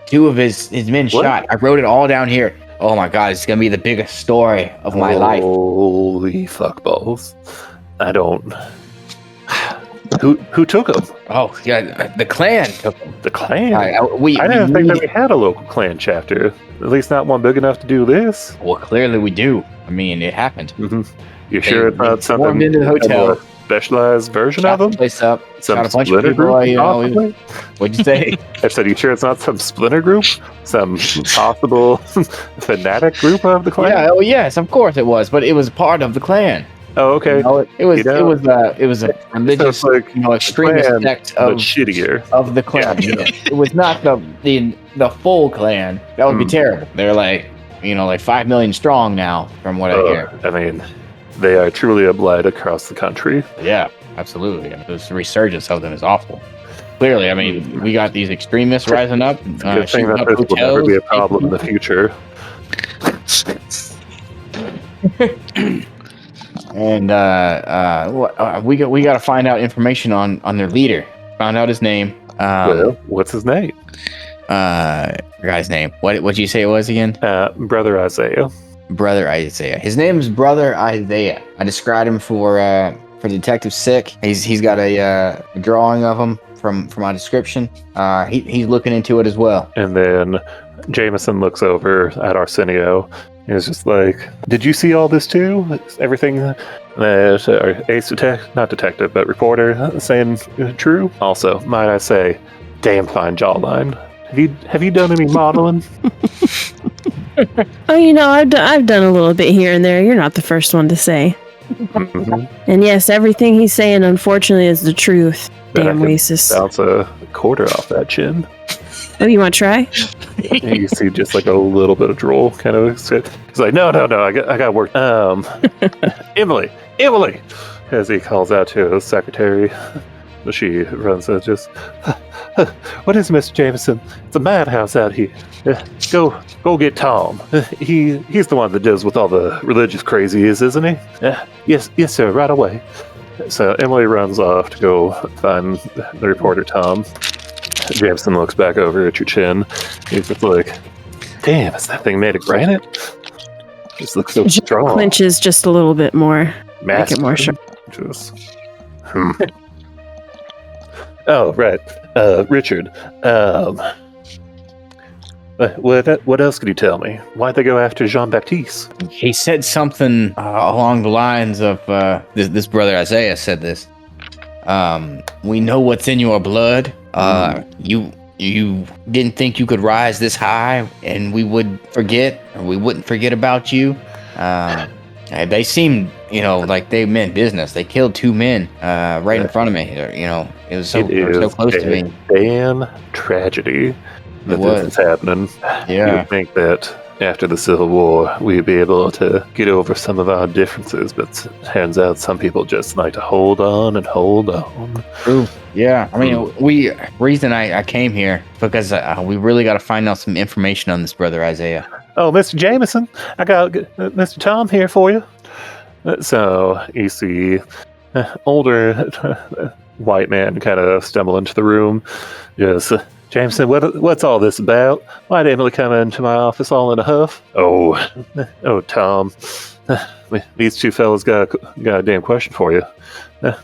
2 of his men What? shot. I wrote it all down here. Oh my God, it's gonna be the biggest story of my life. Holy fuck balls. I don't. Who took him? Oh yeah, the Klan took him. The Klan? I didn't think that we had a local Klan chapter. At least not one big enough to do this. Well, clearly we do. I mean, it happened. Mm-hmm. You sure it's not They something swarmed into the hotel. a specialized version Shot of the them? place up. Some Shot a bunch of splinter people. group? You know, Possibly? what'd you say? I said, you sure it's not some splinter group? Some possible fanatic group of the Klan? Yeah. Oh yes, of course it was. But it was part of the Klan. Oh, okay. You know, it was a religious, So it's like extremist Klan, sect but of shittier. the Klan. Yeah. Yeah. It was not the full Klan. That would be terrible. They're like 5 million strong now, from what I hear. I mean, they are truly a blight across the country. Yeah, absolutely. This resurgence of them is awful. Clearly, I mean, we got these extremists rising up. Good thing shooting that up this will never hotels. be a problem in the future. And we got to find out information on their leader. Found out his name. Well, what's his name? Forgot his name. What'd you say it was again? Brother Isaiah. Brother Isaiah. His name is Brother Isaiah. I described him for Detective Sick. He's got a drawing of him from my description. He's looking into it as well. And then Jameson looks over at Arsenio. He's just like, did you see all this too? Everything that our ace not detective, but reporter saying true? Also, might I say, damn fine jawline. Have you done any modeling? Oh, I've done a little bit here and there. You're not the first one to say. Mhm. And yes, everything he's saying, unfortunately, is the truth. Then I Damn can racist. Bounce a quarter off that chin. Oh, you want to try? You see just like a little bit of drool kind of. He's like, no, I got work. Emily, as he calls out to his secretary. She runs and just, what is it, Mr. Jameson? It's a madhouse out here. Go get Tom. He's the one that deals with all the religious crazies, isn't he? Yes, sir, right away. So Emily runs off to go find the reporter, Tom. Jameson looks back over at your chin. He's just like, damn, is that thing made of granite? Just looks so strong. Clinches just a little bit more. Make it more sharp. Just, Oh, right. Richard. What else could you tell me? Why'd they go after Jean-Baptiste? He said something along the lines of this brother Isaiah said this. We know what's in your blood. You didn't think you could rise this high, and we wouldn't forget about you. They seemed, like they meant business. They killed 2 men right in front of me. It was so close to me. Damn tragedy that this is happening. Yeah. You would think that after the Civil War, we'd be able to get over some of our differences, but it turns out some people just like to hold on and hold on. True. Yeah. I mean, reason I came here because we really got to find out some information on this brother Isaiah. Oh, Mr. Jameson, I got Mr. Tom here for you. So you see, older white man kind of stumble into the room. Just, Jameson, what's all this about? Why'd Emily come into my office all in a huff? Oh, Tom, these 2 fellas got a damn question for you.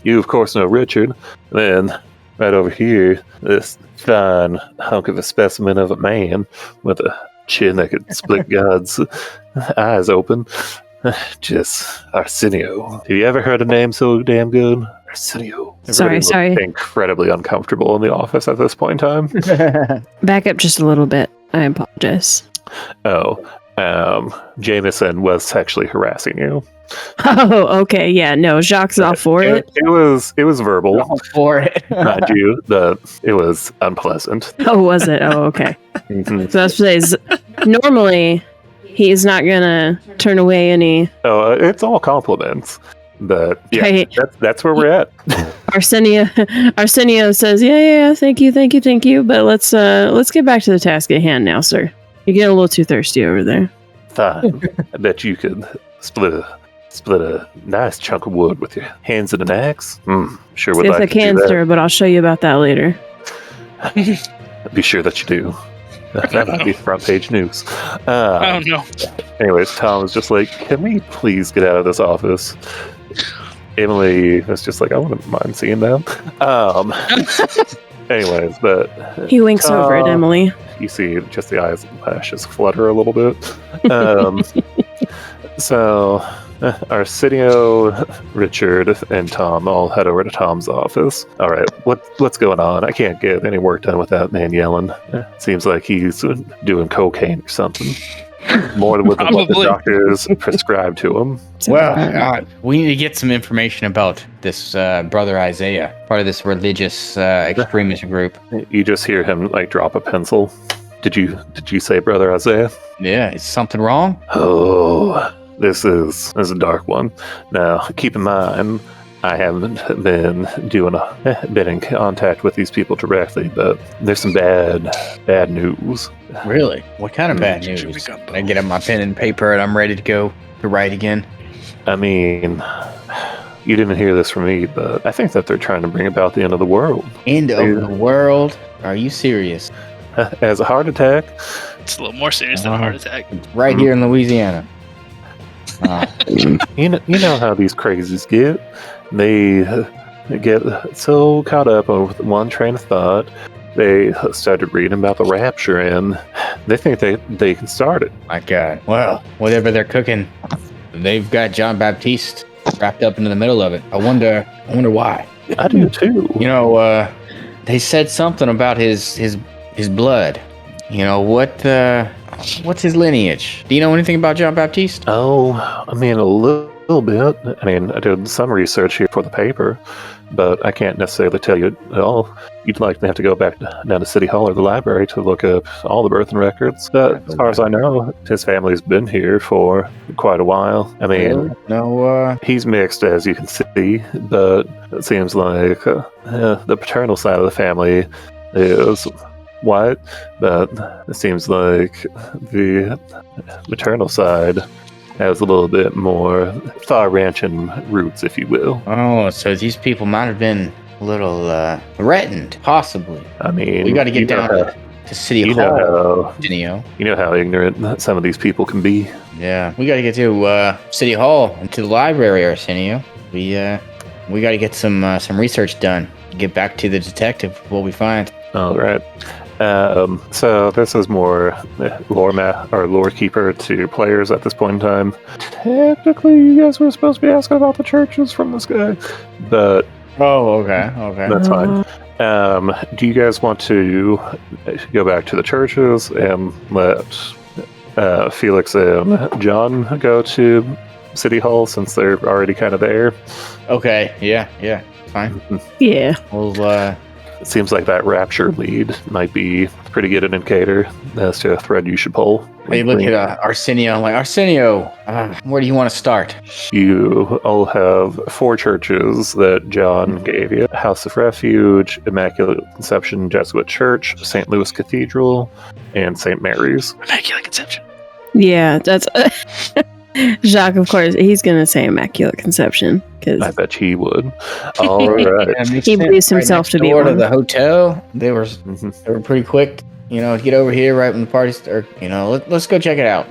You, of course, know Richard. Then, right over here, this fine hunk of a specimen of a man with a chin that could split God's eyes open. Just Arsenio. Have you ever heard a name so damn good? Arsenio. Sorry. Incredibly uncomfortable in the office at this point in time. Back up just a little bit. I apologize. Oh, Jameson was sexually harassing you. Oh, okay. Yeah, no, Jacques all for it. It was verbal. All for it. Mind you, it was unpleasant. Oh, was it? Oh, okay. Mhm. So that's what it is. Normally, he's not gonna turn away any. Oh, it's all compliments. But yeah, Right. that's where we're at. Arsenio says, "Yeah, thank you. But let's get back to the task at hand now, sir. You're getting a little too thirsty over there." Fine. I bet you could split a nice chunk of wood with your hands and an axe. Sure would Yes, like I to do can, that. sir, but I'll show you about that later. Be sure that you do. That might be front page news. Oh no. Anyways, Tom was just like, "Can we please get out of this office?" Emily was just like, "I wouldn't mind seeing them." Anyways, but He winks over at Emily. you see just the eyes lashes flutter a little bit. So Arsenio, Richard, and Tom all head over to Tom's office. All right, what's going on? I can't get any work done with that man yelling. Seems like he's doing cocaine or something. More than what the Probably. doctors prescribed to him. Well, we need to get some information about this brother Isaiah, part of this religious extremist group. You just hear him like drop a pencil. Did you say Brother Isaiah? Yeah, is something wrong? Oh, this is a dark one. Now, keep in mind, I haven't been in contact with these people directly, but there's some bad news. Really? What kind of bad news? I get up my pen and paper and I'm ready to go to write again. I mean, you didn't hear this from me, but I think that they're trying to bring about the end of the world. End of the world? Are you serious? As a heart attack. It's a little more serious than a heart attack. Right here in Louisiana. You know how these crazies get. They get so caught up with one train of thought. They started reading about the rapture, and they think they can start it. My God. Well, whatever they're cooking, they've got John Baptiste wrapped up into the middle of it. I wonder why. I do too. They said something about his blood. What's his lineage? Do you know anything about John Baptiste? Oh, I mean, a little bit. I mean, I did some research here for the paper, but I can't necessarily tell you at all. You'd likely have to go back down to City Hall or the library to look up all the birth and records. But as far as I know, his family's been here for quite a while. I mean, he's mixed, as you can see, but it seems like the paternal side of the family is white, but it seems like the maternal side has a little bit more far-reaching roots, if you will. Oh, so these people might have been a little threatened, possibly. I mean, We got to get down to City Hall. You know how ignorant some of these people can be. Yeah, we got to get to City Hall and to the library, Arsenio. We got to get some research done. get back to the detective what we find. All right. So this is more lore keeper to players at this point in time. Technically, you guys were supposed to be asking about the churches from this guy, but Oh, okay. that's fine. Do you guys want to go back to the churches and let Felix and John go to City Hall since they're already kind of there? Okay. Yeah. Fine. Yeah. Well, It seems like that rapture lead might be a pretty good indicator as to a thread you should pull. I look at Arsenio. I'm like, Arsenio, where do you want to start? You all have 4 churches that John gave you: House of Refuge, Immaculate Conception Jesuit Church, St. Louis Cathedral, and St. Mary's. Immaculate Conception. Yeah, that's Jacques. Of course, he's gonna say Immaculate Conception I because bet he would. All right. he believes himself to be door to one. the hotel. They were Mhm. pretty quick. To get over here right when the party starts. Let's go check it out.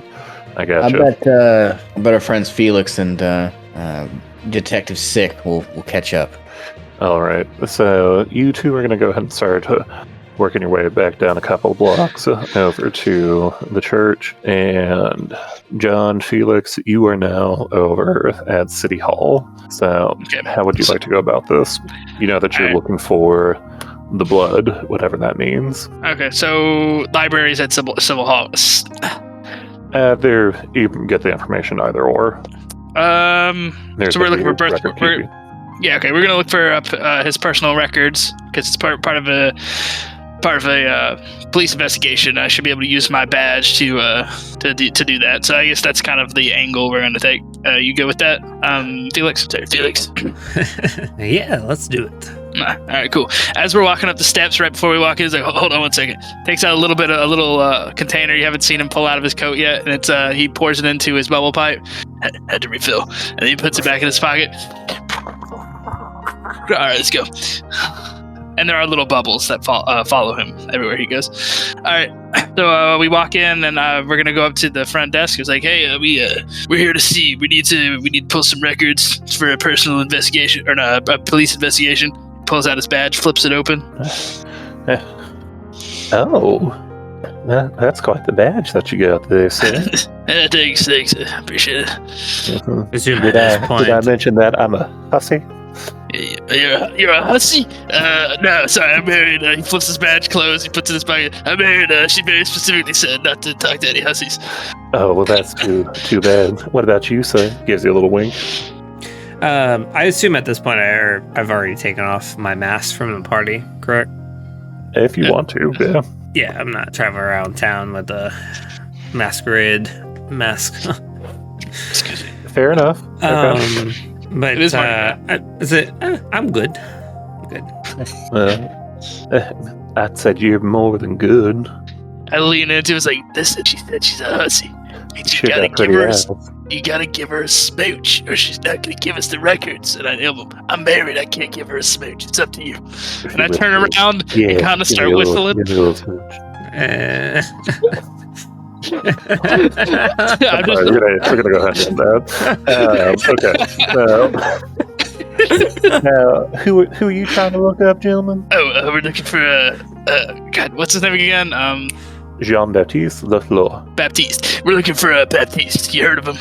I I gotcha. bet our friends Felix and Detective Sick will catch up. All right. So you two are going to go ahead and start working your way back down a couple blocks over to the church. And John, Felix, you are now over at City Hall. So Okay. how would you like to go about this? You know that you're Alright. looking for the blood, whatever that means. Okay, so libraries at Civil Hall. There, you can get the information either or. There's So we're a looking for record birth. keeping. Yeah, okay, we're gonna look for his personal records because it's part of a police investigation. I should be able to use my badge to do that. So I guess that's kind of the angle we're gonna take. You go with that, Felix? Sorry, Felix. Yeah, let's do it. All right, cool. As we're walking up the steps, right before we walk in, he's like, "Hold on one second." Takes out a little container. You haven't seen him pull out of his coat yet, and it's he pours it into his bubble pipe. Had to refill, and he puts it back in his pocket. All right, let's go. And there are little bubbles that follow him everywhere he goes. All right, so we walk in, and we're gonna go up to the front desk. It's like, "Hey, we're here to see. We need to pull some records for a personal investigation or a police investigation." Pulls out his badge, flips it open. Oh, that's quite the badge that you got there, sir. Thanks. I appreciate it. Mhm. Assume Did at this point. I mention that I'm a hussy? You're a hussy? No, sorry, I'm married. He flips his badge closed, he puts it in his pocket. I'm married. She very specifically said not to talk to any hussies. Oh, well, that's too bad. What about you, sir? Gives you a little wink. I assume at this point I've already taken off my mask from the party, correct? If you want to, yeah. Yeah, I'm not traveling around town with a masquerade mask. Excuse me. Fair enough. Okay. But It is I'm good. I'd said you're more than good. I lean into it, it's like, listen, she said she's a hussy. Means Sure got pretty ass. you gotta give her a smooch, or she's not gonna give us the records. And I tell them, I'm married, I can't give her a smooch. It's up to you. And I turn around Yeah, and kind of give start me a little- whistling. give me a little smooch. I'm Sorry, we're gonna go ahead and do that. Okay. Now, who are you trying to look up, gentlemen? we're looking for God, what's his name again? Jean-Baptiste Lafleur. Baptiste. We're looking for Baptiste. You heard of him?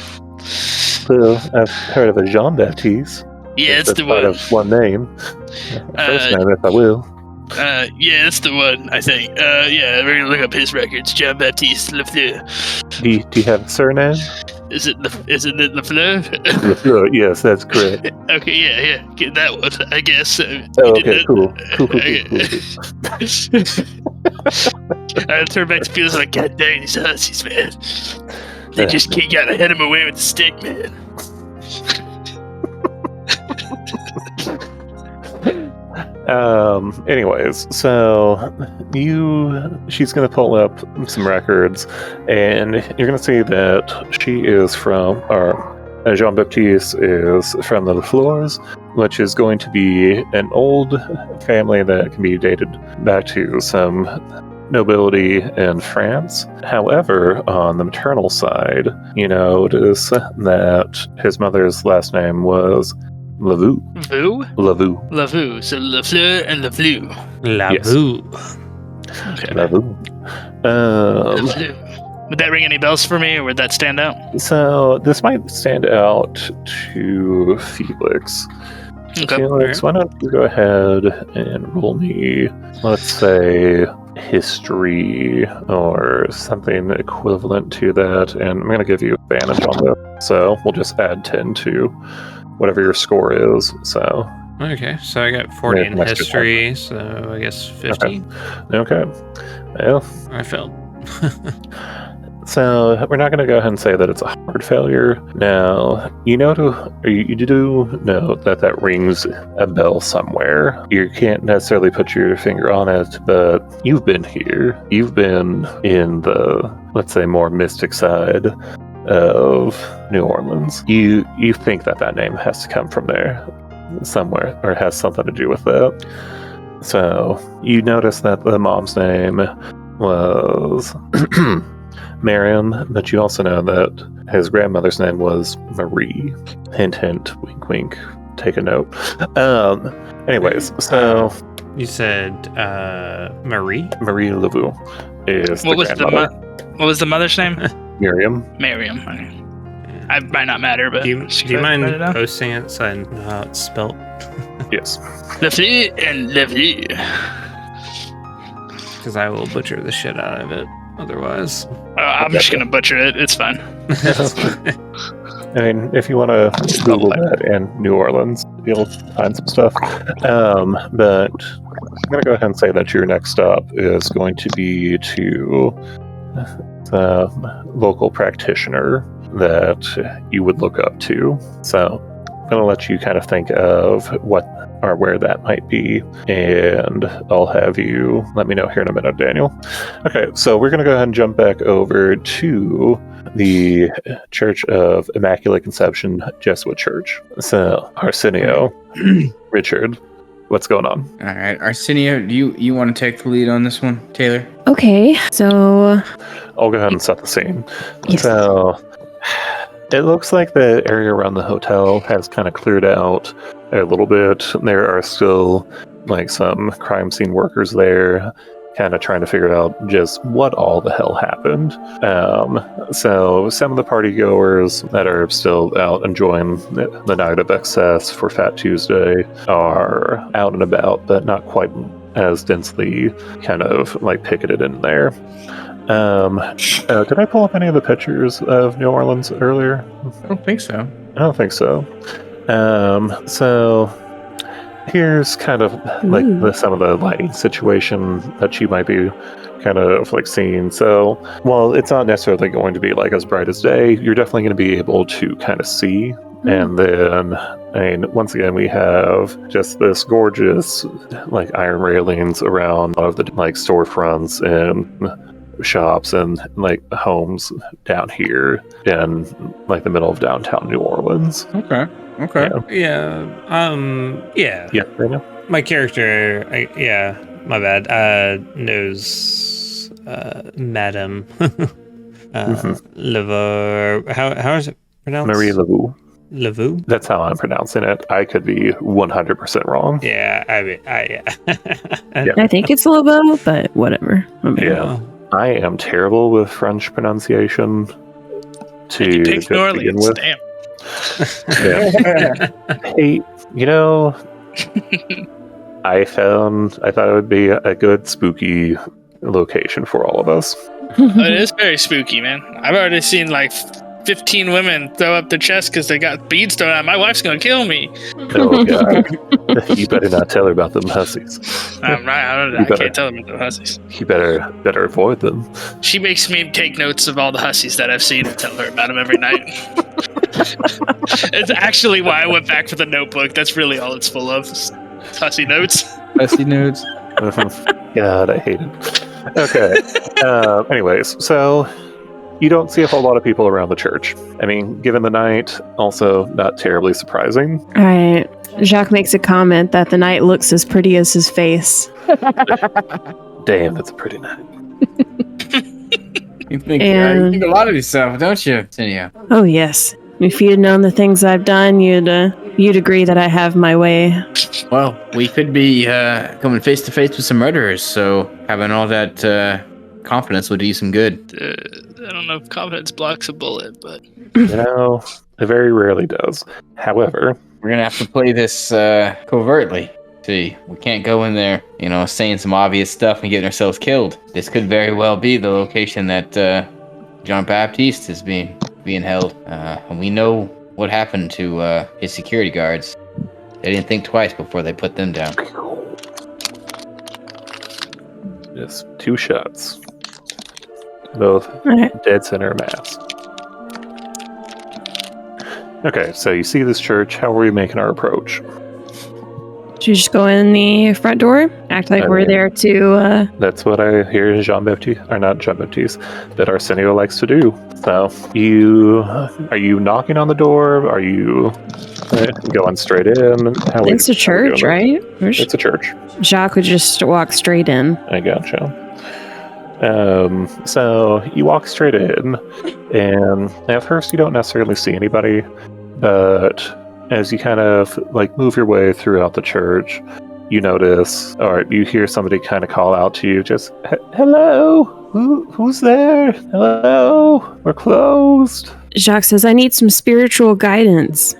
Well, I've heard of a Jean-Baptiste. Yeah, it's That's the part one. of one name. First name, if I will. Yeah, that's the one, I think. Yeah, we're gonna look up his records. Jean Baptiste Lafleur. Do you have a surname? Is it Lafleur? Lafleur, yes, that's correct. Okay, yeah, get that one, I guess. Oh, okay, cool. Cool. I turn back to Felix like, God dang, these hussies, man. They just can't get hit him away with the stick, man. Anyways, so she's gonna pull up some records, and you're gonna see that she is from, or Jean-Baptiste is from the Lafleurs, which is going to be an old family that can be dated back to some nobility in France. However, on the maternal side, you notice that his mother's last name was Lavu. Vu? Lavu. Lavu. So Le Fleur and Le Vlu. La Yes. Vu. Okay. Lavu. Le Vlu. Would that ring any bells for me, or would that stand out? So this might stand out to Felix. Okay. Felix, why don't you go ahead and roll me, let's say, history or something equivalent to that, and I'm going to give you advantage on this. So we'll just add 10 to whatever your score is. So Okay, so I got 40 Yeah, in that's good. history, so I guess 50. okay, well, I failed. so we're not going to go ahead and say that it's a hard failure. Now you do know that rings a bell somewhere. You can't necessarily put your finger on it, but you've been here. You've been in the, let's say, more mystic side of New Orleans. You think that name has to come from there somewhere, or has something to do with that. So you notice that the mom's name was Miriam, but you also know that his grandmother's name was Marie. Hint, hint, wink, wink. Take a note. Anyways, so You said Marie? Marie Lavu is What the was grandmother. what was the mother's name? Miriam. Miriam. Okay. I might not matter, but Do you she mind write it down. posting it so I know how it's spelled? Yes. Le Fleur and Le Vlu. Because I will butcher the shit out of it otherwise. I'm just gonna butcher it. It's fine. I mean, if you want to Google that in New Orleans, you'll find some stuff. But I'm going to go ahead and say that your next stop is going to be to the local practitioner that you would look up to. So I'm going to let you kind of think of what or where that might be, and I'll have you let me know here in a minute, Daniel. Okay, so we're going to go ahead and jump back over to the Church of Immaculate Conception Jesuit Church. So, Arsenio, Richard, what's going on? All right, Arsenio, do you want to take the lead on this one, Taylor? Okay, so I'll go ahead and set the scene. Yes. So, it looks like the area around the hotel has kind of cleared out a little bit. There are still like some crime scene workers there, kind of trying to figure out just what all the hell happened. So some of the party goers that are still out enjoying the night of excess for Fat Tuesday are out and about, but not quite as densely kind of like picketed in there. Did I pull up any of the pictures of New Orleans earlier? I don't think so. I don't think so. So here's kind of like some of the lighting situation that you might be kind of like seeing. So while it's not necessarily going to be like as bright as day, you're definitely going to be able to kind of see. And then, I mean, once again, we have just this gorgeous like iron railings around all of the like storefronts and shops and like homes down here in like the middle of downtown New Orleans. Okay. Yeah. Yeah, Daniel? My character, my bad, knows Madame Lever. How is it pronounced? Marie Lavu. Lavu? That's how I'm pronouncing it. I could be 100% wrong. Yeah, I think it's Lobo, but whatever. Yeah. I am terrible with French pronunciation to You picked New just begin Orleans. with. Damn. Yeah. Hey, I thought it would be a good spooky location for all of us. It is very spooky, man. I've already seen like 15 women throw up their chest because they got beads thrown out. My wife's gonna kill me. Oh god. You better not tell her about them hussies. I'm right. I can't tell them about the hussies. You better avoid them. She makes me take notes of all the hussies that I've seen and tell her about them every night. It's actually why I went back for the notebook. That's really all it's full of. Hussy notes. Hussy notes. God, I hate it. Okay. Anyways, so you don't see a whole lot of people around the church. I mean, given the night, also not terribly surprising. All right. Jacques makes a comment that the night looks as pretty as his face. Damn, that's a pretty night. You think And- you think a lot of yourself, don't you, Arsenio? Oh, yes. If you'd known the things I've done, you'd you'd agree that I have my way. Well, we could be coming face to face with some murderers, so having all that confidence would do you some good. I don't know if confidence blocks a bullet, but It very rarely does. However, We're gonna have to play this covertly. See, we can't go in there, saying some obvious stuff and getting ourselves killed. This could very well be the location that John Baptiste is being held, and we know what happened to his security guards. They didn't think twice before they put them down. just 2 shots. Both Alright. dead center mass. Okay, so you see this church. How are we making our approach? Should we just go in the front door? Act like we're there to... That's what I hear that Arsenio likes to do. So, are you knocking on the door? Are you going straight in? It's a church, right? It's a church. Jacques would just walk straight in. I gotcha. So you walk straight in, and at first you don't necessarily see anybody, but as you kind of move your way throughout the church, you notice, or you hear somebody kind of call out to you, just, hello? Who's there? Hello? We're closed. Jacques says, I need some spiritual guidance.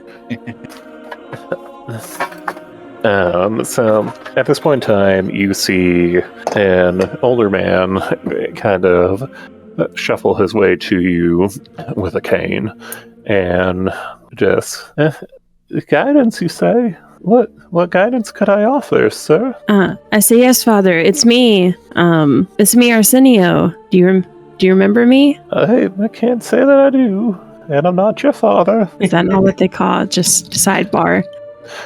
So at this point in time, you see an older man kind of shuffle his way to you with a cane, and just, guidance, you say? What guidance could I offer, sir? I say, yes, Father. It's me. It's me, Arsenio. Do you remember me? I can't say that I do, and I'm not your father. Is that not what they call it? Just sidebar.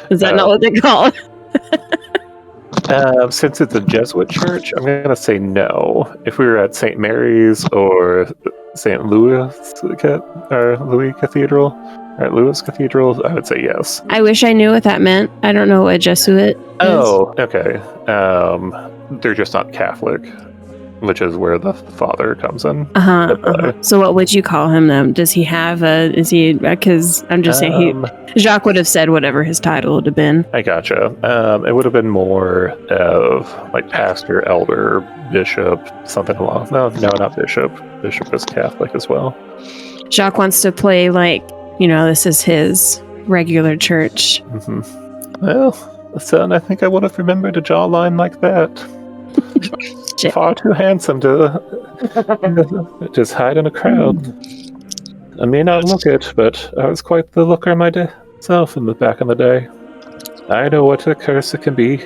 Is that not what they call it? Since it's a Jesuit church, I'm going to say no. If we were at St. Mary's or St. Louis Cathedral, or Louis Cathedral, I would say yes. I wish I knew what that meant. I don't know what Jesuit is. Oh, okay. They're just not Catholic, which is where the father comes in. So what would you call him then? Does he have because I'm just saying Jacques would have said whatever his title would have been. I gotcha. It would have been more of pastor, elder, bishop, something along. No, not bishop. Bishop is Catholic as well. Jacques wants to play this is his regular church. Mm-hmm. Well, son, I think I would have remembered a jawline like that. Far too handsome to just hide in a crowd. I may not look it, but I was quite the looker myself in the back in the day. I know what a curse it can be.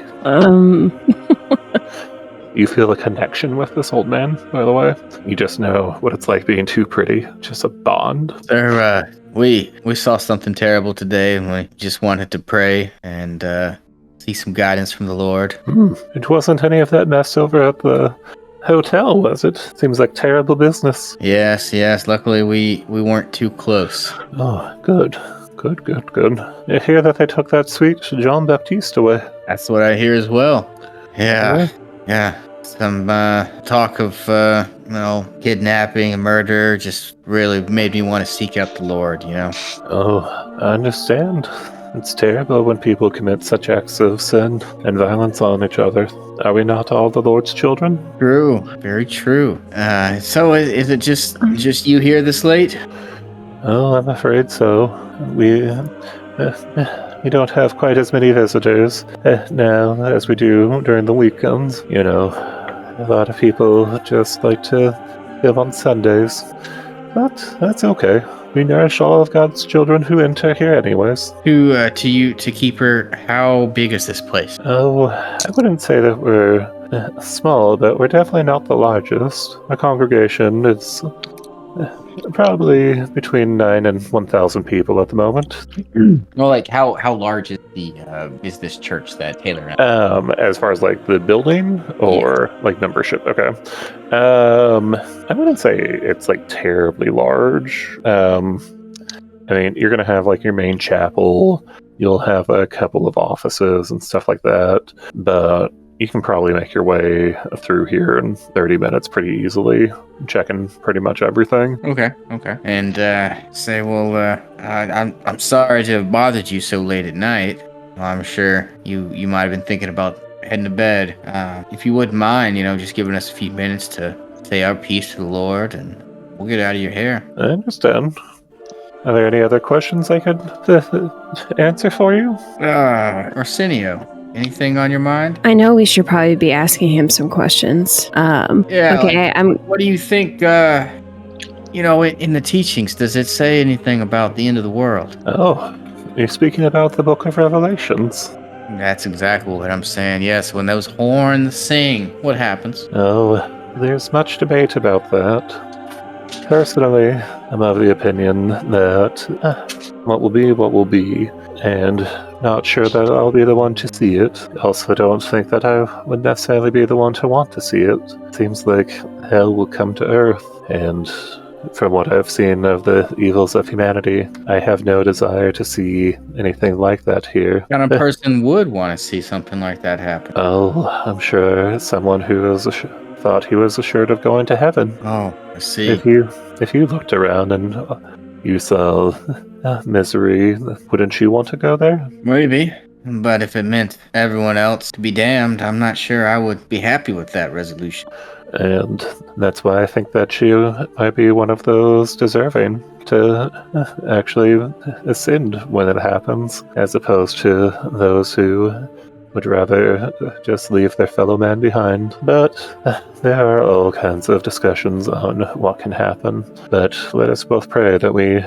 You feel a connection with this old man, by the way. You just know what it's like being too pretty. Just a bond. Sir, we saw something terrible today, and we just wanted to pray and see some guidance from the Lord. It wasn't any of that mess over at the hotel, was it? Seems like terrible business. Yes. Luckily, we weren't too close. Oh, good. I hear that they took that sweet Jean Baptiste away. That's what I hear as well. Yeah. Some talk of kidnapping and murder just really made me want to seek out the Lord. Oh, I understand. It's terrible when people commit such acts of sin and violence on each other. Are we not all the Lord's children? True, very true. So is it just you here this late? Oh, I'm afraid so. We don't have quite as many visitors now as we do during the weekends. A lot of people just like to live on Sundays. But that's okay. We nourish all of God's children who enter here anyways. To keep her, how big is this place? Oh, I wouldn't say that we're small, but we're definitely not the largest. Our congregation is probably between 9 and 1,000 people at the moment. Well, how large is this church that Taylor ran? As far as the building or membership? Okay. I wouldn't say it's terribly large. You're gonna have your main chapel. You'll have a couple of offices and stuff like that, but you can probably make your way through here in 30 minutes pretty easily, checking pretty much everything. Okay. And say, well, I'm sorry to have bothered you so late at night. Well, I'm sure you might have been thinking about heading to bed. If you wouldn't mind, just giving us a few minutes to say our piece to the Lord, and we'll get out of your hair. I understand. Are there any other questions I could answer for you? Arsenio, anything on your mind? I know we should probably be asking him some questions. Yeah. Okay, What do you think? In the teachings, does it say anything about the end of the world? Oh, you're speaking about the Book of Revelations. That's exactly what I'm saying. Yes, when those horns sing, what happens? Oh, there's much debate about that. Personally, I'm of the opinion that what will be, and not sure that I'll be the one to see it. Also don't think that I would necessarily be the one to want to see it. Seems like hell will come to earth, and from what I've seen of the evils of humanity, I have no desire to see anything like that here. What kind of person would want to see something like that happen? Oh, I'm sure someone who thought he was assured of going to heaven. Oh, I see. If you looked around and you saw misery, wouldn't you want to go there? Maybe. But if it meant everyone else to be damned, I'm not sure I would be happy with that resolution. And that's why I think that you might be one of those deserving to actually ascend when it happens, as opposed to those who would rather just leave their fellow man behind. But there are all kinds of discussions on what can happen. But let us both pray that we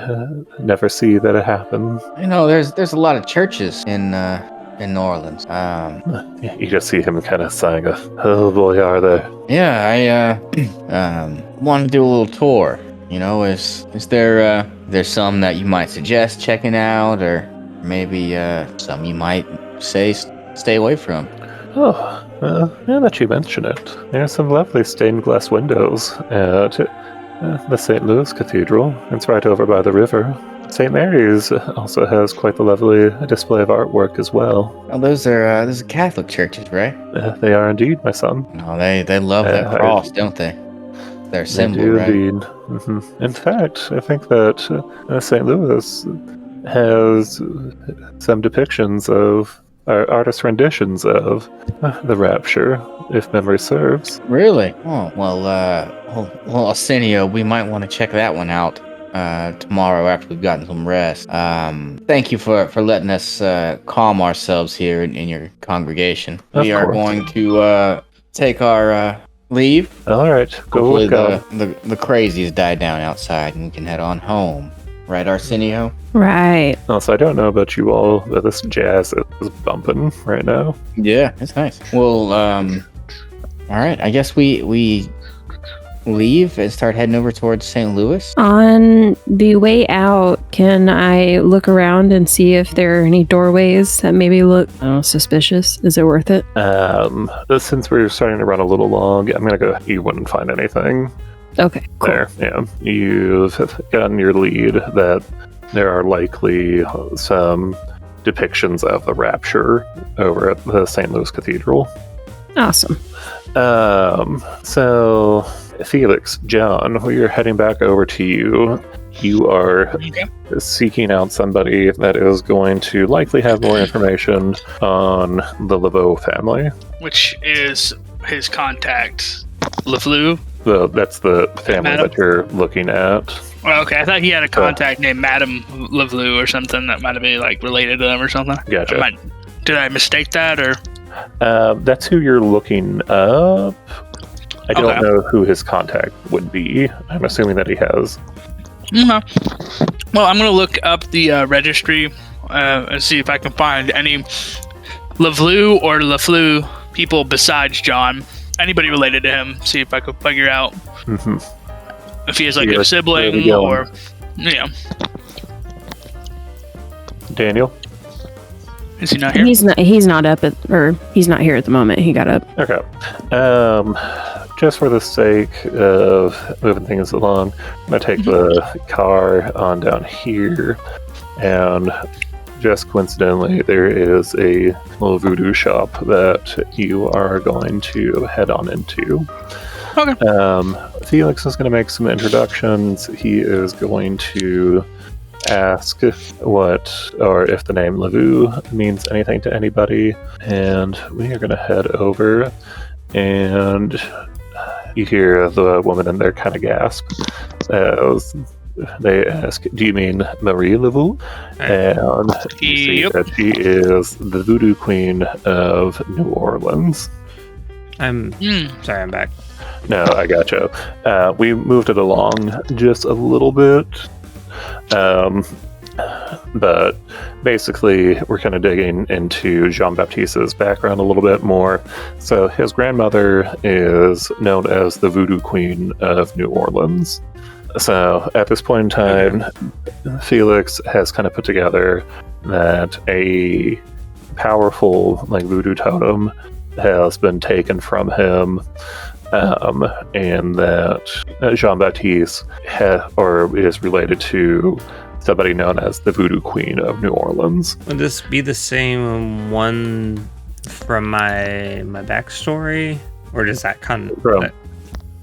never see that it happen. There's a lot of churches in New Orleans. You just see him kind of sighing, oh boy, are there. Yeah, I want to do a little tour. Is there's some that you might suggest checking out, or maybe some you might say stay away from? Oh, now that you mention it, there's some lovely stained glass windows at the St. Louis Cathedral. It's right over by the river. St. Mary's also has quite the lovely display of artwork as well. Oh, those are Catholic churches, right? They are indeed, my son. Oh, they love that cross, don't they? Their symbol, they do, right? indeed. Mm-hmm. In fact, I think that St. Louis has some depictions of artist renditions of the Rapture, if memory serves. Really? Oh, well, Arsenio, we might want to check that one out tomorrow after we've gotten some rest. Thank you for letting us calm ourselves here in your congregation. We are going to take our leave. All right, go with God. The crazies died down outside and we can head on home. Right, Arsenio? right. Also, I don't know about you all, but this jazz is bumping right now. Yeah, it's nice. Well, all right. I guess we leave and start heading over towards St. Louis. On the way out, can I look around and see if there are any doorways that maybe look suspicious? Is it worth it? Since we're starting to run a little long, I'm gonna go. You wouldn't find anything. Okay, cool. There, yeah. You've gotten your lead that there are likely some depictions of the Rapture over at the St. Louis Cathedral. Awesome. So, Felix, John, we are heading back over to you. You are seeking out somebody that is going to likely have more information on the Laveau family. Which is his contact, LeFleur. That's the family Madam? that you're looking at. Well, okay, I thought he had a contact named Madame LeFleur or something that might have been like related to them or something. Gotcha. Did I mistake that or? That's who you're looking up. I don't Okay. know who his contact would be. I'm assuming that he has. Okay. Well, I'm gonna look up the registry and see if I can find any LeFleur or LeFleur people besides John. Anybody related to him? See if I could figure out if he has like a sibling or, Daniel? Is he not here? He's not up at, or he's not here at the moment. He got up. Okay. Just for the sake of moving things along, I'm going to take the car on down here and just coincidentally, there is a little voodoo shop that you are going to head on into. Okay. Felix is going to make some introductions. He is going to ask what or if the name Lavu means anything to anybody, and we are going to head over, and you hear the woman in there kind of gasp as they ask, "Do you mean Marie Lavu?" And you see that she is the voodoo queen of New Orleans. Sorry, I'm back. No, I gotcha. We moved it along just a little bit. But basically, we're kind of digging into Jean-Baptiste's background a little bit more. So his grandmother is known as the Voodoo Queen of New Orleans. So at this point in time, Felix has kind of put together that a powerful voodoo totem has been taken from him, and that Jean-Baptiste is related to somebody known as the Voodoo Queen of New Orleans. Would this be the same one from my backstory, or does that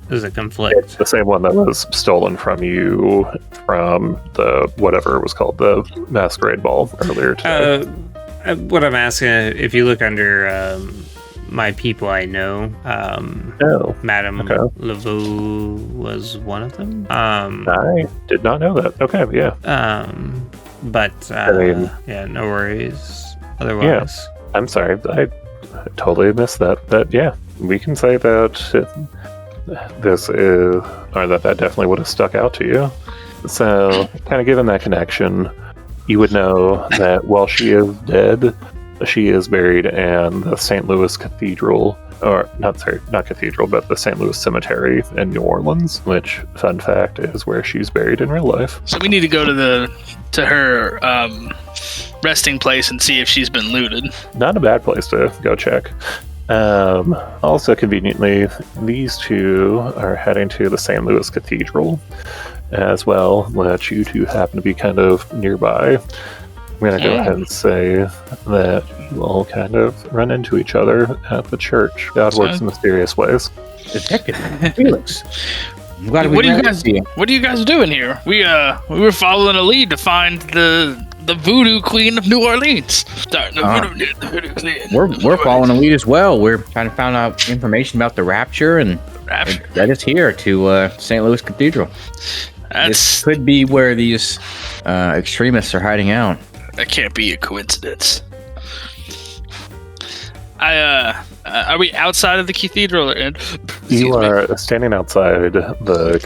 does it conflict? It's the same one that was stolen from you from the whatever it was called, the masquerade ball earlier today. What I'm asking, if you look under my people I know, Madame Laveau was one of them. I did not know that. Okay, yeah. Yeah, no worries. Otherwise, yeah. I'm sorry, I totally missed that. But yeah, we can say that this is, or that definitely would have stuck out to you. So, kind of given that connection, you would know that while she is dead, she is buried in the St. Louis Cathedral, or not Cathedral, but the St. Louis Cemetery in New Orleans, which, fun fact, is where she's buried in real life. So we need to go to her resting place and see if she's been looted. Not a bad place to go check. Also, conveniently, these two are heading to the St. Louis Cathedral as well, which you two happen to be kind of nearby. I'm going to go ahead and say that you all kind of run into each other at the church. God works in mysterious ways. Detective Felix. What are you guys doing here? We were following a lead to find the Voodoo Queen of New Orleans. We're following a lead as well. We're trying to find out information about the rapture, and it led us here to St. Louis Cathedral. This could be where these extremists are hiding out. That can't be a coincidence. Are we outside of the cathedral? You are standing outside the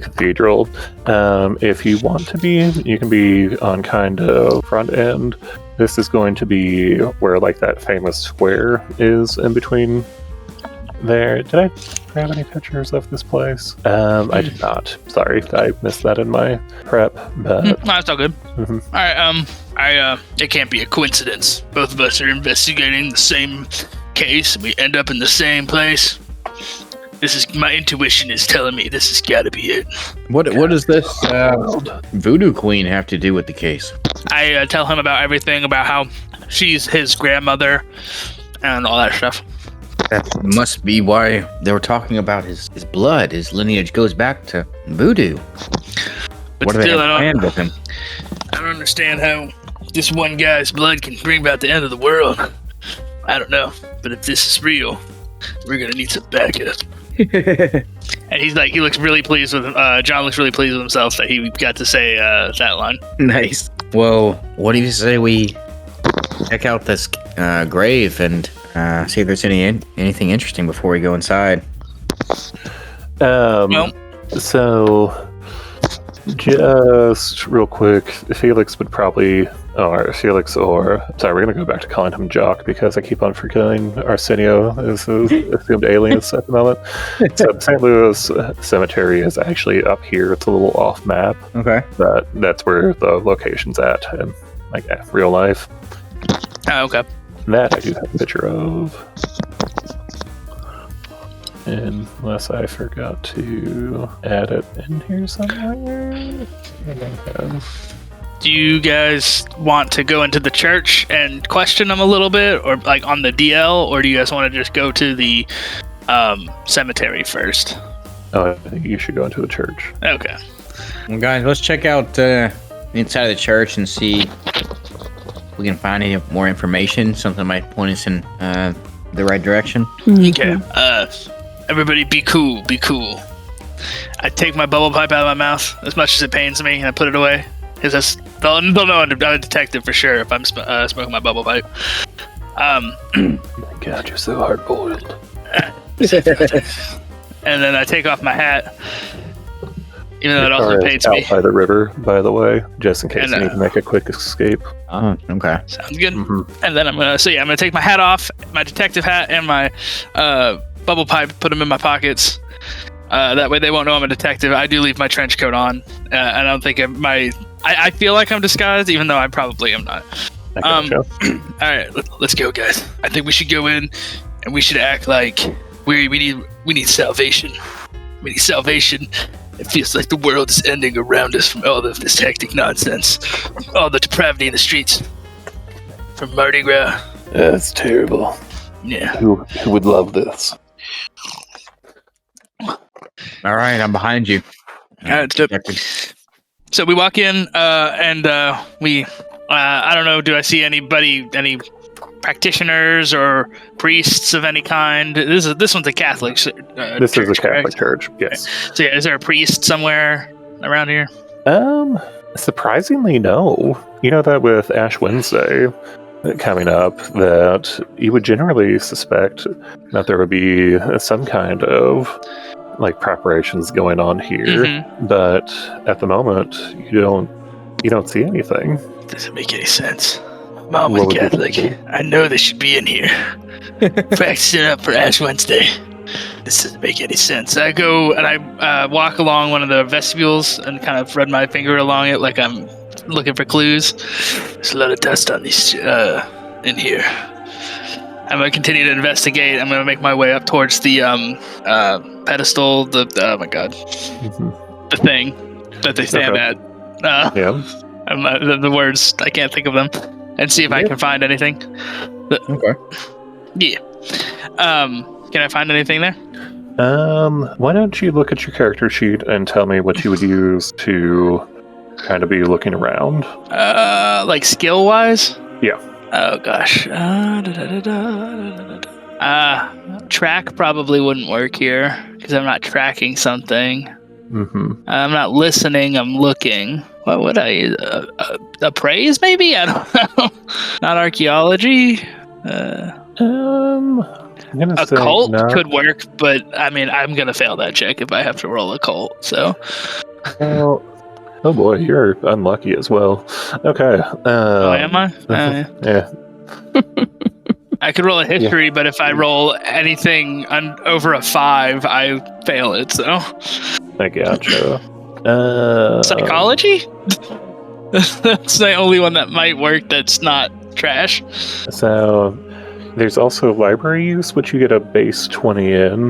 cathedral. If you want to be, you can be on kind of front end. This is going to be where that famous square is in between there. Did I grab any pictures of this place? I did not. Sorry, I missed that in my prep. But no, that's all good. Mm-hmm. All right. It can't be a coincidence. Both of us are investigating the same case. We end up in the same place. My intuition is telling me this has got to be it. What does this Voodoo Queen have to do with the case? I tell him about everything, about how she's his grandmother and all that stuff. That must be why they were talking about his blood. His lineage goes back to voodoo. But what do they have planned with him? I don't understand how this one guy's blood can bring about the end of the world. I don't know. But if this is real, we're going to need some backup. And he looks really pleased with John looks really pleased with himself that he got to say that line. Nice. Well, what do you say we check out this grave and see if there's anything interesting before we go inside? So just real quick, Felix would probably, we're going to go back to calling him Jock because I keep on forgetting Arsenio is his assumed alias at the moment. So the St. Louis Cemetery is actually up here. It's a little off map. Okay. But that's where the location's at in real life. Oh, okay. That I do have a picture of. Unless I forgot to add it in here somewhere. Do you guys want to go into the church and question them a little bit, or like on the DL, or do you guys want to just go to the cemetery first? Oh, I think you should go into the church. Okay. Well, guys, let's check out inside of the church and see if we can find any more information. Something that might point us in the right direction. Okay. Everybody, be cool. Be cool. I take my bubble pipe out of my mouth as much as it pains me, and I put it away. Because they'll know I'm a detective for sure if I'm smoking my bubble pipe. My God, you're so hard-boiled. And then I take off my hat, even though it also pains me. Out by the river, by the way, just in case And, you need to make a quick escape. Oh, okay. Sounds good. Mm-hmm. And then I'm gonna take my hat off, my detective hat, and my bubble pipe, put them in my pockets. That way they won't know I'm a detective. I do leave my trench coat on. I don't think I feel like I'm disguised, even though I probably am not. I gotcha. All right, let's go, guys. I think we should go in, and we should act like we need salvation. We need salvation. It feels like the world is ending around us from all of this hectic nonsense, all the depravity in the streets, from Mardi Gras. That's terrible. Yeah. Who would love this? All right, I'm behind you. All right, so we walk in, and we. I don't know. Do I see any practitioners or priests of any kind? This one's a Catholic. This church, is a Catholic correct? church. Yes. So yeah, is there a priest somewhere around here? Surprisingly, no. You know that with Ash Wednesday coming up, that you would generally suspect that there would be some kind of like preparations going on here, but at the moment you don't see anything. Doesn't make any sense. Mom was Catholic. I know they should be in here practicing up for Ash Wednesday. This doesn't make any sense. I go and I walk along one of the vestibules and kind of run my finger along it like I'm looking for clues. There's a lot of dust on these in here. I'm gonna continue to investigate. I'm gonna make my way up towards the pedestal. Oh my God, the thing that they stand at. Yeah. The words, I can't think of them, and see if I can find anything. Okay. Yeah. Can I find anything there? Why don't you look at your character sheet and tell me what you would use to kind of be looking around? Like skill wise? Yeah. Oh gosh. Track probably wouldn't work here because I'm not tracking something. I'm not listening. I'm looking. What would I use? Appraise maybe? I don't know. Not archaeology. I'm gonna say Occult no. could work, but I mean, I'm gonna fail that check if I have to roll occult. So. Well, oh boy, you're unlucky as well. Okay. Am I? Yeah. I could roll a history, but if I roll anything over a 5, I fail it. So. I gotcha. Psychology? That's the only one that might work that's not trash. So there's also library use, which you get a base 20 in.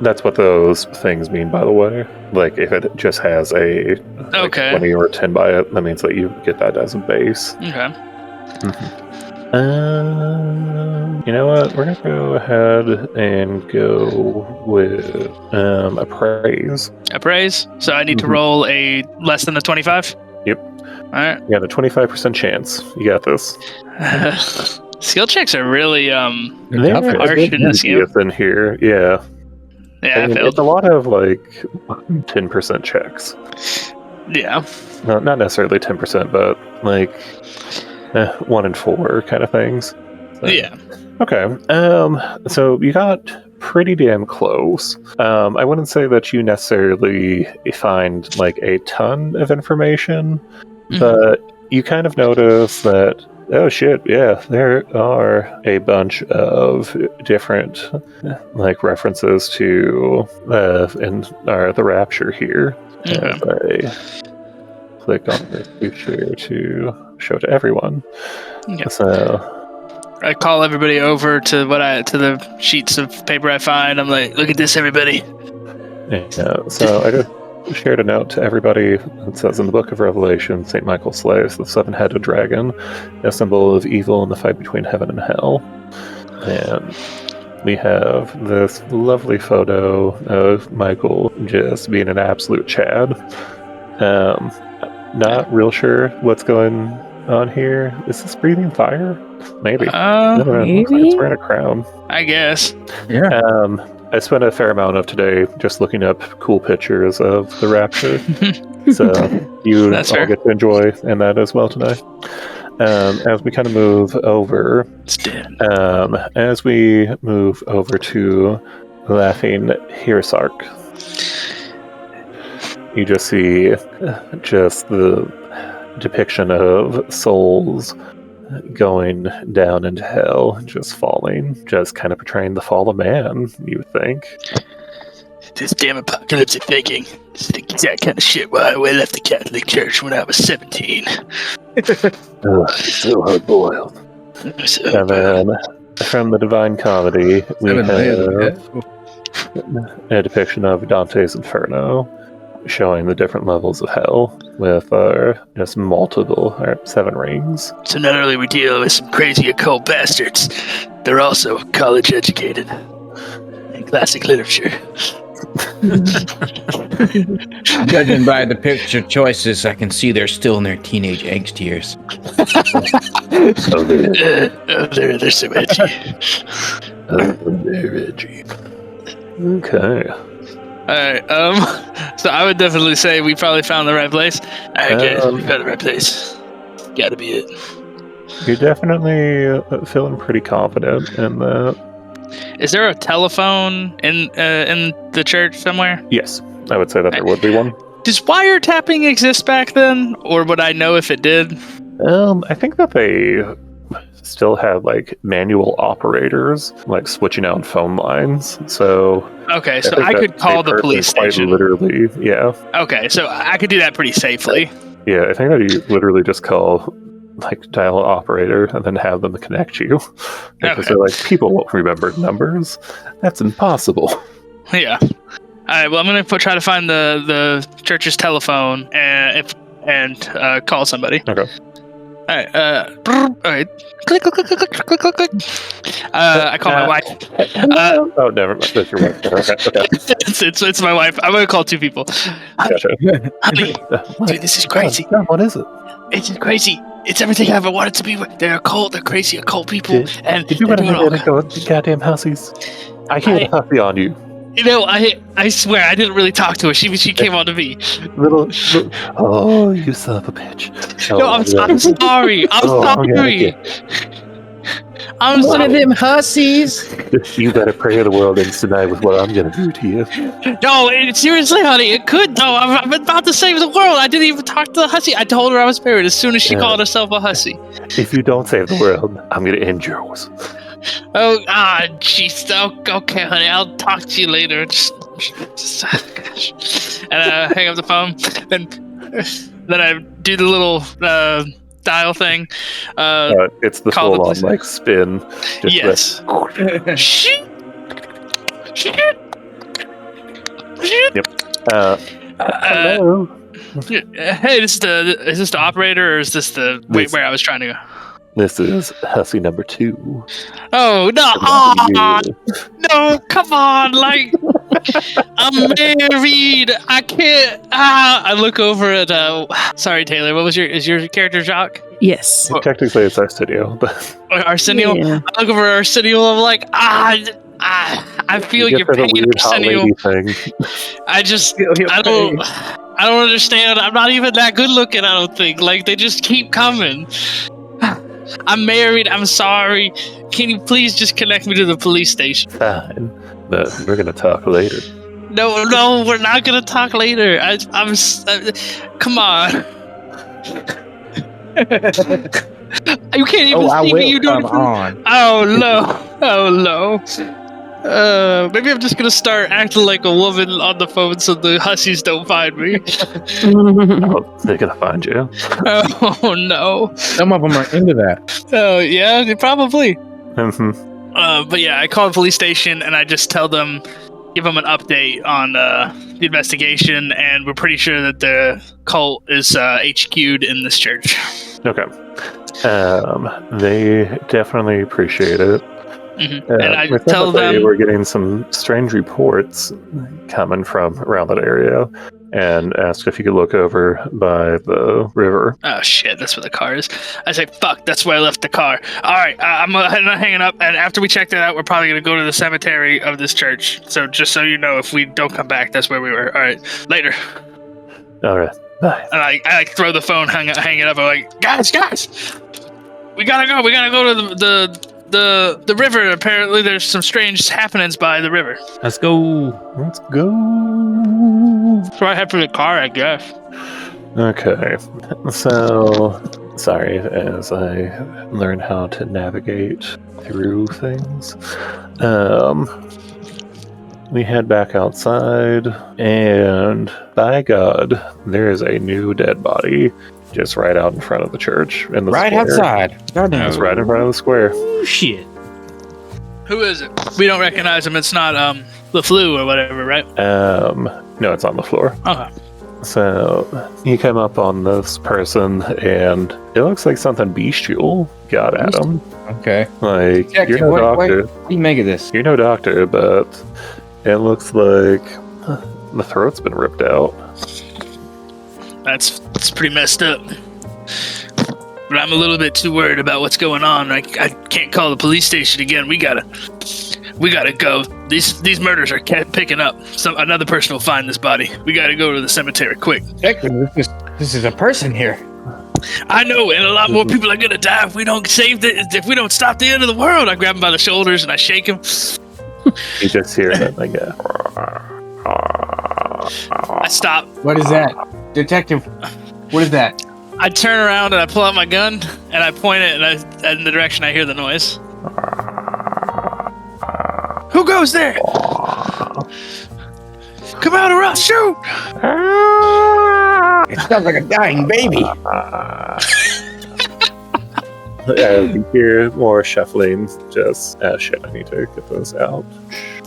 That's what those things mean, by the way. Like, if it just has a 20 or 10 by it, that means that you get that as a base. Okay. You know what? We're gonna go ahead and go with appraise. Appraise? So I need to roll a less than a 25? Yep. Alright. You got a 25% chance. You got this. Skill checks are really They're harsh in this game. in here, yeah. Yeah, I failed. It's a lot of like 10% checks. Yeah. No, not necessarily 10%, but like 1 in 4 kind of things. So. Yeah. Okay. So you got pretty damn close. I wouldn't say that you necessarily find like a ton of information, but you kind of notice that, oh shit, yeah, there are a bunch of different like references to the Rapture here. As I click on this, be sure to show to everyone. Okay. So I call everybody over to the sheets of paper I find. I'm like, look at this, everybody. yeah, so shared a note to everybody that says, in the Book of Revelation, St. Michael slays the seven-headed dragon, a symbol of evil in the fight between heaven and hell. And we have this lovely photo of Michael just being an absolute Chad. Not real sure what's going on here. Is this breathing fire? Maybe. I don't know. Looks like it's wearing a crown. I guess. Yeah. I spent a fair amount of today just looking up cool pictures of the rapture. So you That's all fair. get to enjoy and that as well tonight. As we kind of move over, as we move over to Laughing Hirsark, you just see just the depiction of souls going down into hell, just falling, just kind of portraying the fall of man, you would think. This damn apocalyptic thinking. It's the exact kind of shit why I left the Catholic Church when I was 17. So hard boiled. And then from the Divine Comedy, we have a depiction of Dante's Inferno, showing the different levels of hell with just multiple 7 rings. So not only we deal with some crazy occult bastards, they're also college educated. In classic literature. Judging by the picture choices, I can see they're still in their teenage angst years. They're so edgy. They're edgy. Okay. Alright, so I would definitely say we probably found the right place. Alright, guys, we found the right place. Gotta be it. You're definitely feeling pretty confident in that. Is there a telephone in the church somewhere? Yes, I would say that there would be one. Does wiretapping exist back then, or would I know if it did? I think that they still had like manual operators, like switching out phone lines. So Okay, so think I that could call the person police quite station. Literally, yeah. Okay, so I could do that pretty safely. Yeah, I think that you literally just dial an operator and then have them connect you. Because Okay. they're like, people won't remember numbers. That's impossible. Yeah. All right. Well, I'm gonna try to find the church's telephone and call somebody. Okay. All right. All right. Click, click, click, click, click, click, click. I call my wife. Oh, never mind. That's your wife. Okay. It's my wife. I'm gonna call 2 people. Gotcha. Honey, dude, this is crazy. What is it? It's crazy. It's everything I ever wanted to be. They're occult. They're crazy occult people. Did you run ahead and go, goddamn hussies? I hear the hussy on you. You know, I swear I didn't really talk to her. She came on to me. Little, oh, you son of a bitch. Oh, No, I'm sorry. I'm sorry. I'm One of sorry. them hussies. You better pray the world ends tonight with what I'm gonna do to you. No, seriously, honey, it could though. I'm about to save the world. I didn't even talk to the hussy. I told her I was married as soon as she called herself a hussy. If you don't save the world, I'm gonna end yours. Oh, jeez. Okay, honey, I'll talk to you later. Just and hang up the phone. Then I do the little dial thing. It's the Call the full-on police. spin. Just Yes. Shit. Hello. Hey, is this the operator, or is this the where I was trying to go? This is hussy number 2. Oh no! No, come on! Like, I'm married. I can't. I look over at. Sorry, Taylor. What was is your character Jacques? Yes. Technically, it's Arsenio, but Arsenio. Yeah. I look over at Arsenio. I'm like, I feel your just has a pain, weird hot Arsenio. lady thing. I don't understand. I'm not even that good looking. I don't think. Like, they just keep coming. I'm married. I'm sorry. Can you please just connect me to the police station? Fine, but we're gonna talk later. No, we're not gonna talk later. Come on. You can't even I see me. You will doing come on. Oh no. Maybe I'm just gonna start acting like a woman on the phone so the hussies don't find me. Oh, they're gonna find you. Oh no. Some of them are into that. Oh yeah, probably. Mhm. But yeah, I call the police station and I just tell them, give them an update on the investigation, and we're pretty sure that the cult is HQ'd in this church. Okay. They definitely appreciate it. Mm-hmm. And I we tell thought that them we're getting some strange reports coming from around that area, and asked if you could look over by the river. Oh shit, that's where the car is. I say, fuck, that's where I left the car. Alright, I'm hanging up, and after we check that out, we're probably gonna go to the cemetery of this church. So just so you know, if we don't come back, that's where we were. Alright, later. Alright, bye. And I throw the phone, hang it up. I'm like, guys, we gotta go to the river. Apparently there's some strange happenings by the river. Let's go. Let's go. That's what I had for the car, I guess. Okay, so sorry, as I learn how to navigate through things. We head back outside, and by God, there is a new dead body just right out in front of the church. In the Right square. outside. God knows. It's right in front of the square. Oh, shit. Who is it? We don't recognize him. It's not LeFleur or whatever, right? No, it's on the floor. Okay. So you come up on this person, and it looks like something bestial got at him. Okay. Like, Detective, you're no what doctor. do you make of this? You're no doctor, but it looks like the throat's been ripped out. That's pretty messed up. But I'm a little bit too worried about what's going on. I can't call the police station again. We gotta go. These murders are picking up. Another person will find this body. We gotta go to the cemetery quick. Detective, this is a person here. I know, and a lot more people are gonna die if we don't if we don't stop the end of the world. I grab him by the shoulders and I shake him. You just hear that, like, I stop. What is that? Detective, what is that? I turn around and I pull out my gun and I point it in the direction I hear the noise. Who goes there? Come out or I'll shoot! It sounds like a dying baby. You hear more shuffling. Just shit. I need to get those out.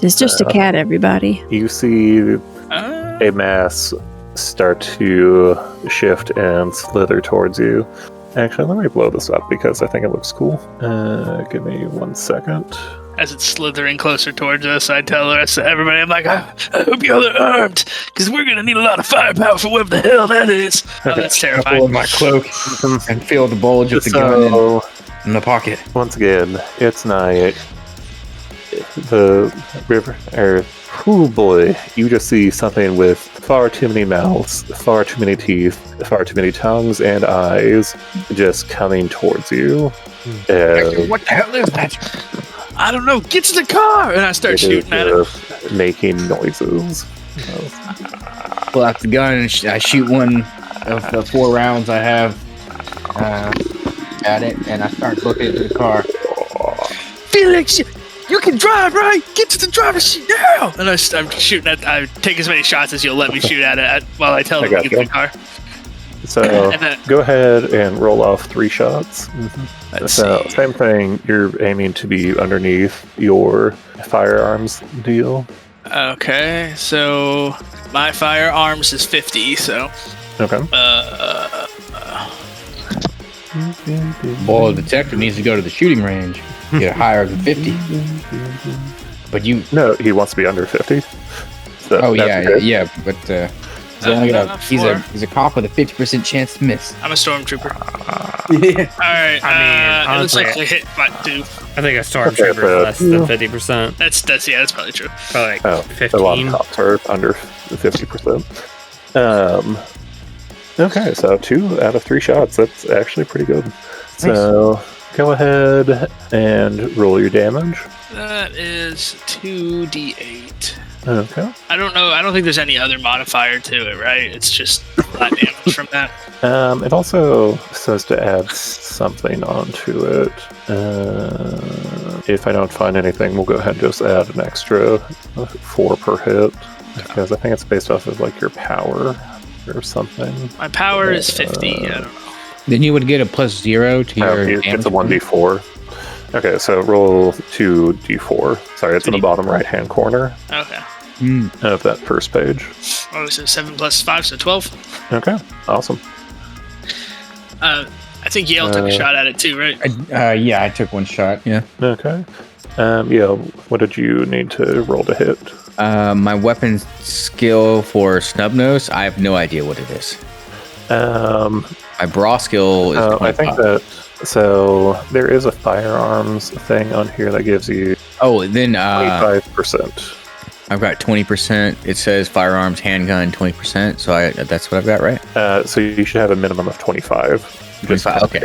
It's just a cat, everybody. You see a mass start to shift and slither towards you. Actually, let me blow this up because I think it looks cool. Give me 1 second. As it's slithering closer towards us, I tell the rest of everybody, I'm like, I hope y'all are armed, because we're going to need a lot of firepower for whatever the hell that is. Oh, that's Pull terrifying. my cloak and feel the bulge of the gun in the pocket. Once again, it's night. The river, oh boy, you just see something with far too many mouths, far too many teeth, far too many tongues and eyes just coming towards you. What the hell is that? I don't know, get to the car! And I start shooting at it. Making noises. Pull out the gun and I shoot one of the 4 rounds I have at it, and I start booking it to the car. Felix, you can drive, right? Get to the driver's seat now! And I'm shooting at I take as many shots as you'll let me shoot at it while I tell them to get to the car. So then, go ahead and roll off 3 shots. Let's So see. same thing, you're aiming to be underneath your firearms deal. Okay, so my firearms is 50, so Okay. Boy, the detective needs to go to the shooting range. Get higher than 50. But you... No, he wants to be under 50. So Oh, that's good. yeah, but he's only got he's a cop with a 50% chance to miss. I'm a stormtrooper. Yeah. Alright, I mean, it looks honestly, like I hit by 2. I think a stormtrooper is less than 50%. That's probably true. Probably like Oh, a lot of 15. cops are under 50%. Okay, so 2 out of 3 shots. That's actually pretty good. So go ahead and roll your damage. That is 2d8. Okay. I don't know. I don't think there's any other modifier to it, right? It's just flat damage from that. It also says to add something onto it. If I don't find anything, we'll go ahead and just add an extra 4 per hit. Because I think it's based off of like your power or something. My power is 50. I don't know. Then you would get a +0 to your It's a 1d4. Okay, so roll 2d4. Sorry, it's in the bottom right-hand corner. Okay. of that first page. Oh, so 7 plus 5, so 12. Okay, awesome. I think Yale took a shot at it too, right? Yeah, I took one shot. Yeah. Okay. Yeah, what did you need to roll to hit? My weapon skill for snub nose, I have no idea what it is. My brawl skill is. I think that. So there is a firearms thing on here that gives you. Oh, then 25%. I've got 20%. It says firearms, handgun, 20%. So that's what I've got, right? So you should have a minimum of 25. 25. Okay.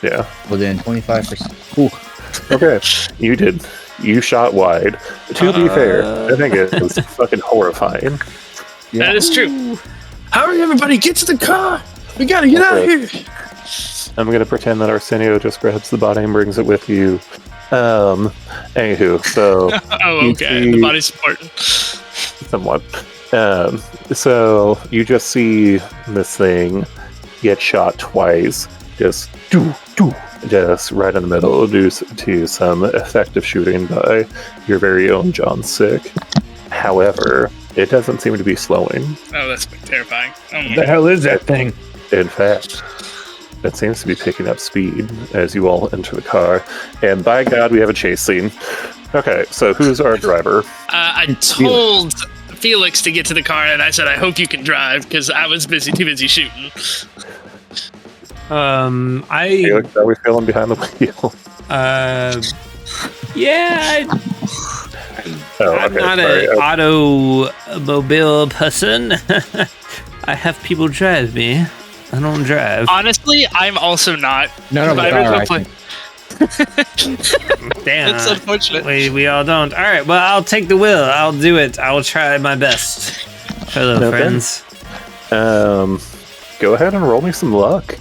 Yeah. Well, then 25%. Ooh. Okay. You did. You shot wide. To be fair, I think it was fucking horrifying. Yeah. That is true. Hurry, everybody, get to the car! We gotta get out of here! I'm gonna pretend that Arsenio just grabs the body and brings it with you. Anywho, so Oh, okay. The body's important. somewhat. So you just see this thing get shot twice, just right in the middle, due to some effective shooting by your very own John Sick. However, it doesn't seem to be slowing. Oh, that's terrifying. Oh my The God. hell is that thing? In fact, it seems to be picking up speed as you all enter the car. And by God, we have a chase scene. Okay, so who's our driver? I told Felix to get to the car, and I said, I hope you can drive, because I was too busy shooting. Felix, how are we feeling behind the wheel? Yeah, Oh, I'm okay, not sorry. an automobile person. I have people drive me. I don't drive. Honestly, I'm also not. None of But us are, I play- think. Damn. It's unfortunate. We all don't. All right, well, I'll take the wheel. I'll do it. I will try my best. Hello, Okay. friends. Go ahead and roll me some luck.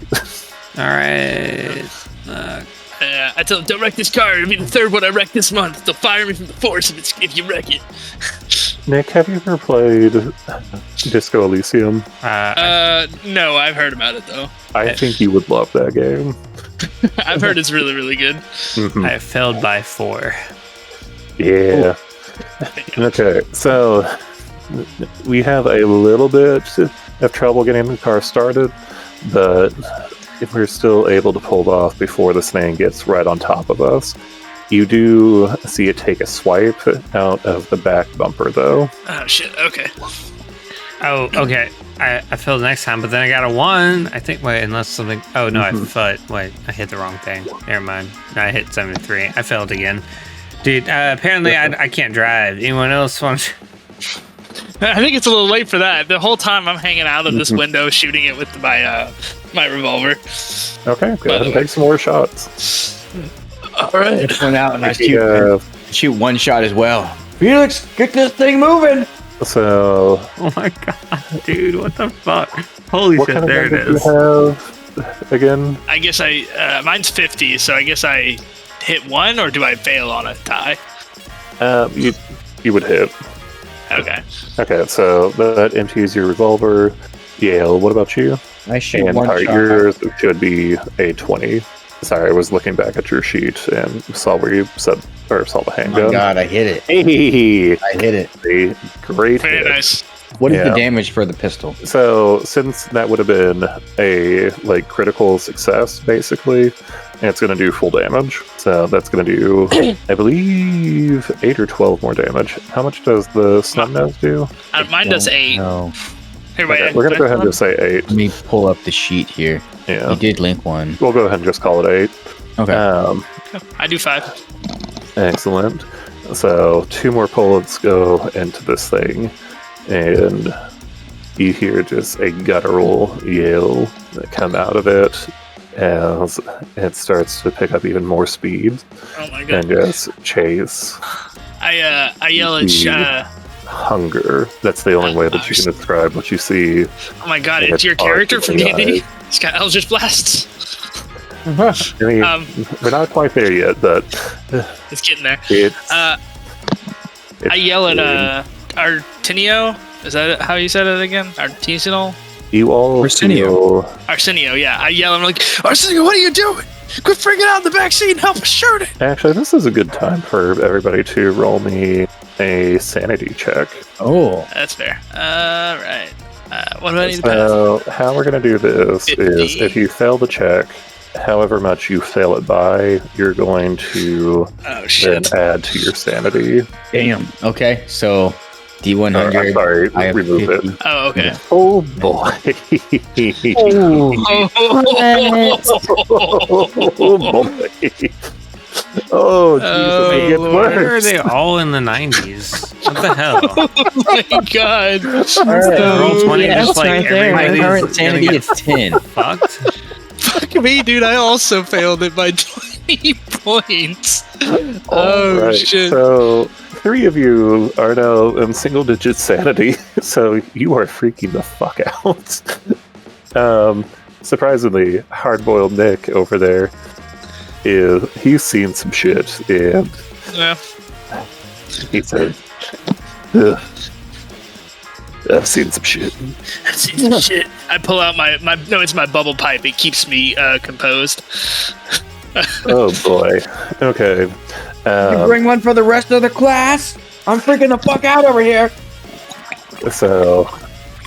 All right. I tell them, don't wreck this car. It'll be the third one I wreck this month. They'll fire me from the force if you wreck it. Nick, have you ever played Disco Elysium? No, I've heard about it, though. I think you would love that game. I've heard it's really, really good. Mhm. I failed by 4. Yeah. Okay, so we have a little bit of trouble getting the car started, but if we're still able to pull it off before this thing gets right on top of us. You do see it take a swipe out of the back bumper, though. Oh, shit. Okay. Oh, okay. I failed next time, but then I got a 1. I think, wait, unless something... Oh, no, I hit the wrong thing. Never mind. No, I hit 73. I failed again. Dude, apparently I can't drive. Anyone else want I think it's a little late for that. The whole time I'm hanging out of this window shooting it with my revolver. Okay, go ahead and take some more shots. All right. I went out and I Yeah. shoot one shot as well. Felix, get this thing moving! So, Oh my god, dude, what the fuck? Holy what shit, kind of there it gun did is. you have again? I guess mine's 50, so I guess I hit 1, or do I fail on a tie? You would hit. Okay. Okay, so that empties your revolver. Yale, what about you? I shoot And one shot. yours should be a 20. Sorry, I was looking back at your sheet and saw where you saw the Oh my handgun. god, I hit it. Hey, I hit it. a great Very hit. nice. What is Yeah. the damage for the pistol? So since that would have been a critical success, basically, it's going to do full damage. So that's going to do, I believe, 8 or 12 more damage. How much does the snub nose do? Mine does 8. No. Here, wait, Okay, we're going to go ahead and just say 8. Let me pull up the sheet here. Yeah, You did link one. we'll go ahead and just call it 8. Okay. I do 5. Excellent. So 2 more bullets go into this thing, and you hear just a guttural yell that come out of it as it starts to pick up even more speed Oh my god. and just chase. I yell at Hunger. That's the only way that you can describe what you see. oh my god, Yeah, it's your it's character from hard to D&D? It's got Eldritch Blasts. I mean, we're not quite there yet, but It's getting there. it's. I yell at good. Artinio. Is that how you said it again? Artisanal? You all Arsenio. feel. Arsenio, yeah. I yell, I'm like, Arsenio, what are you doing? Quit freaking out in the back seat and help us shoot it. Actually, this is a good time for everybody to roll me a sanity check. Oh, That's fair. All right. What do I need to So how we're going to do this is 50. if you fail the check, however much you fail it by, you're going to pass? Oh, then shit. add to your sanity. damn. Okay, so Or, D100. I'm sorry, I have remove 50. it. Oh, okay. Oh boy. Oh boy. Oh, Jesus, it gets Lord. Why are worse. they all in the 90s? What the hell? Oh my god. Roll 20 yes, just like right there. My everybody's current gonna sanity get is 10. fucked. Fuck me, dude. I also failed it by 20 points. Oh, Right, shit. so 3 of you are now in single digit sanity, so you are freaking the fuck out. Surprisingly, hard-boiled Nick over there he's seen some shit, and Yeah. he said, "Ugh, I've seen some shit." I've seen some shit. I pull out it's my bubble pipe. It keeps me composed. Oh boy. Okay. You bring one for the rest of the class? I'm freaking the fuck out over here. So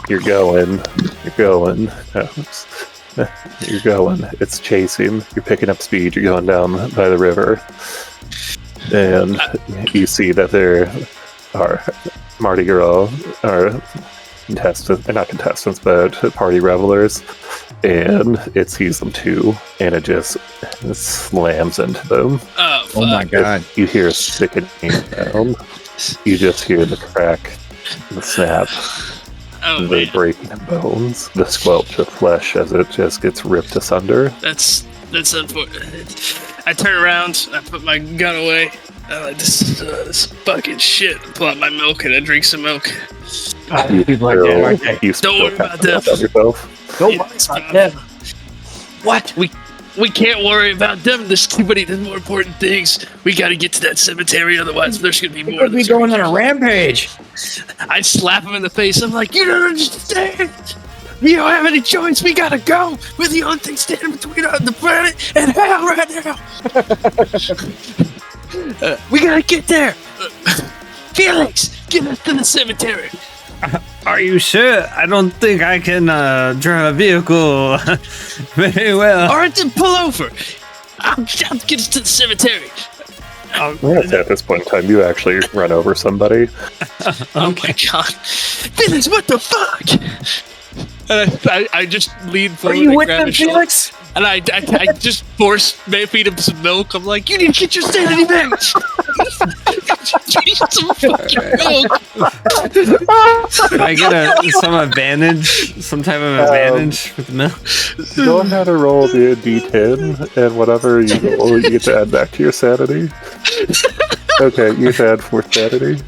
you're going. You're going. It's chasing. You're picking up speed. You're going down by the river, and you see that there are Mardi Gras, or contestants, not contestants, but party revelers, and it sees them too, and it just slams into them. Oh, fuck. Oh my god. You hear a sickening sound. You just hear the crack, the snap, Oh, the man. breaking of bones, the squelch of flesh as it just gets ripped asunder. That's unfortunate. I turn around. I put my gun away. I like this fucking shit. I pull out my milk and I drink some milk. People like that, aren't they? You Don't worry about that. that. Yourself. Don't worry about that. What? We can't worry about them. There's too many more important things. We gotta get to that cemetery, otherwise there's gonna be more. We'll be going on a rampage. I slap him in the face. I'm like, you don't understand. We don't have any choice. We gotta go. We're the only thing standing between us and the planet and hell right now. We gotta get there. Felix, get us to the cemetery. Are you sure? I don't think I can drive a vehicle very well. All right, then pull over. I'll get us to the cemetery. Yes, at this point in time, you actually run over somebody. Oh my god. Felix, what the fuck? And I just lean Are forward you and with grab them, his shoulder. Felix? And I just feed him some milk. I'm like, you need to get your sanity back. Drink some fucking milk. Can I get some type of advantage with the milk? Go ahead and roll the d10, and whatever you roll, you get to add back to your sanity. Okay, you add 4 sanity.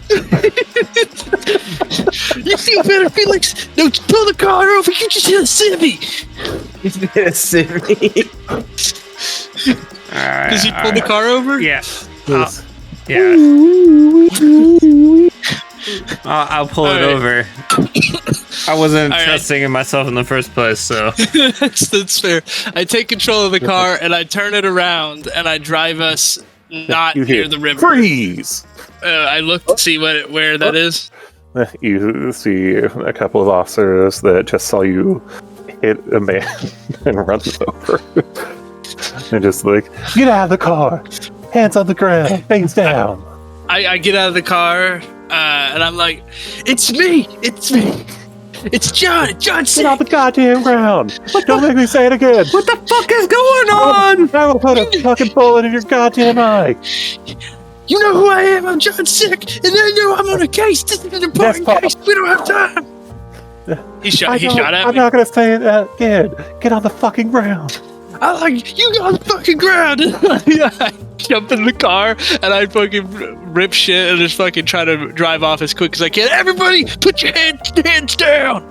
You feel better, Felix? No, pull the car over. You just hit a civvy. Alright, Does he pull the car over? Yeah. Yes. Yeah. I'll pull it Alright. over. I wasn't Alright. trusting in myself in the first place, so. That's fair. I take control of the car and I turn it around and I drive us not You hear, near the river. Freeze! I look to see where that is. You see a couple of officers that just saw you hit a man and run over. And just like, get out of the car! Hands on the ground, face down! I get out of the car and I'm like, it's me! It's John Get Sick! off the goddamn ground! Don't make me say it again! What the fuck is going on? I will put a fucking bullet in your goddamn eye! You know who I am, I'm John Sick, and I know I'm on a case. This is an important That's case. We don't have time. He shot at I'm me. not gonna say it again. Get on the fucking ground. I like, you got on the fucking ground. I jump in the car and I fucking rip shit and just fucking try to drive off as quick as I can. Everybody, put your hands down.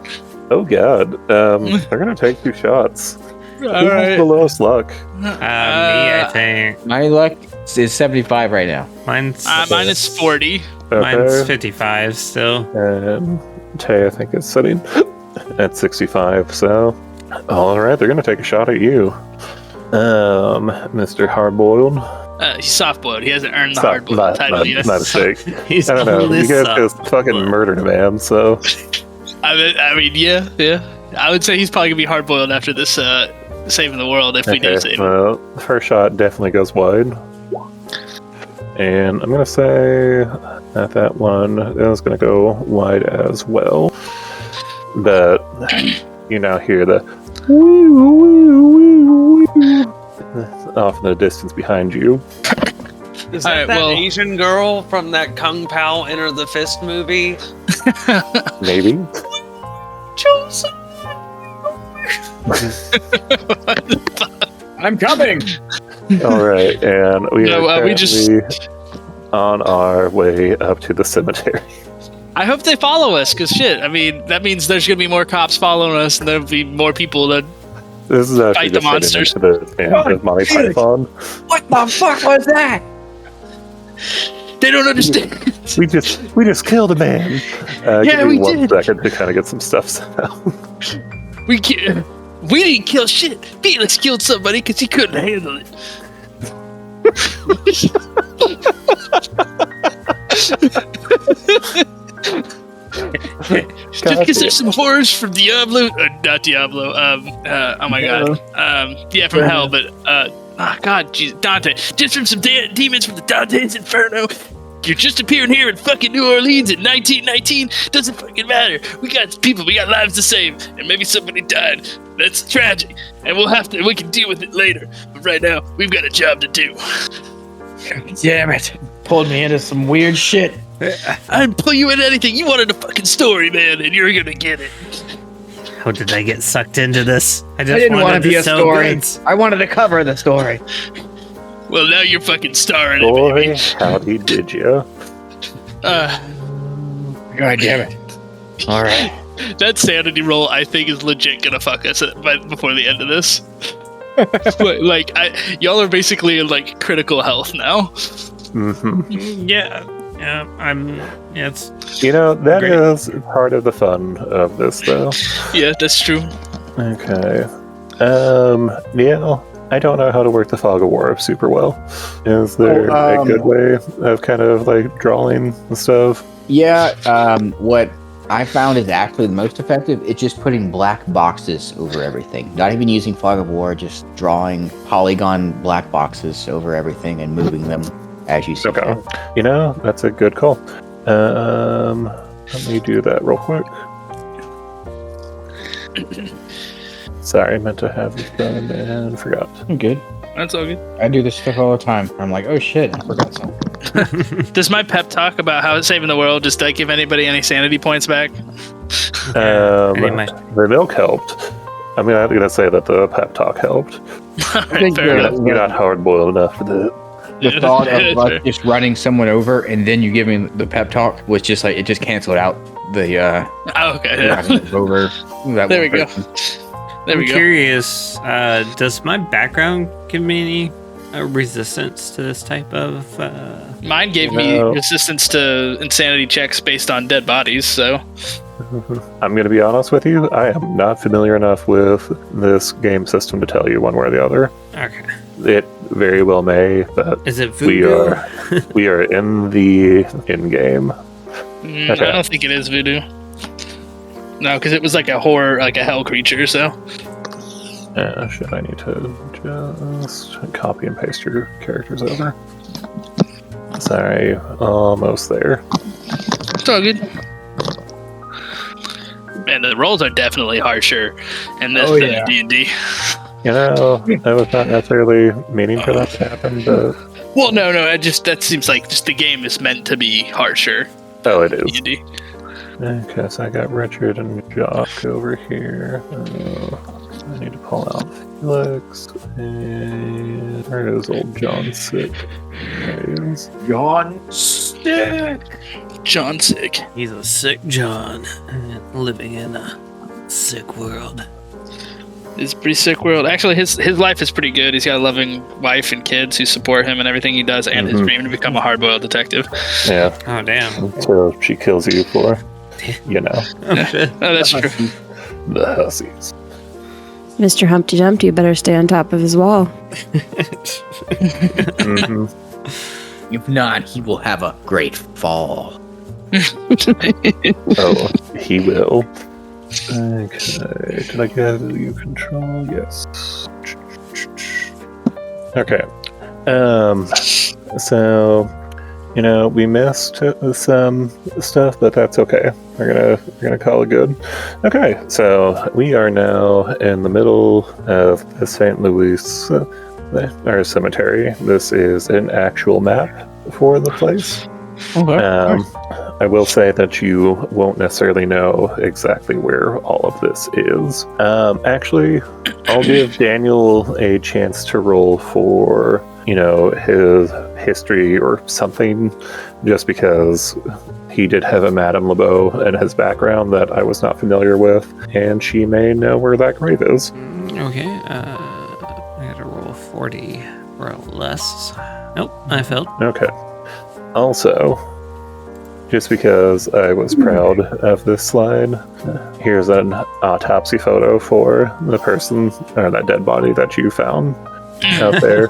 Oh god. They're gonna take 2 shots. All Who has right. the lowest luck? Me, I think. My luck is 75 right now. Mine's Minus 40. mine's Okay. 55 still. And Tay, I think, is sitting at 65. So, all right, they're gonna take a shot at you, Mr. Hardboiled. He's soft-boiled. He hasn't earned the hard-boiled title yet. Not a mistake. He's I don't know. only You guys just soft. fucking murdered a man, so I mean, yeah. I would say he's probably gonna be hard-boiled after this saving the world if we do save him. Well, the first shot definitely goes wide, and I'm gonna say that one is gonna go wide as well. But you now hear the off in the distance behind you. Is Alright, that well- Asian girl from that Kung Pao Enter the Fist movie? Maybe. I'm coming. All right, and we No, are we just- currently on our way up to the cemetery. I hope they follow us, because shit, I mean, that means there's gonna be more cops following us, and there'll be more people that... This is actually Fight the just heading monsters. into the end of Monty Python. What the fuck was that? They don't understand. We just killed a man. Yeah, give we me 1 did. second to kind of get some stuff set out. We didn't kill shit. Felix killed somebody because he couldn't handle it. Just because there's some horrors from Diablo, not Diablo. Oh my god. Yeah, from hell. But God, Jesus, Dante. Just from some demons from the Dante's Inferno. You're just appearing here in fucking New Orleans in 1919. Doesn't fucking matter. We got people. We got lives to save, and maybe somebody died. That's tragic, and we can deal with it later. But right now, we've got a job to do. Damn it. Pulled me into some weird shit. I didn't pull you in anything. You wanted a fucking story, man, and you're gonna get it. How did I get sucked into this? I didn't want to be a sell story. goods. I wanted to cover the story. Well, now you're fucking starring it, Boy, baby. howdy did ya? God damn it. All right. That sanity roll, I think, is legit gonna fuck us before the end of this. Y'all are basically in like critical health now. Mm-hmm. Yeah, it's You know, that Great. is part of the fun of this, though. Yeah, that's true. Okay. Yeah, I don't know how to work the fog of war super well. Is there a good way of kind of like drawing and stuff? Yeah, what I found is actually the most effective. It's just putting black boxes over everything. Not even using fog of war, just drawing polygon black boxes over everything and moving them as you see. Okay. You know, that's a good call. Let me do that real quick. Sorry, I meant to have this done and forgot. I'm good. That's all good. I do this stuff all the time. I'm like, oh shit, I forgot something. Does my pep talk about how it's saving the world just give anybody any sanity points back? Anyway. The milk helped. I mean, I'm gonna say that the pep talk helped. Alright, fair enough. You're not hard boiled enough for that. The thought of Fair. like just running someone over and then you give me the pep talk was just like it just canceled out the Oh, okay. running over. That There one we go. person. There we I'm go. curious, does my background give me any resistance to this type of Mine gave No. me resistance to insanity checks based on dead bodies, so I'm going to be honest with you. I am not familiar enough with this game system to tell you one way or the other. okay. It very well may, but Is it we voodoo? are in the in game. I Okay. don't think it is voodoo. No, because it was like a horror, like a hell creature, so. Shit, I need to just copy and paste your characters over. Sorry, almost there. It's all good. Man, the rolls are definitely harsher in this Oh, than yeah. in D&D. You know, I was not necessarily meaning for that to happen, but Well, no, that seems like just the game is meant to be harsher oh, it than is. D&D. Okay, so I got Richard and Jock over here. I need to pull out Felix and where is old John sick? There he is. John Stick. John sick. He's a sick John, living in a sick world. It's a pretty sick world. Actually, his life is pretty good. He's got a loving wife and kids who support him and everything he does, and his dream to become a hard-boiled detective. Yeah, Oh damn! until she kills you for, you know, Oh shit! Oh, that's true. the hussies. Mr. Humpty Dumpty better stay on top of his wall. Mhm. If not, he will have a great fall. Oh, he will. Okay, did I get you control? Yes. Okay. So, we missed some stuff, but that's okay. We're gonna call it good. Okay, so we are now in the middle of the St. Louis our cemetery. This is an actual map for the place. Okay. I will say that you won't necessarily know exactly where all of this is. Actually, I'll give Daniel a chance to roll for, his history or something, just because he did have a Madame LeBeau in his background that I was not familiar with, and she may know where that grave is. Okay, I gotta roll 40 or less. Nope, I failed. Okay. Also, just because I was proud of this slide, here's an autopsy photo for the person, or that dead body that you found out there.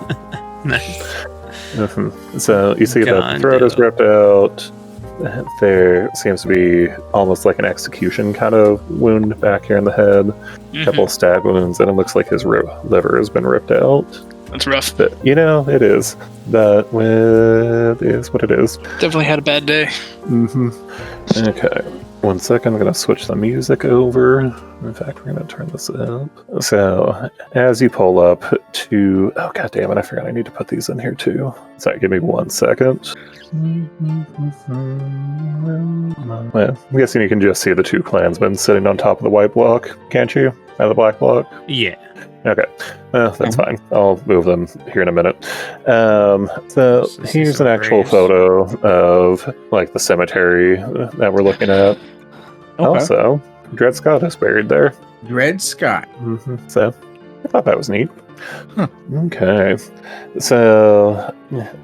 Nice. So you see that the God, throat is dude. ripped out. There seems to be almost like an execution kind of wound back here in the head. A couple stab wounds, and it looks like his liver has been ripped out. That's rough. But, it is. But it is what it is. Definitely had a bad day. Okay. 1 second, I'm going to switch the music over. In fact, we're going to turn this up. So, as you pull up to... Oh, god damn it, I forgot I need to put these in here too. Sorry, give me 1 second. Well, I'm guessing you can just see the two clansmen sitting on top of the white block, can't you? Or the black block? Yeah. Okay, that's fine. I'll move them here in a minute. So here's an actual photo of the cemetery that we're looking at. Also, Dred Scott is buried there. Dred Scott. So I thought that was neat. Okay, so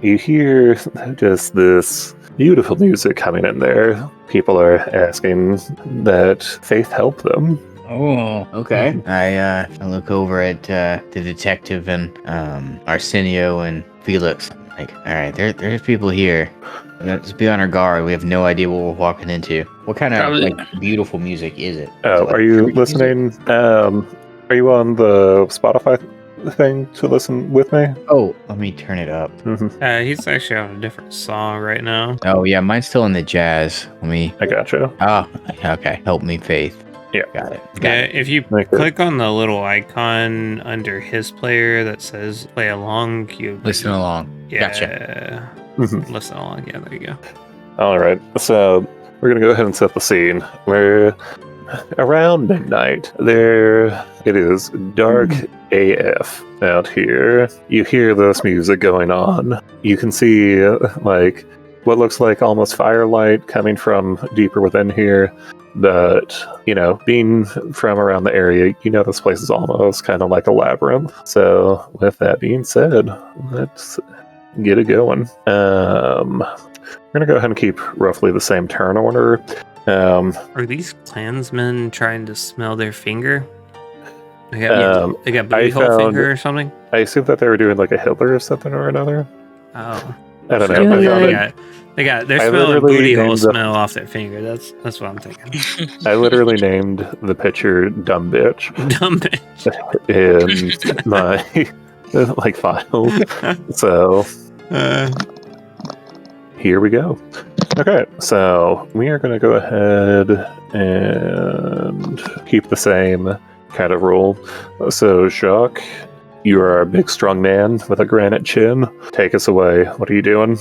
you hear just this beautiful music coming in there. People are asking that Faith help them. Oh, okay. I look over at the detective and Arsenio and Felix. Like, all right, there's people here. Let's be on our guard. We have no idea what we're walking into. What kind of beautiful music is it? Oh, are you listening? Are you on the Spotify thing to listen with me? Oh, let me turn it up. He's actually on a different song right now. Oh yeah, mine's still in the jazz. I gotcha. Oh, okay. Help me, Faith. Yeah. Got it. If you click on the little icon under his player that says play along, you Listen along. Yeah. Gotcha. Listen along. Yeah, there you go. All right. So we're going to go ahead and set the scene. We're around midnight. There it is, dark AF out here. You hear this music going on. You can see what looks like almost firelight coming from deeper within here. But, being from around the area, this place is almost kind of like a labyrinth. So, with that being said, let's get it going. We're going to go ahead and keep roughly the same turn order. Are these clansmen trying to smell their finger? They got booty hole finger or something? I assume that they were doing like a Hitler or something or another. Oh. I don't know. They're smelling booty hole smell off their finger. That's what I'm thinking. I literally named the picture "dumb bitch." Dumb bitch. In my file. So here we go. Okay, so we are going to go ahead and keep the same kind of rule. So Jacques, you are a big strong man with a granite chin. Take us away. What are you doing?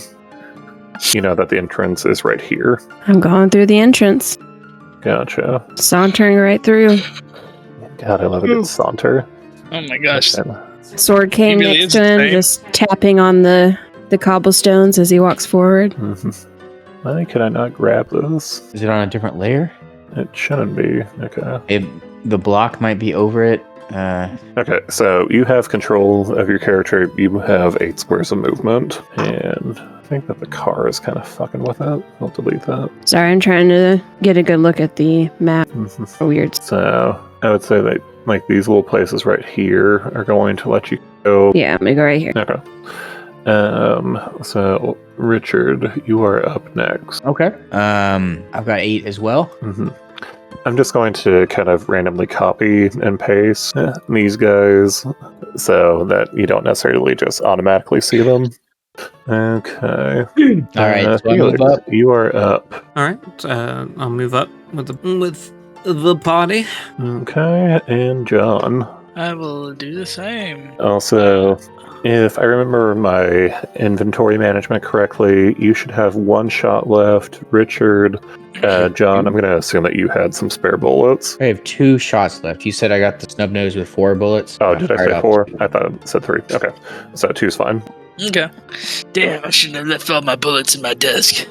You know that the entrance is right here. I'm going through the entrance. Gotcha. Sauntering right through. God, I love a good saunter. Oh my gosh. Sword cane He really next is to him, insane. just tapping on the cobblestones as he walks forward. Why can I not grab this? Is it on a different layer? It shouldn't be. Okay. The block might be over it. Okay, so you have control of your character. You have 8 squares of movement, and I think that the car is kind of fucking with it. I'll delete that. Sorry, I'm trying to get a good look at the map. Weird. So I would say that like these little places right here are going to let you go. Yeah, I'm gonna go right here. Okay. So Richard, you are up next. Okay. I've got 8 as well. hmm I'm just going to kind of randomly copy and paste these guys so that you don't necessarily just automatically see them. Okay. All right. So I Felix, move up. you are up. All right, I'll move up with the party. Okay, and John. I will do the same. Also, if I remember my inventory management correctly, you should have 1 shot left. Richard, John, I'm going to assume that you had some spare bullets. I have 2 shots left. You said I got the snub nose with 4 bullets. Oh, did I fired say off 4? 2. I thought it said 3. Okay, so 2's fine. Okay. Damn, I shouldn't have left all my bullets in my desk.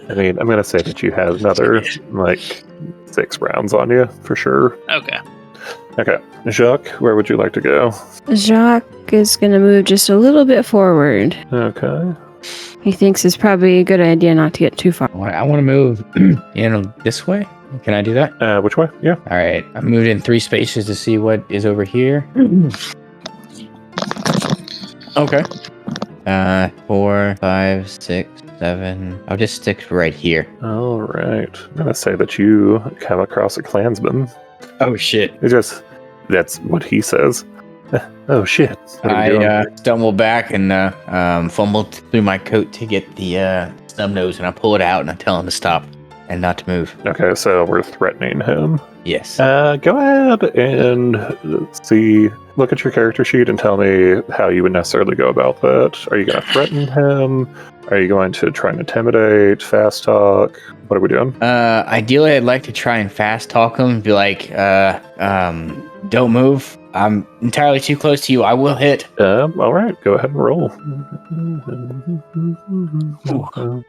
I mean, I'm going to say that you have another, like, 6 rounds on you, for sure. Okay. Okay, Jacques, where would you like to go? Jacques is gonna move just a little bit forward. Okay. He thinks it's probably a good idea not to get too far. I want to move this way. Can I do that? Which way? Yeah. All right. I moved in 3 spaces to see what is over here. Okay. 4, 5, 6, 7. I'll just stick right here. All right. I'm going to say that you come across a Klansman. Oh shit! That's what he says. Oh shit! What are you doing? I stumble back and fumble through my coat to get the snub nose, and I pull it out and I tell him to stop and not to move. Okay, so we're threatening him. Yes. Go ahead and look at your character sheet and tell me how you would necessarily go about that. Are you going to threaten him? Are you going to try and intimidate, fast talk? What are we doing? Ideally, I'd like to try and fast talk him. Be like, don't move. I'm entirely too close to you. I will hit. All right, go ahead and roll.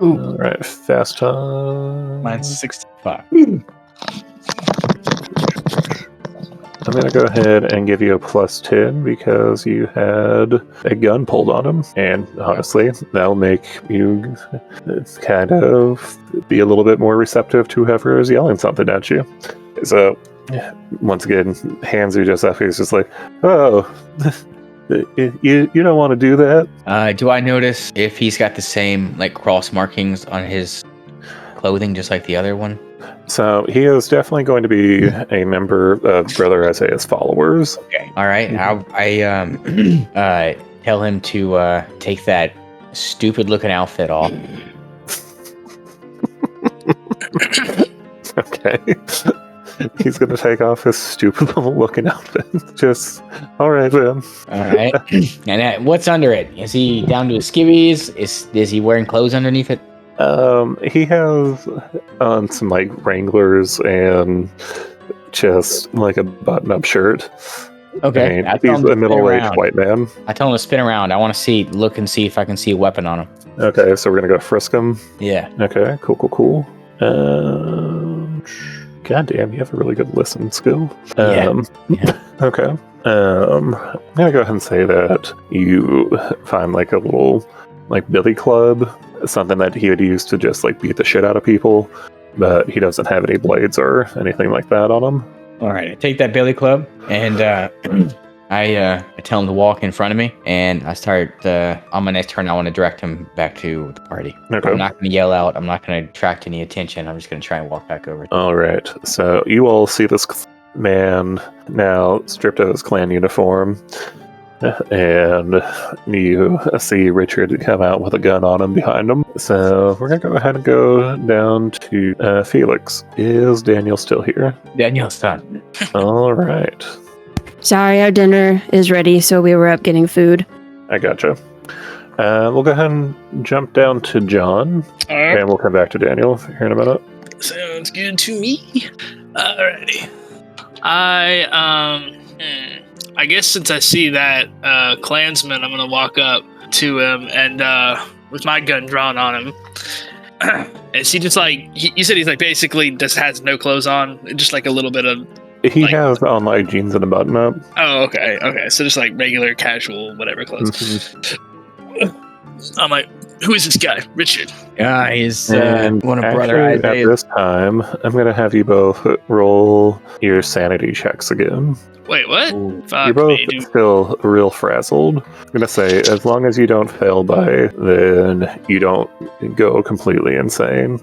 Ooh. All right, fast talk. Mine's 65. I'm going to go ahead and give you a +10 because you had a gun pulled on him. And honestly, that'll make you kind of be a little bit more receptive to whoever is yelling something at you. So, once again, hands are just up. He's just like, oh, you don't want to do that? Do I notice if he's got the same like cross markings on his clothing just like the other one? So he is definitely going to be a member of Brother Isaiah's followers. Okay. All right. I tell him to take that stupid looking outfit off. Okay. He's going to take off his stupid little looking outfit. Just, all right then. All right. And what's under it? Is he down to his skivvies? Is he wearing clothes underneath it? He has on some like Wranglers and just like a button-up shirt. Okay. I mean, he's a middle-aged white man. I tell him to spin around. I want to look and see if I can see a weapon on him. Okay, so we're gonna go frisk him. Yeah. Okay, cool. God damn, you have a really good listen skill. Yeah. Okay. I'm gonna go ahead and say that you find like a little like billy club, something that he would use to just like beat the shit out of people, but he doesn't have any blades or anything like that on him. All right, I take that billy club and I tell him to walk in front of me, and I start on my next turn. I want to direct him back to the party. Okay. I'm not going to yell out. I'm not going to attract any attention. I'm just going to try and walk back over. All right. So you all see this man now stripped of his clan uniform, and you see Richard come out with a gun on him behind him. So we're gonna go ahead and go down to Felix. Is Daniel still here? Daniel's done. All right. Sorry, our dinner is ready, so we were up getting food. I gotcha. We'll go ahead and jump down to John, All right. and we'll come back to Daniel here in a minute. Sounds good to me. Alrighty. I guess since I see that Klansman, I'm gonna walk up to him and with my gun drawn on him. Is he just like you said? He's like basically just has no clothes on, just like a little bit of. He Like- has on like jeans and a button up. Oh, okay. So just like regular, casual, whatever clothes. I'm like, Who is this guy? Richard. He's And one of actually, Brother at Isaiah's. this time, I'm going to have you both roll your sanity checks again. Wait, what? Ooh. Fuck You're both me, dude. still real frazzled. I'm going to say, as long as you don't fail by, then you don't go completely insane.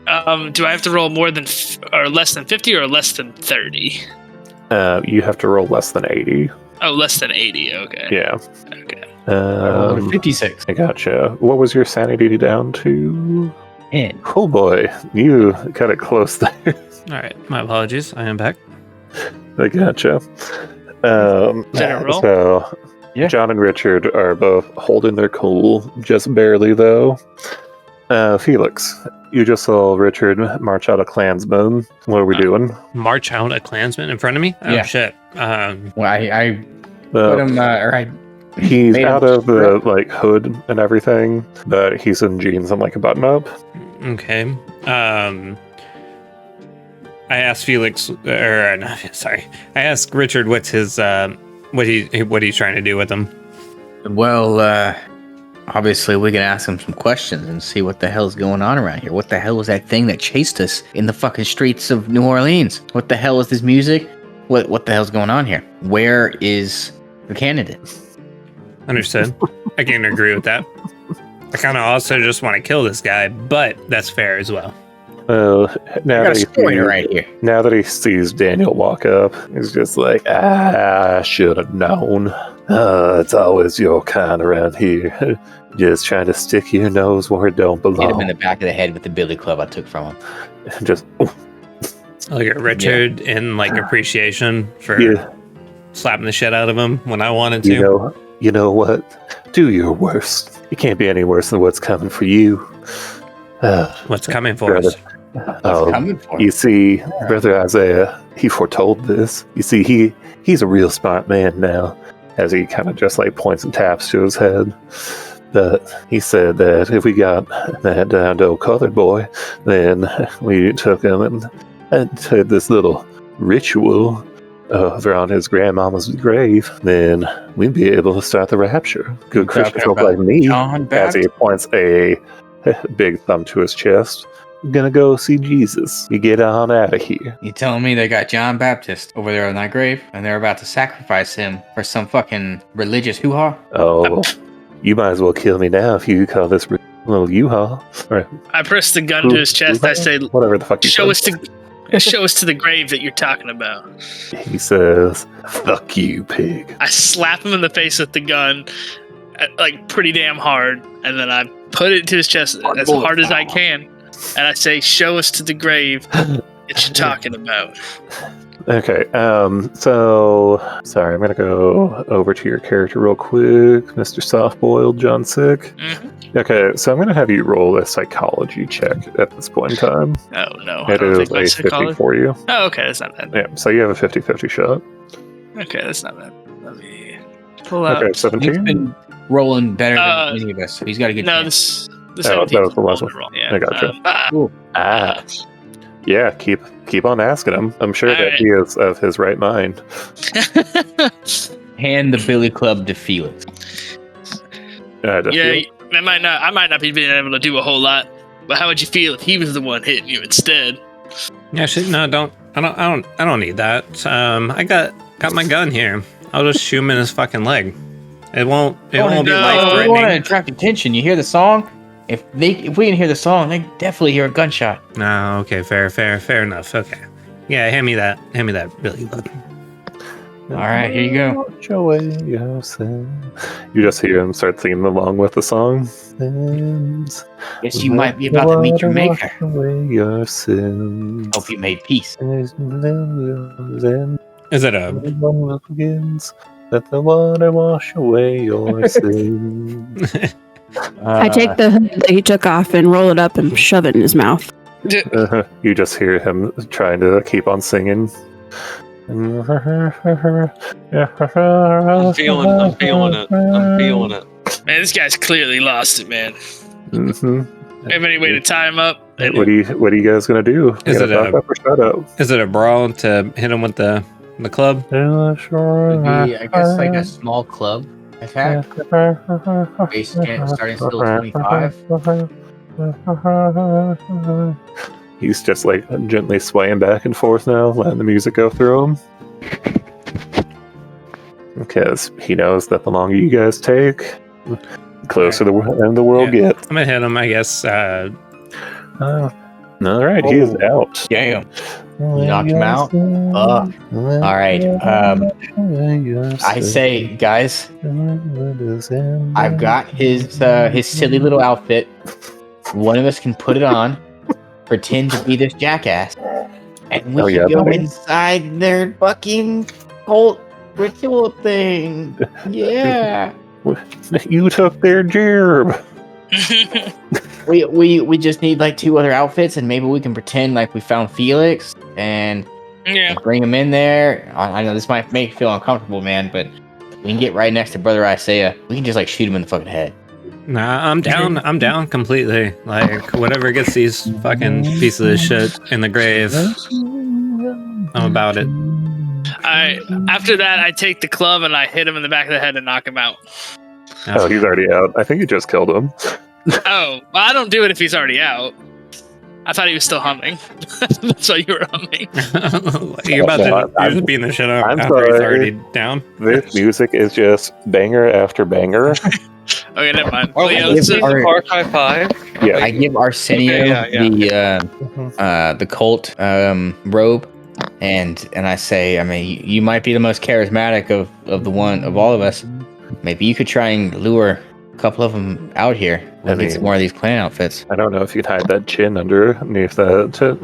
Do I have to roll more than or less than 50 or less than 30? You have to roll less than 80. Oh, less than 80. Okay. Yeah. Okay. 56. I gotcha. What was your sanity down to? 10. Oh boy, you got it close there. All right, my apologies. I am back. I gotcha. General? So, Yeah. John and Richard are both holding their cool, just barely though. Felix, you just saw Richard march out a Klansman. What are we doing? March out a Klansman in front of me? Oh, Yeah. shit. Well, I put Uh, him, or I he's made him out of the strip. like hood and everything, but he's in jeans and like a button up. Okay. I asked Felix, or no, sorry, I asked Richard what's his, what he's trying to do with him. Well, obviously we can ask him some questions and see what the hell's going on around here. What the hell was that thing that chased us in the fucking streets of New Orleans? What the hell is this music? What the hell's going on here? Where is the candidate? Understood. I can agree with that. I kind of also just want to kill this guy, but that's fair as well. Well, I got a story right here. now that he sees Daniel walk up, he's just like, I should have known. It's always your kind around here. Just trying to stick your nose where it don't Hit him in belong. the back of the head with the billy club I took from him. Just, I look at Richard in like appreciation for yeah, slapping the shit out of him when I wanted to. you know what? Do your worst. It can't be any worse than what's coming for you. What's coming for brother. us? Oh, Coming for you him. see, Brother Isaiah, he foretold this. You see, he's a real smart man now, as he kind of just like points and taps to his head. But he said that if we got that down to colored boy, then we took him and did this little ritual around his grandmama's grave, then we'd be able to start the rapture. Good Talking Christian folk about like me, John as he Baptist? points a big thumb to his chest. I'm gonna go see Jesus. You get on out of here. You telling me they got John Baptist over there on that grave and they're about to sacrifice him for some fucking religious hoo-ha? Oh, you might as well kill me now if you call this little U-Haul. Or I press the gun to his chest. I say, whatever the fuck you show said. us to the grave that you're talking about. He says, fuck you, pig. I slap him in the face with the gun, like pretty damn hard, and then I put it to his chest as hard as I can, and I say, show us to the grave that you're talking about. Okay, so sorry, I'm gonna go over to your character real quick, Mr. Softboiled John Sick. Mm-hmm. Okay, so I'm gonna have you roll a psychology check at this point in time. Oh no, I It don't is think a that's 50 for you. Oh, okay, that's not bad. Yeah, so you have a 50-50 shot. Okay, that's not bad. Let me pull out. Okay, He's 17. been rolling better than any of us, so he's got a good No, chance. this. Oh, 17's that was the last one. roll. Yeah. I gotcha. Cool. Yeah, keep on asking him. I'm sure that Alright. he is of his right mind. Hand the billy club to Felix. Yeah, I might not be being able to do a whole lot, but how would you feel if he was the one hitting you instead? Yeah, shit. No, I don't need that. I got my gun here. I'll just shoot him in his fucking leg. It won't be no. We want to life-threatening. attract attention. You hear the song? If we can hear the song, they definitely hear a gunshot. No, okay, fair enough. Okay, yeah, hand me that Billy Club. All right, here you go. Watch away your sin. You just hear him start singing along with the song. Sins, Guess you might be about to meet your water maker. wash away your sins. Hope you made peace. Then Is it a? everyone begins. Let the water wash away your sins. I take the hood that he took off and roll it up and shove it in his mouth. You just hear him trying to keep on singing. I'm feeling it. I'm feeling it. Man, this guy's clearly lost it, man. Mm-hmm. Have any way to tie him up? What are you guys gonna do? Is Gonna it talk a- up or shut up? Is it a brawl to hit him with the club? Maybe, I guess like a small club. Attack. Base starting skill 25. He's just like gently swaying back and forth now, letting the music go through him. Because he knows that the longer you guys take, the closer the end of the world gets. I'm gonna hit him, I guess. All right, he is out. Damn. You knocked him out? All right. I say, guys, I've got his silly little outfit. One of us can put it on, pretend to be this jackass, and we can go inside their fucking cult ritual thing. Yeah. You took their gerb. We just need like 2 other outfits, and maybe we can pretend like we found Felix and bring him in there. I know this might make you feel uncomfortable, man, but we can get right next to Brother Isaiah. We can just like shoot him in the fucking head. Nah, I'm down. I'm down completely. Like, whatever gets these fucking pieces of shit in the grave, I'm about it. After that, I take the club and I hit him in the back of the head and knock him out. Oh, he's already out. I think you just killed him. Oh, well, I don't do it if he's already out. I thought he was still humming. That's why you were humming. You're just beating the shit out I'm after he's sorry. already down. This music is just banger after banger. Okay, never mind. Oh, Well, yeah, I let's give do- our- Far Cry 5. Yeah. I give Arsenio the cult robe, and I say, I mean, you might be the most charismatic of all of us. Maybe you could try and lure a couple of them out here. We'll get some more of these clan outfits. I don't know if you'd hide that chin underneath that hood.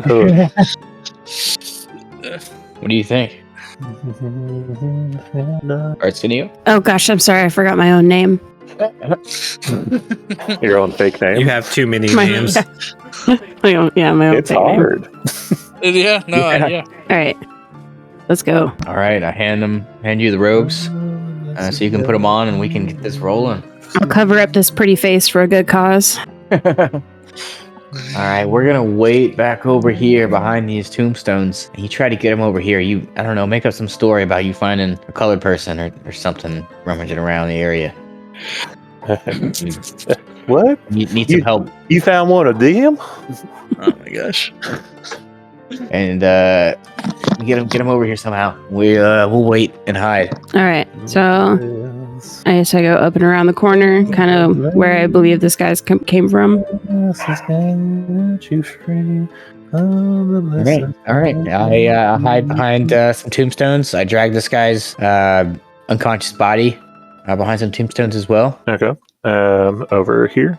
What do you think, Arsenio? Oh gosh, I'm sorry, I forgot my own name. Your own fake name. You have too many My- names. My own It's fake name. hard. Yeah, no, yeah. All right, let's go. All right, I hand you the robes, so you can put them on, and we can get this rolling. I'll cover up this pretty face for a good cause. All right, we're gonna wait back over here behind these tombstones. You try to get them over here. I don't know, make up some story about you finding a colored person or something rummaging around the area. What? You need some help, You found one of them? Oh my gosh. and get them over here somehow. We'll wait and hide. All right, so I guess I go up and around the corner, kind of where I believe this guy's came from. All right. I hide behind some tombstones. I drag this guy's unconscious body behind some tombstones as well. Okay. Over here.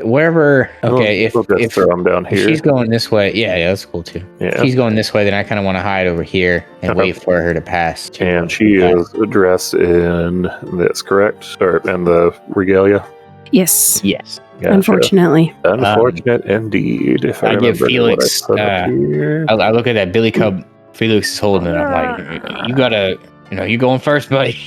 Wherever. Okay, we'll just if throw them down if here. she's going this way, yeah, that's cool too. If Yeah. she's going this way, then I kind of want to hide over here and Okay. wait for her to pass. And she is dressed in this, correct? Or in the regalia? Yes, Yes. Gotcha. unfortunately. Unfortunate indeed. If I I give remember what Felix, I put up here. I look at that Billy Cub Felix is holding it. I'm like, you gotta, you going first, buddy.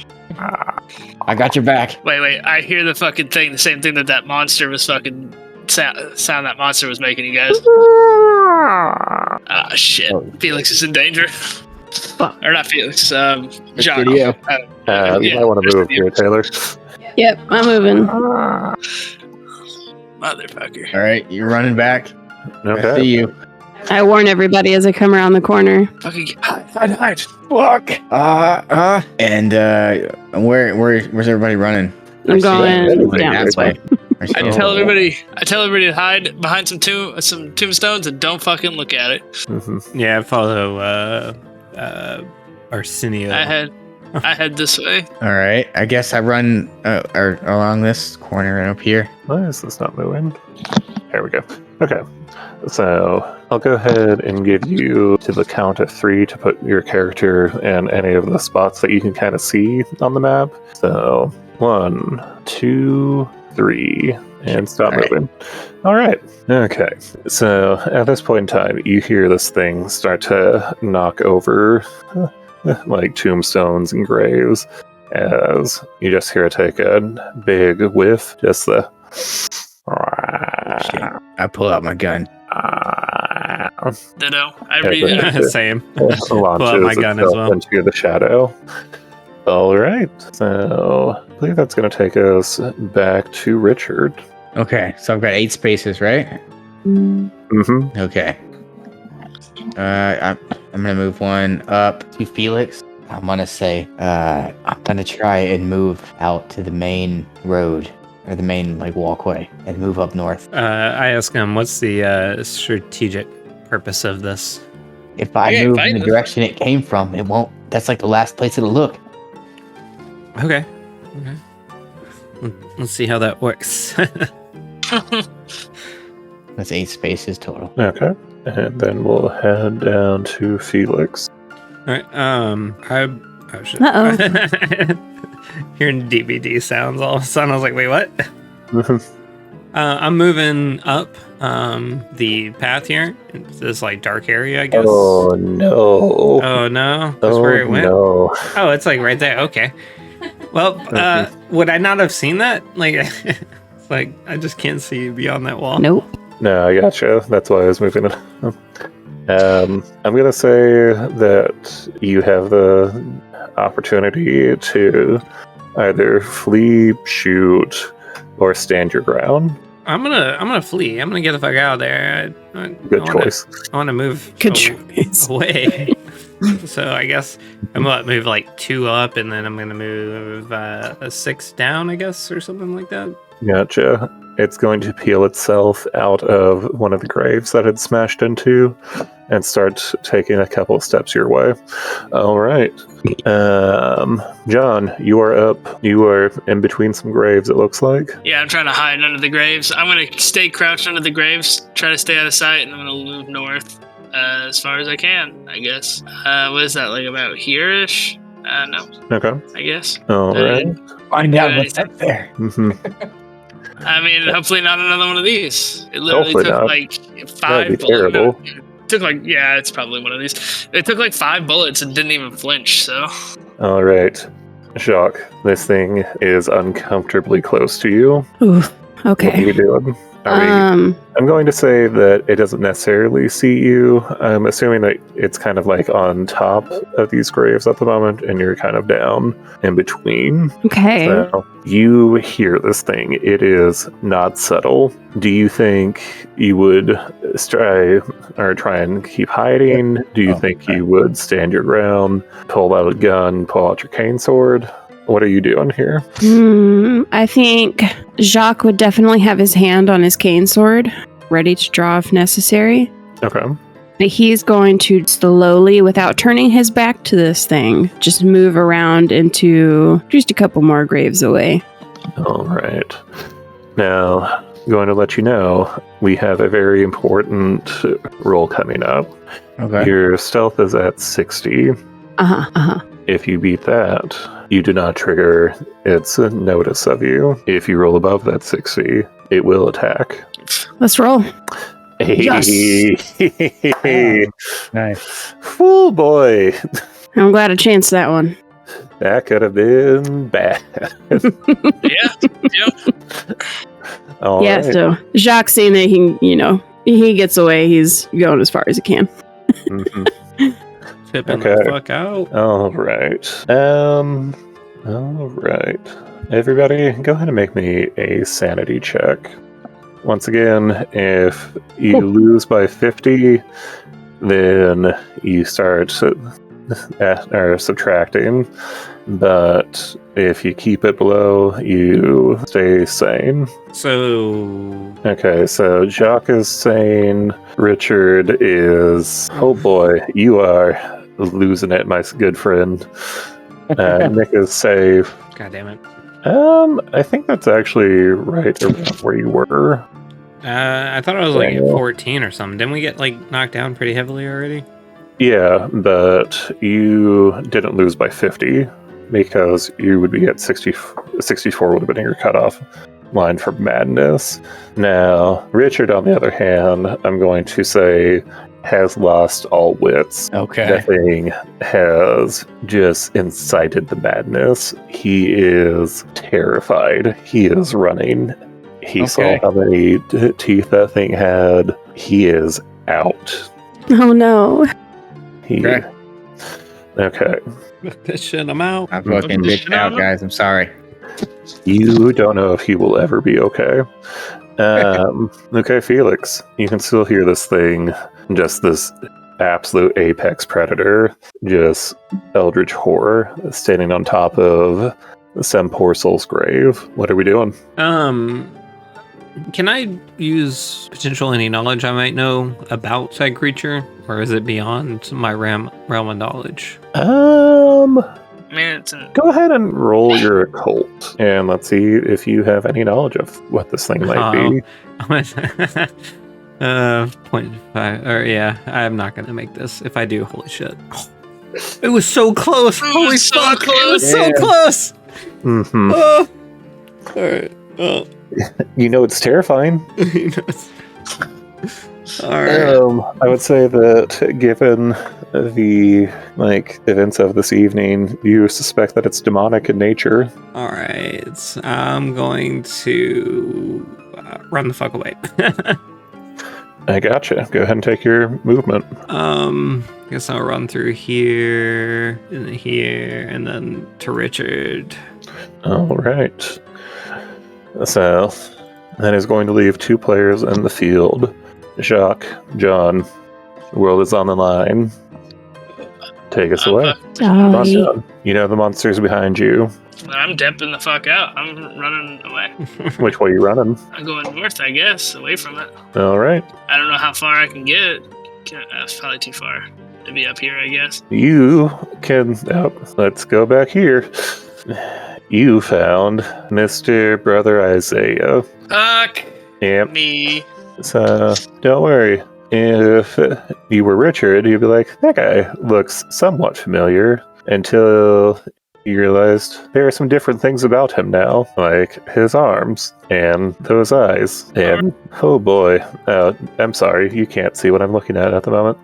I got your back. Wait. I hear the fucking thing, the same thing that monster was fucking sound that monster was making, you guys. Ah, shit. Felix is in danger. Or not Felix, John. Video. You might want to move here, Taylor. Yep, I'm moving. Motherfucker. All right, you're running back. I Okay. see you. I warn everybody as I come around the corner. Fucking hide. Fuck. And where's everybody running? I'm going everybody down right this way. I tell everybody to hide behind some tombstones and don't fucking look at it. Mhm. Yeah, follow Arsenio. I head this way. All right, I guess I run along this corner and up here. Why is this not moving? There we go. Okay. So I'll go ahead and give you to the count of 3 to put your character in any of the spots that you can kind of see on the map. So 1, 2, 3, and stop All right. moving. All right. Okay. So at this point in time, you hear this thing start to knock over like tombstones and graves as you just hear it take a big whiff. Just the. I pull out my gun. Ditto. I Okay. read. Same. Launches my gun as itself well. into the shadow. All right. So I believe that's going to take us back to Richard. Okay, so I've got 8 spaces, right? Mm-hmm. Okay. I'm gonna move one up to Felix. I'm gonna say, I'm gonna try and move out to the main road or the main walkway and move up north. I ask him, what's the strategic purpose of this? If I Okay, move fine, in the that's direction it came from, it won't. That's like the last place it'll look. Okay. Let's see how that works. That's 8 spaces total. Okay. And then we'll head down to Felix. All right. Oh shit. Uh-oh. Hearing DVD sounds all of a sudden. I was like, wait, what? I'm moving up the path here. It's this dark area, I guess. Oh no. Oh no. That's where it went. No. Oh, it's right there. Okay. Well, would I not have seen that? It's I just can't see beyond that wall. Nope. No, I gotcha. That's why I was moving it. I'm gonna say that you have the opportunity to either flee, shoot, or stand your ground. I'm gonna flee. I'm gonna get the fuck out of there. Good choice. I want to move Good choice. away. So I guess I'm gonna move 2 up, and then I'm gonna move a 6 down, I guess, or something like that. Gotcha. It's going to peel itself out of one of the graves that it smashed into and start taking a couple of steps your way. All right. John, you are up. You are in between some graves, it looks like. Yeah, I'm trying to hide under the graves. I'm going to stay crouched under the graves, try to stay out of sight, and I'm going to move north as far as I can, I guess. What is that, about here-ish? No, Okay. I guess. All right. Find out what's up there. Mm-hmm. I mean, hopefully not another one of these. It literally Hopefully took not. 5 That'd be bullets. terrible. It took it's probably one of these. It took 5 bullets and didn't even flinch, so. All right. Jacques, this thing is uncomfortably close to you. Oof. What are Okay. you doing? I'm going to say that it doesn't necessarily see you. I'm assuming that it's kind of on top of these graves at the moment, and you're kind of down in between. Okay. So you hear this thing. It is not subtle. Do you think you would try and keep hiding? Do you think you would stand your ground, pull out a gun, pull out your cane sword? What are you doing here? I think Jacques would definitely have his hand on his cane sword, ready to draw if necessary. Okay. But he's going to slowly, without turning his back to this thing, just move around into just a couple more graves away. All right. Now, going to let you know, we have a very important roll coming up. Okay. Your stealth is at 60. If you beat that, you do not trigger its notice of you. If you roll above that 60, it will attack. Let's roll. Hey. Nice. Oh boy. I'm glad I chanced that one. That could have been bad. Yeah. All Yeah, right. so Jacques seeing that he gets away, he's going as far as he can. Mhm. Tipping Okay. the fuck out. All right. All right. Everybody, go ahead and make me a sanity check. Once again, if you lose by 50, then you start subtracting. But if you keep it below, you stay sane. So Okay, so Jacques is sane. Richard is... Oh boy, you are losing it, my good friend. Nick is safe. God damn it. I think that's actually right around where you were. I thought I was at 14 or something. Didn't we get knocked down pretty heavily already? Yeah, but you didn't lose by 50 because you would be at 60. 64 would have been your cutoff line for madness. Now, Richard, on the other hand, I'm going to say has lost all wits. Okay. That thing has just incited the madness. He is terrified. He is running. He saw how many teeth that thing had. He is out. Oh no. Okay. This shit, I'm out. I'm fucking bitched out, guys. I'm sorry. You don't know if he will ever be okay. Okay, Felix, you can still hear this thing, just this absolute apex predator, just eldritch horror, standing on top of some poor soul's grave. What are we doing? Can I use potential any knowledge I might know about said creature, or is it beyond my realm of knowledge? I mean, it's an, Go ahead and roll your occult, and let's see if you have any knowledge of what this thing might be. 0.5, or yeah, I'm not gonna make this. If I do, holy shit. It was so close! Holy so fuck! It was close. so close! Mm-hmm. Oh. Alright. Oh. You know it's terrifying. Alright. I would say that given the events of this evening, you suspect that it's demonic in nature. Alright. I'm going to run the fuck away. I gotcha. Go ahead and take your movement. Guess I'll run through here, and then to Richard. All right. So that is going to leave 2 players in the field. Jacques, John, the world is on the line. Take us away. Come on, John. You know the monsters behind you. I'm dipping the fuck out. I'm running away. Which way are you running? I'm going north, I guess, away from it. All right. I don't know how far I can get. That's probably too far to be up here, I guess. You can... Oh, let's go back here. You found Mr. Brother Isaiah. Fuck Yep. me. So, don't worry. If you were Richard, you'd be like, that guy looks somewhat familiar, until you realized there are some different things about him now, like his arms and those eyes. And, oh boy, I'm sorry, you can't see what I'm looking at the moment.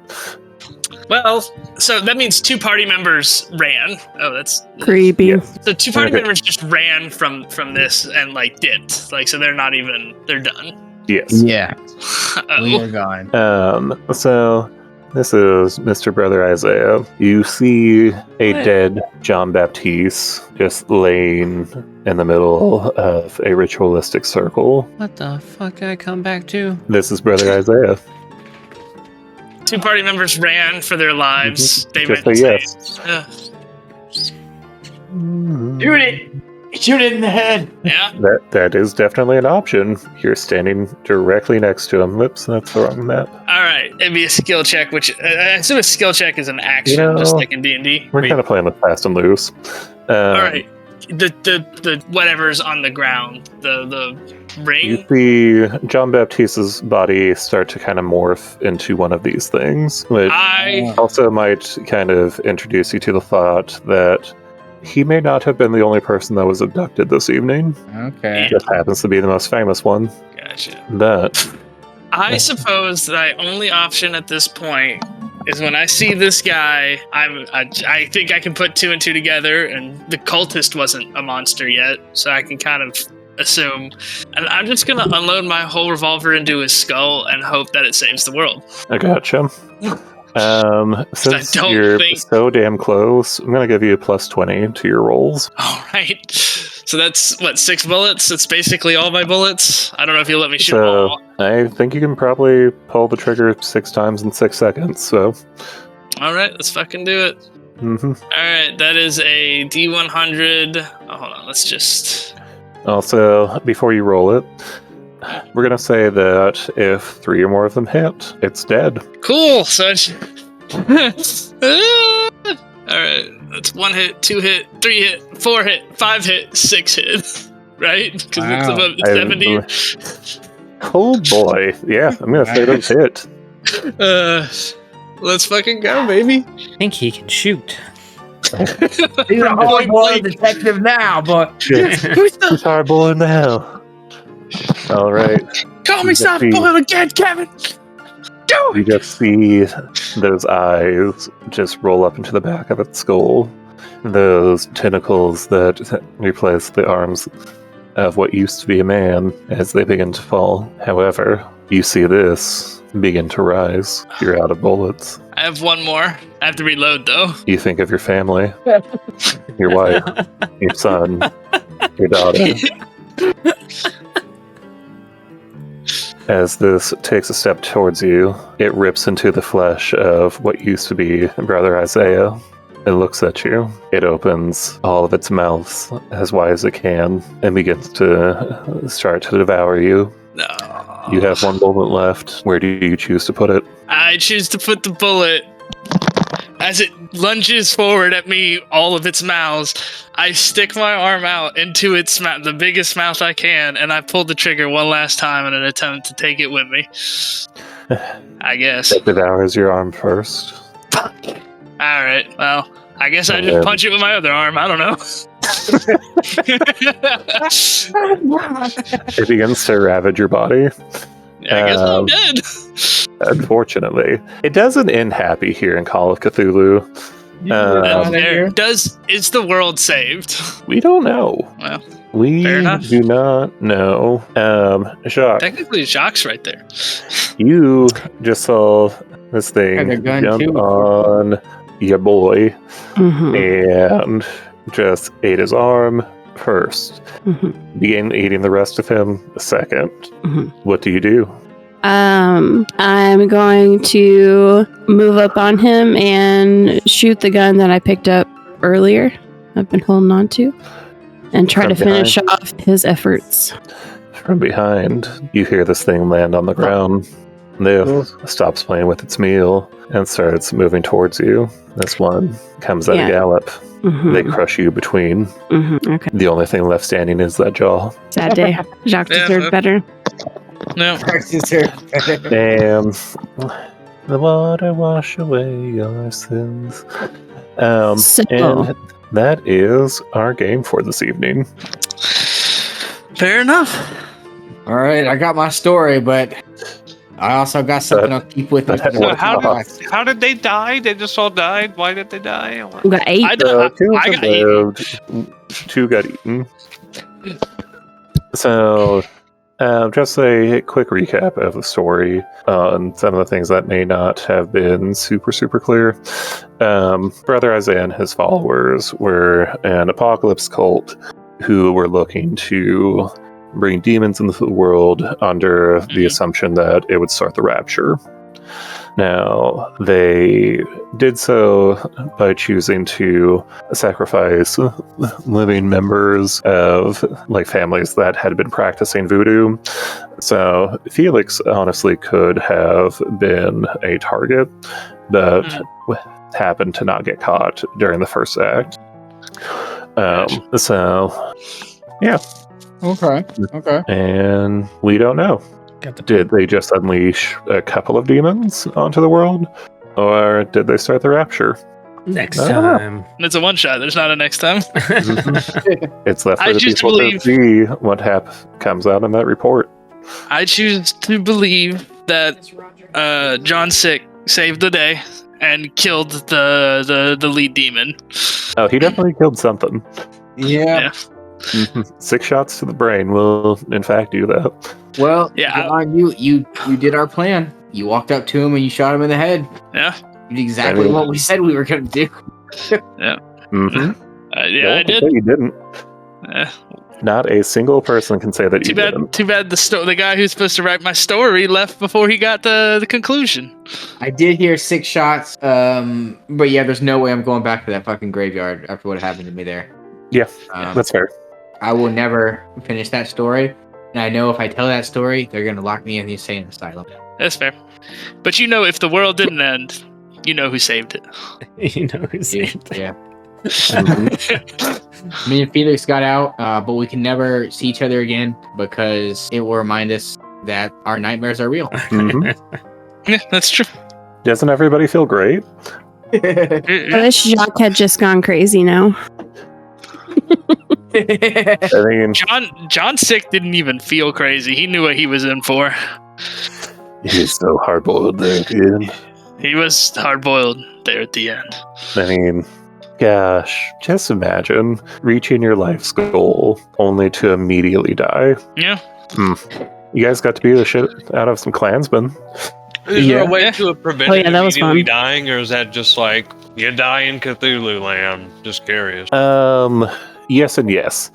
Well, so that means 2 party members ran. Oh, that's Creepy. Yes. so 2 party Okay. members just ran from this and dipped. So they're not even, they're done. Yes. Yeah, we Oh, are gone. So this is Mr. Brother Isaiah. You see a dead John Baptiste just laying in the middle of a ritualistic circle. What the fuck did I come back to? This is Brother Isaiah. 2 party members ran for their lives. They Just meant say to say, yes. Shoot it! Shoot it in the head! Yeah. That is definitely an option. You're standing directly next to him. Oops, that's the wrong map. All right. It'd be a skill check, which I assume a skill check is an action, You know, just like in D&D. We're kind of playing with fast and loose. All right. The whatever's on the ground, the ring. You see John Baptiste's body start to kind of morph into one of these things, which I also might kind of introduce you to the thought that he may not have been the only person that was abducted this evening. Okay. Just happens to be the most famous one. gotcha. That I suppose that my only option at this point is when I see this guy. I think I can put 2 and 2 together, and the cultist wasn't a monster yet, so I can kind of assume. And I'm just gonna unload my whole revolver into his skull and hope that it saves the world. I gotcha. Since don't you're think- so damn close, I'm gonna give you a plus 20 to your rolls. All right. So that's what, 6 bullets? That's basically all my bullets. I don't know if you'll let me shoot them So all. I think you can probably pull the trigger 6 times in 6 seconds. So, All right, let's fucking do it. mhm. All right, that is a D100. Oh, hold on, let's just. Also, before you roll it, we're gonna say that if 3 or more of them hit, it's dead. Cool. So it's. All right, that's 1 hit, 2 hit, 3 hit, 4 hit, 5 hit, 6 hit. Right? Because it's Wow. above I- 70. Oh boy, yeah, I'm gonna say those hit. Let's fucking go, baby. I think he can shoot. He's a hard boy detective now, but Who's our boy now? All right, Call me You soft just see- boy again, Kevin. Do you it. just see those eyes just roll up into the back of its skull. Those tentacles that replace the arms of what used to be a man as they begin to fall. However, you see this begin to rise. You're out of bullets. I have 1 more. I have to reload though. You think of your family, your wife, your son, your daughter. As this takes a step towards you, it rips into the flesh of what used to be Brother Isaiah. It looks at you. It opens all of its mouths as wide as it can and begins to start to devour you. No. You have one bullet left. Where do you choose to put it? I choose to put the bullet as it lunges forward at me, all of its mouths. I stick my arm out into its mouth, the biggest mouth I can, and I pull the trigger one last time in an attempt to take it with me. I guess. It devours your arm first. Fuck. All right. Well, I guess I just punch it with my other arm. I don't know. It begins to ravage your body. I guess I'm dead. Unfortunately, it doesn't end happy here in Call of Cthulhu. Is the world saved? We don't know. Well, we fair enough. do not know. Jacques, Technically, Jacques right there. you just saw this thing Got a gun jump too. on your boy Mhm. and just ate his arm first. Mhm. Began eating the rest of him second. Mhm. What do you do? I'm going to move up on him and shoot the gun that I picked up earlier. I've been holding on to, and try From to finish off his efforts. From behind, you hear this thing land on the ground. This stops playing with its meal and starts moving towards you. This one comes at Yeah. a gallop. Mhm. They crush you between. Okay. The only thing left standing is that jaw. Sad day. Jacques Yeah. deserved better. No. Damn. The water wash away your sins. So- And that is our game for this evening. Fair enough. All right, I got my story, but I also got something I'll keep with me. but- for the So rest how of my did how did they die? They just all died. Why did they die? We got 8. I Two I of got them eaten. lived, two got eaten. So, just a quick recap of the story on some of the things that may not have been super clear. Brother Isaiah and his followers were an apocalypse cult who were looking to bring demons into the world under the assumption that it would start the rapture. Now, they did so by choosing to sacrifice living members of like families that had been practicing voodoo. So Felix honestly could have been a target, but happened to not get caught during the first act. So, yeah. Okay. And we don't know. Got the Did they just unleash a couple of demons onto the world? Or did they start the rapture? next I don't know. time. It's a one shot. There's not a next time. It's left I for the choose to people to see what comes out in that report. I choose to believe that John Sick saved the day and killed the lead demon. Oh, he definitely killed something. Yeah. 6 shots to the brain will, in fact, do that. Well, Yeah. John, you did our plan. You walked up to him and you shot him in the head. Yeah. You did exactly I mean- what we said we were going to do. Mm-hmm. Yeah, I did. You didn't. Eh. Not a single person can say that Too you bad. didn't. Too bad. The guy who's supposed to write my story left before he got the conclusion. I did hear 6 shots, but yeah, there's no way I'm going back to that fucking graveyard after what happened to me there. Yeah, Um, that's fair. I will never finish that story, and I know if I tell that story, they're going to lock me in the insane asylum. That's fair. But you know, if the world didn't end, you know who saved it. You know who's Yeah. it. Yeah. Mhm. Me and Felix got out, but we can never see each other again because it will remind us that our nightmares are real. Mhm. Yeah, that's true. Doesn't everybody feel great? I wish Jacques had just gone crazy now. I mean, John Sick didn't even feel crazy. He knew what he was in for. he's so hard-boiled there, kid. He was hard boiled there at the end. I mean, gosh, just imagine reaching your life's goal only to immediately die. Yeah. You guys got to beat the shit out of some Klansmen. Is there a way Yeah. to have prevented Oh, yeah, that was immediately fun. dying, or is that just like you die in Cthulhu land? Just curious. Yes and yes.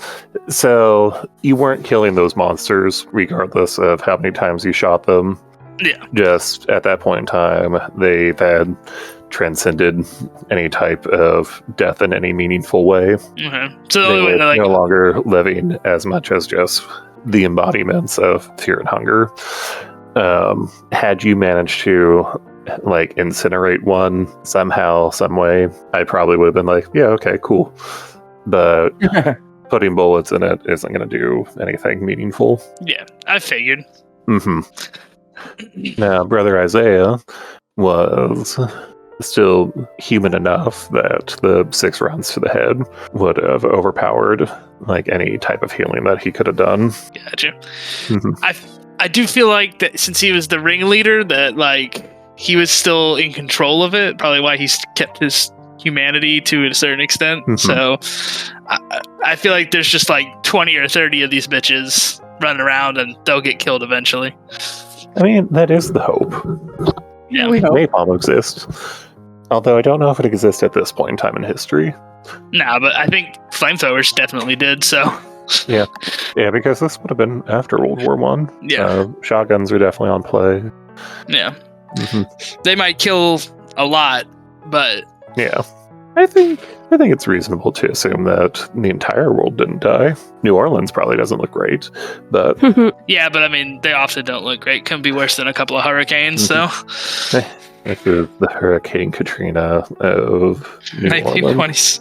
So you weren't killing those monsters regardless of how many times you shot them. Yeah. Just at that point in time, they had transcended any type of death in any meaningful way. Okay. So the They only way were to, like, no longer living as much as just the embodiments of fear and hunger. Had you managed to like incinerate one somehow, some way, I probably would have been like, yeah, okay, cool. But putting bullets in it isn't going to do anything meaningful. yeah, I figured. Hmm. Now, Brother Isaiah was still human enough that the 6 rounds to the head would have overpowered like any type of healing that he could have done. Gotcha. Mhm. I do feel like that since he was the ringleader, that like he was still in control of it. Probably why he kept his humanity to a certain extent. Mhm. So I feel like there's just like 20 or 30 of these bitches running around, and they'll get killed eventually. I mean, that is the hope. Yeah. We hope. Napalm exists. Although I don't know if it exists at this point in time in history. Nah, but I think flamethrowers definitely did. So Yeah, because this would have been after World War One. yeah, Shotguns are definitely on play. yeah, Hmm. they might kill a lot, but Yeah, I think it's reasonable to assume that the entire world didn't die. New Orleans probably doesn't look great, but yeah, but I mean, they often don't look great. Couldn't be worse than a couple of hurricanes. So this is the Hurricane Katrina of New Orleans, 1920s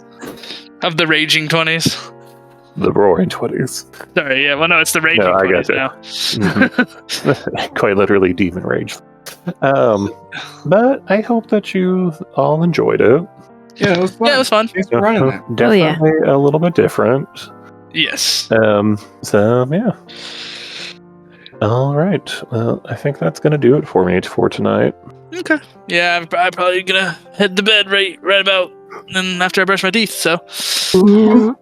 of the raging 20s. the Roaring 20s. Sorry, yeah, well, no, it's the raging No, I 20s gotcha. now. Mhm. Quite literally demon rage. But I hope that you all enjoyed it. Yeah, it was fun. Yeah, it was fun. Thanks for running that. Definitely a little bit different. Yes. So yeah. All right. Well, I think that's gonna do it for me for tonight. Okay. Yeah, I'm probably gonna head to bed right about then after I brush my teeth. So Yeah.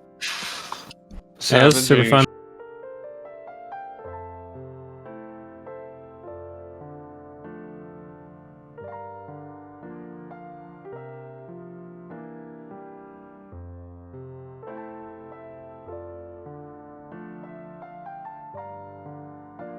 That was super fun.